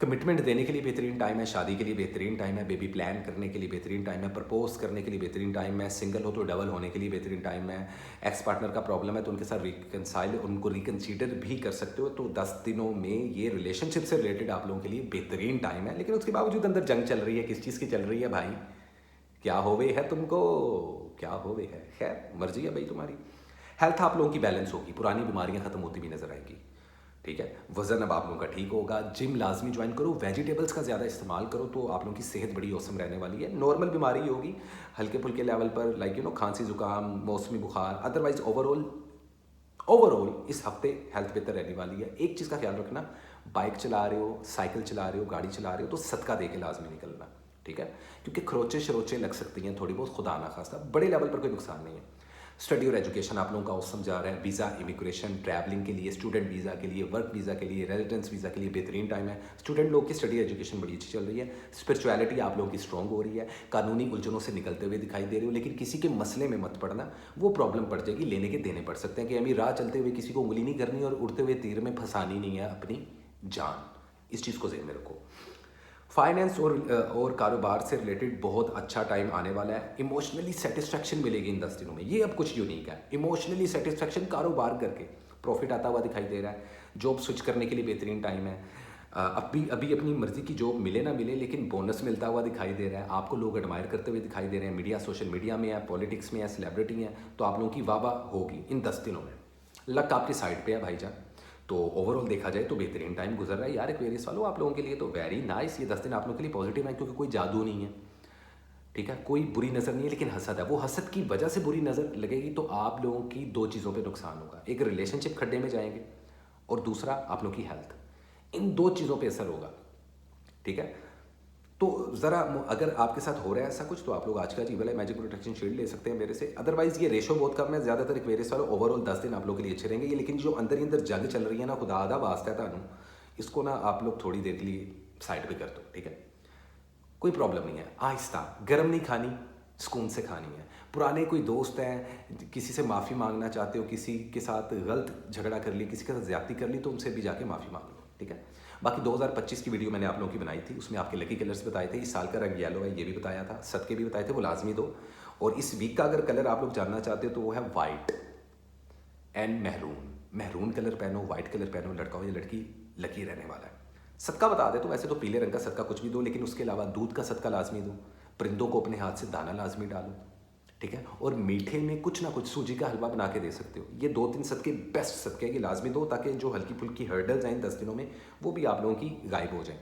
कमिटमेंट देने के लिए बेहतरीन टाइम है। शादी के लिए बेहतरीन टाइम है। बेबी प्लान करने के लिए बेहतरीन टाइम है। प्रपोज करने के लिए बेहतरीन टाइम है। सिंगल हो तो डबल होने के लिए बेहतरीन टाइम है। एक्स पार्टनर का प्रॉब्लम है तो उनके साथ उनको रिकन्सीडर भी कर सकते हो। तो 10 दिनों में ये रिलेशनशिप से रिलेटेड आप लोगों के लिए बेहतरीन टाइम है। लेकिन उसके बावजूद अंदर जंग चल रही है। किस चीज़ की चल रही है भाई? क्या होवे है तुमको, क्या होवे है? खैर मर्जी है भाई तुम्हारी। हेल्थ आप लोगों की बैलेंस होगी, पुरानी बीमारियां खत्म होती भी नजर आएंगी। ठीक है, वजन अब आप लोगों का ठीक होगा। जिम लाजमी ज्वाइन करो, वेजिटेबल्स का ज़्यादा इस्तेमाल करो, तो आप लोगों की सेहत बड़ी औसम रहने वाली है। नॉर्मल बीमारी होगी हल्के फुल्के लेवल पर, लाइक खांसी जुकाम, मौसमी बुखार। अदरवाइज ओवरऑल इस हफ्ते हेल्थ बेहतर रहने वाली है। एक चीज़ का ख्याल रखना, बाइक चला रहे हो, साइकिल चला रहे हो, गाड़ी चला रहे हो तो सदका दे के लाजमी निकलना। ठीक है, क्योंकि खरोचे शरोचे लग सकती हैं थोड़ी बहुत, खुदा ना खास्ता, बड़े लेवल पर कोई नुकसान नहीं है। स्टडी और एजुकेशन आप लोगों का औसम जा रहा है। वीज़ा, इमिग्रेशन, ट्रैवलिंग के लिए, स्टूडेंट वीज़ा के लिए, वर्क वीज़ा के लिए, रेजिडेंस वीज़ा के लिए बेहतरीन टाइम है। स्टूडेंट लोग की स्टडी एजुकेशन बड़ी अच्छी चल रही है। स्पिरिचुअलिटी आप लोगों की स्ट्रॉन्ग हो रही है। कानूनी उलझनों से निकलते हुए दिखाई दे रहे हो, लेकिन किसी के मसले में मत पड़ना, वो प्रॉब्लम पड़ जाएगी, लेने के देने पड़ सकते हैं। कि हमें राह चलते हुए किसी को उंगली नहीं करनी और उड़ते हुए तीर में फंसानी नहीं है अपनी जान। इस चीज़ को ज़हन में रखो। फाइनेंस और कारोबार से रिलेटेड बहुत अच्छा टाइम आने वाला है। इमोशनली सेटिस्फैक्शन मिलेगी इन 10 दिनों में। ये अब कुछ यूनिक है, इमोशनली सेटिस्फैक्शन कारोबार करके प्रॉफिट आता हुआ दिखाई दे रहा है। जॉब स्विच करने के लिए बेहतरीन टाइम है। अभी अपनी मर्जी की जॉब मिले ना मिले, लेकिन बोनस मिलता हुआ दिखाई दे रहा है। आपको लोग एडमायर करते हुए दिखाई दे रहे हैं। मीडिया, सोशल मीडिया में है, पॉलिटिक्स में है, सेलिब्रिटी हैं, तो आप लोगों की वाह वाह होगी इन 10 दिनों में। लक आपकी साइड पे है भाईजान। तो ओवरऑल देखा जाए तो बेहतरीन टाइम गुजर रहा है यार एक्वेरियस वालों आप लोगों के लिए, तो वेरी नाइस। ये 10 दिन आप लोगों के लिए पॉजिटिव है क्योंकि कोई जादू नहीं है, ठीक है, कोई बुरी नज़र नहीं है, लेकिन हसद है। वो हसद की वजह से बुरी नज़र लगेगी तो आप लोगों की दो चीज़ों पे नुकसान होगा, एक रिलेशनशिप खड्डे में जाएंगे और दूसरा आप लोगों की हेल्थ। इन दो चीज़ों पे असर होगा, ठीक है। तो ज़रा अगर आपके साथ हो रहा है ऐसा कुछ तो आप लोग आज का जीवल है मैजिक प्रोटेक्शन शील्ड ले सकते हैं मेरे से। अदरवाइज ये रेशो बहुत कम है, ज़्यादातर एक्वेरियस वालों ओवरऑल 10 दिन आप लोग के लिए अच्छे रहेंगे ये। लेकिन जो अंदर ही अंदर जंग चल रही है ना, खुदा आदा वास्ता है तानू, इसको ना आप लोग थोड़ी देर के लिए साइड पे कर दो, ठीक है। कोई प्रॉब्लम नहीं है, आहिस्ता, गर्म नहीं खानी, सुकून से खानी है। पुराने कोई दोस्त हैं, किसी से माफ़ी मांगना चाहते हो, किसी के साथ गलत झगड़ा कर ली, किसी के साथ ज्यादती कर ली, तो उनसे भी जाके माफ़ी मांग लो, ठीक है। बाकी 2025 की वीडियो मैंने आप लोगों की बनाई थी, उसमें आपके लकी कलर्स बताए थे। इस साल का रंग येलो है ये भी बताया था, सदके भी बताए थे, वो लाजमी दो। और इस वीक का अगर कलर आप लोग जानना चाहते हो तो वो है white and maroon. Maroon colour पहनो, वाइट कलर पहनो, लड़का हो या लड़की लकी रहने वाला है। सदका बता दे तो वैसे तो पीले रंग का सदका कुछ भी दो, लेकिन उसके अलावा दूध का सदका लाजमी दो, परिंदों को अपने हाथ से दाना लाजमी डालो, ठीक है। और मीठे में कुछ ना कुछ सूजी का हलवा बना के दे सकते हो। ये 2-3 सदके बेस्ट सदके हैं कि लाजमी दो, ताकि जो हल्की फुल्की हर्डल्स आए 10 दिनों में वो भी आप लोगों की गायब हो जाएं।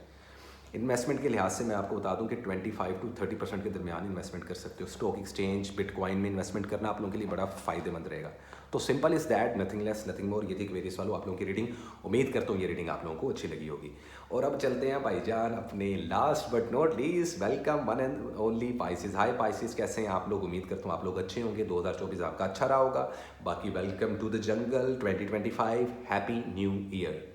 इन्वेस्टमेंट के लिहाज से मैं आपको बता दूं कि 25 to 30% के दरमियान इन्वेस्टमेंट कर सकते हो। स्टॉक एक्सचेंज, बिटकॉइन में इन्वेस्टमेंट करना आप लोगों के लिए बड़ा फ़ायदेमंद रहेगा। तो simple is that, nothing less nothing more. ये थी एक्वेरियस वालों आप लोगों की रीडिंग। उम्मीद करता हूँ ये रीडिंग आप लोगों को अच्छी लगी होगी। और अब चलते हैं भाईजान अपने last but not least, welcome one and only Pisces. Hi Pisces, कैसे हैं आप लोग? उम्मीद करता हूँ आप लोग अच्छे होंगे, 2024 आपका अच्छा रहा होगा। बाकी welcome to the jungle 2025, happy new year.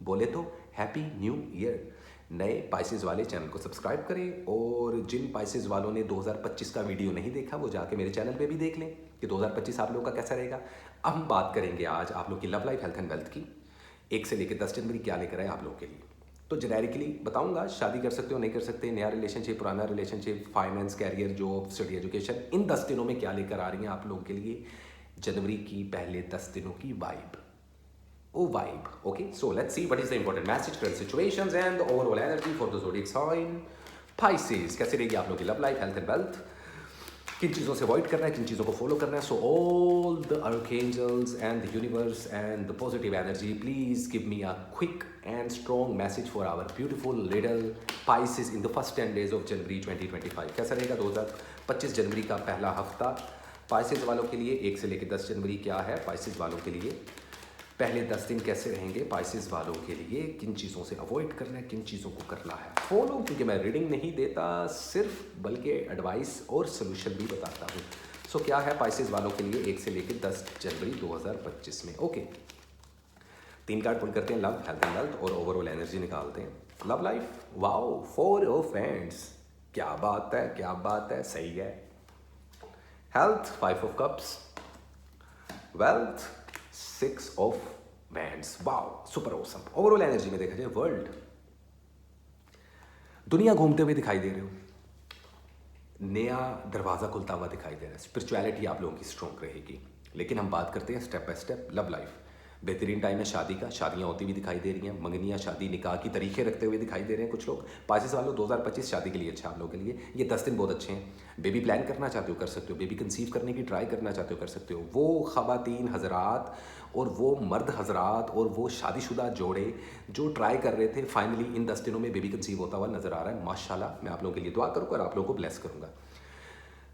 बोले तो हैप्पी न्यू ईयर। नए पाइसेस वाले चैनल को सब्सक्राइब करें, और जिन पाइसेस वालों ने 2025 का वीडियो नहीं देखा वो जाके मेरे चैनल पे भी देख लें कि 2025 आप लोगों का कैसा रहेगा। अब हम बात करेंगे आज आप लोग की love life, health and wealth की। 1 से लेकर 10 जनवरी क्या लेकर आए आप लोगों के लिए। तो जेनेरिकली बताऊंगा, शादी कर सकते हो नहीं कर सकते, नया रिलेशनशिप, पुराना relationship, finance, career, job, study, education, इन 10 दिनों में क्या लेकर आ रही हैं आप लोगों के लिए जनवरी की पहले 10 दिनों की vibe. Vibe. Okay, so let's see what is the important message, current situations and the overall energy for the zodiac sign Pisces। कैसे रहेगी आप लोगों की love life, health and wealth, किन चीज़ों से अवॉइड करना है, किन चीज़ों को फॉलो करना है। सो all the archangels and the universe and the positive energy, please give me a quick and strong message for our beautiful little Pisces in the first 10 days of January 2025। कैसा रहेगा 2025 जनवरी का पहला हफ्ता पाइसेस वालों के लिए। 1 से लेकर 10 जनवरी क्या है पाइसेस वालों के लिए, पहले 10 दिन कैसे रहेंगे पाइसेस वालों के लिए, किन चीज़ों से अवॉइड करना है, किन चीज़ों को करना है फॉलो, क्योंकि मैं रीडिंग नहीं देता सिर्फ, बल्कि एडवाइस और सोल्यूशन भी बताता हूँ। सो क्या है पाइसेस वालों के लिए 1 से लेकर 10 जनवरी 2025 में। ओके, 3 कार्ड पुल करते हैं, लव, हेल्थ एंड वेल्थ, और ओवरऑल एनर्जी निकालते हैं। Love life, wow, 4 of hands, क्या बात है, क्या बात है, सही है। Health, 5 of cups, wealth, 6 of wands, wow, super awesome. Overall energy में देखा जाए वर्ल्ड, दुनिया घूमते हुए दिखाई दे रहे हो, नया दरवाज़ा खुलता हुआ दिखाई दे रहा है, स्पिरिचुअलिटी आप लोगों की स्ट्रॉन्ग रहेगी। लेकिन हम बात करते हैं step by step love life. बेहतरीन टाइम है शादी का, शादियाँ होती हुई दिखाई दे रही हैं, मंगनियाँ, शादी, निकाह की तरीके रखते हुए दिखाई दे रहे हैं कुछ लोग। पाइसेस वालों 2025 शादी के लिए अच्छा आप लोगों के लिए, ये 10 दिन बहुत अच्छे हैं। बेबी प्लान करना चाहते हो कर सकते हो, बेबी कंसीव करने की ट्राई करना चाहते हो कर सकते हो। वो ख़वातीन हज़रात और वो मर्द हज़रात और वो शादीशुदा जोड़े जो ट्राई कर रहे थे, फाइनली इन 10 दिनों में बेबी कंसीव होता हुआ नज़र आ रहा है, माशाल्लाह। मैं आप लोगों के लिए दुआ करूँगा और आप लोगों को ब्लेस करूँगा।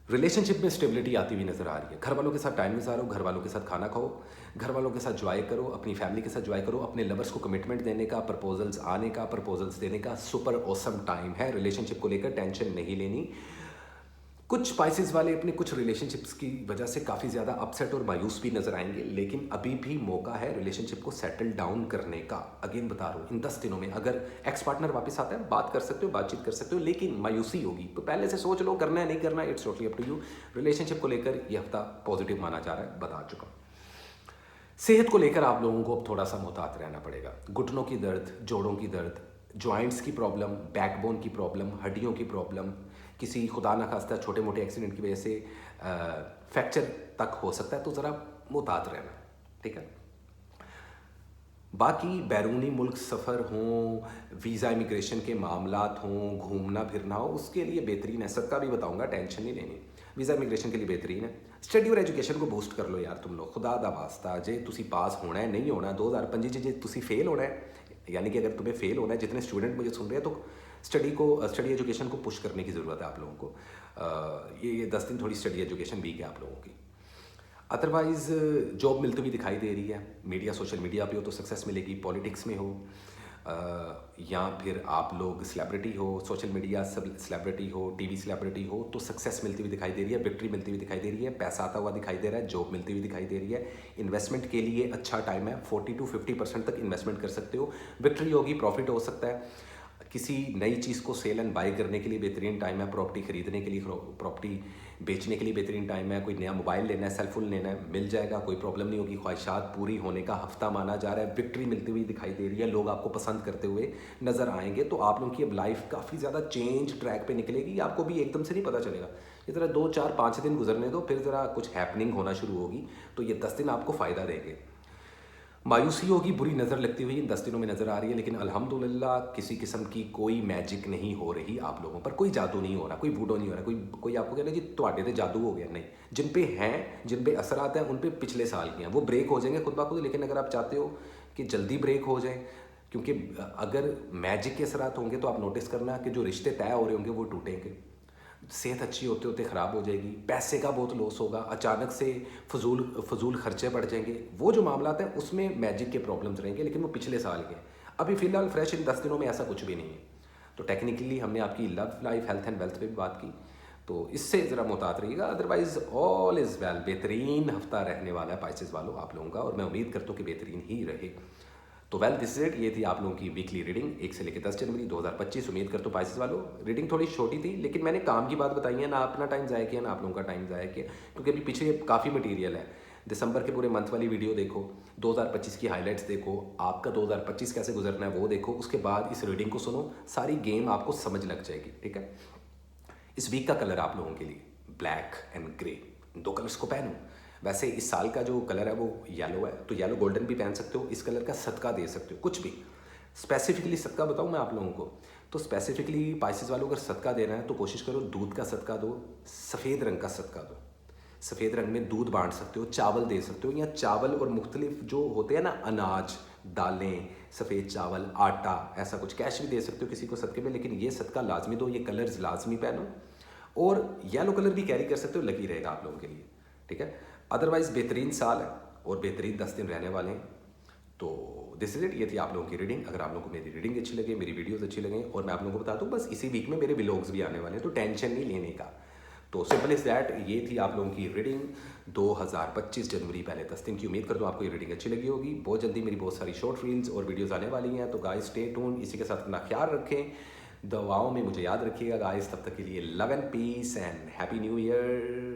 रिलेशनशिप में स्टेबिलिटी आती हुई नज़र आ रही है। घर वालों के साथ टाइम गुजारो, घर वालों के साथ खाना खाओ, घर वालों के साथ जॉय करो, अपनी फैमिली के साथ जॉय करो। अपने लवर्स को कमिटमेंट देने का, प्रपोजल्स आने का, प्रपोजल्स देने का सुपर ऑसम टाइम है। रिलेशनशिप को लेकर टेंशन नहीं लेनी। कुछ पाइसेस वाले अपने कुछ रिलेशनशिप्स की वजह से काफ़ी ज़्यादा अपसेट और मायूस भी नजर आएंगे, लेकिन अभी भी मौका है रिलेशनशिप को सेटल डाउन करने का। अगेन बता रहा हूँ, इन 10 दिनों में अगर एक्स पार्टनर वापस आता है, बात कर सकते हो, बातचीत कर सकते हो, लेकिन मायूसी होगी तो पहले से सोच लो, करना है नहीं करना, it's totally up to you. Relationship को लेकर यह हफ्ता पॉजिटिव माना जा रहा है, बता चुका हूँ। सेहत को लेकर आप लोगों को अब थोड़ा सा मुहतात रहना पड़ेगा। घुटनों की दर्द, जोड़ों की दर्द, जॉइंट्स की प्रॉब्लम, बैकबोन की प्रॉब्लम, हड्डियों की प्रॉब्लम, किसी खुदा न खास्ता छोटे मोटे एक्सीडेंट की वजह से फ्रैक्चर तक हो सकता है, तो ज़रा मुहतात रहना, ठीक है। बाकी बैरूनी मुल्क सफ़र हों, वीज़ा इमिग्रेशन के मामलात हों, घूमना फिरना हो, उसके लिए बेहतरीन है। सदका भी बताऊंगा, टेंशन नहीं लेनी। वीज़ा इमिग्रेशन के लिए बेहतरीन है। स्टडी और एजुकेशन को बूस्ट कर लो यार तुम लोग, खुदा दा वास्ता। जे तुसी पास होना है नहीं होना 2025 जे तुसी फेल होना है, यानी कि अगर तुम्हें फेल होना है, जितने स्टूडेंट मुझे सुन रहे हैं, तो स्टडी एजुकेशन को पुश करने की ज़रूरत है आप लोगों को। ये 10 दिन थोड़ी स्टडी एजुकेशन वीक है आप लोगों की। अदरवाइज़ जॉब मिलती हुई दिखाई दे रही है, मीडिया सोशल मीडिया पे हो तो सक्सेस मिलेगी, पॉलिटिक्स में हो या फिर आप लोग सेलिब्रिटी हो, सोशल मीडिया सब सेलिब्रिटी हो, टीवी सेलिब्रिटी हो, तो सक्सेस मिलती हुई दिखाई दे रही है, विक्ट्री मिलती हुई दिखाई दे रही है, पैसा आता हुआ दिखाई दे रहा है, जॉब मिलती हुई दिखाई दे रही है। इन्वेस्टमेंट के लिए अच्छा टाइम है, 40 to 50% तक इन्वेस्टमेंट कर सकते हो, विक्ट्री होगी, प्रॉफिट हो सकता है। किसी नई चीज़ को सेल एंड बाय करने के लिए बेहतरीन टाइम है, प्रॉपर्टी खरीदने के लिए, प्रॉपर्टी बेचने के लिए बेहतरीन टाइम है, कोई नया मोबाइल लेना है, सेल फोन लेना है, मिल जाएगा, कोई प्रॉब्लम नहीं होगी। ख्वाहिशात पूरी होने का हफ्ता माना जा रहा है, विक्ट्री मिलती हुई दिखाई दे रही है, लोग आपको पसंद करते हुए नज़र आएंगे। तो आप लोगों की अब लाइफ काफ़ी ज़्यादा चेंज ट्रैक पे निकलेगी, आपको भी एकदम से नहीं पता चलेगा। ये ज़रा 2 4 5 दिन गुजरने दो, फिर ज़रा कुछ हैपनिंग होना शुरू होगी, तो ये 10 दिन आपको फ़ायदा देंगे। मायूसी होगी, बुरी नज़र लगती हुई इन 10 दिनों में नज़र आ रही है, लेकिन अल्हम्दुलिल्लाह किसी किस्म की कोई मैजिक नहीं हो रही आप लोगों पर, कोई जादू नहीं हो रहा, कोई वूडो नहीं हो रहा, कोई आपको कहना जी ਤੁਹਾਡੇ ਤੇ जादू हो गया, नहीं। जिन पे हैं, जिन पे असर आता है, उन पे पिछले साल के हैं, वो ब्रेक हो जाएंगे खुद ब खुद। लेकिन अगर आप चाहते हो कि जल्दी ब्रेक हो जाए, क्योंकि अगर मैजिक के असरात होंगे तो आप नोटिस करना कि जो रिश्ते तय हो रहे होंगे वो टूटेंगे, सेहत अच्छी होते होते ख़राब हो जाएगी, पैसे का बहुत लॉस होगा, अचानक से फजूल खर्चे बढ़ जाएंगे। वो जो मामला हैं उसमें मैजिक के प्रॉब्लम्स रहेंगे, लेकिन वो पिछले साल के हैं। अभी फ़िलहाल फ्रेश इन 10 दिनों में ऐसा कुछ भी नहीं है। तो टेक्निकली हमने आपकी love life, health and wealth पे भी बात की, तो इससे ज़रा मुहतात रहिएगा। अदरवाइज़ ऑल इज़ वेल, बेहतरीन हफ्ता रहने वाला है पाइसेस वालों आप लोगों का, और मैं उम्मीद करता हूँ कि बेहतरीन ही रहे। तो वेल दिस इट, ये थी आप लोगों की वीकली रीडिंग 1 से लेकर 10 जनवरी 2025। उम्मीद करता हूँ पाइसेस वालों रीडिंग थोड़ी छोटी थी, लेकिन मैंने काम की बात बताई है, ना अपना टाइम ज़ाया किया ना आप लोगों का टाइम ज़ाया किया, क्योंकि अभी पीछे काफ़ी मटीरियल है। दिसंबर के पूरे मंथ वाली वीडियो देखो, 2025 की हाइलाइट्स देखो, आपका 2025 कैसे गुजरना है वो देखो, उसके बाद इस रीडिंग को सुनो, सारी गेम आपको समझ लग जाएगी, ठीक है। इस वीक का कलर आप लोगों के लिए ब्लैक एंड ग्रे, 2 कलर्स को पहनो। वैसे इस साल का जो कलर है वो येलो है, तो येलो गोल्डन भी पहन सकते हो, इस कलर का सदका दे सकते हो, कुछ भी। स्पेसिफिकली सदका बताऊँ मैं आप लोगों को, तो स्पेसिफिकली पाइसेस वालों को अगर सदका देना है तो कोशिश करो दूध का सदका दो, सफ़ेद रंग का सदका दो। सफ़ेद रंग में दूध बांट सकते हो, चावल दे सकते हो, या चावल और मुख्तलिफ जो होते हैं ना अनाज, दालें, सफ़ेद चावल, आटा, ऐसा कुछ। कैश भी दे सकते हो किसी को सदके में, लेकिन ये सदका लाजमी दो, ये कलर्स लाजमी पहनो। और येलो कलर भी कैरी कर सकते हो, लगी रहेगा आप लोगों के लिए, ठीक है। अदरवाइज़ बेहतरीन साल है और बेहतरीन 10 दिन रहने वाले हैं। तो दिस इज इट, ये थी आप लोगों की रीडिंग। अगर आप लोगों को मेरी रीडिंग अच्छी लगे, मेरी वीडियोस अच्छी लगे, और मैं आप लोगों को बता दूं बस इसी वीक में मेरे व्लॉग्स भी आने वाले हैं, तो टेंशन नहीं लेने का। तो सिंपल इज़ दैट, ये थी आप लोगों की रीडिंग 2025 जनवरी, पहले 10 दिन की। उम्मीद करता हूँ आपको ये रीडिंग अच्छी लगी होगी। बहुत जल्दी मेरी बहुत सारी शॉर्ट रील्स और वीडियोज़ आने वाली हैं, तो गाइस स्टे ट्यून। इसी के साथ अपना ख्याल रखें, दवाओं में मुझे याद रखिएगा गाइस। तब तक के लिए love and peace and happy new year.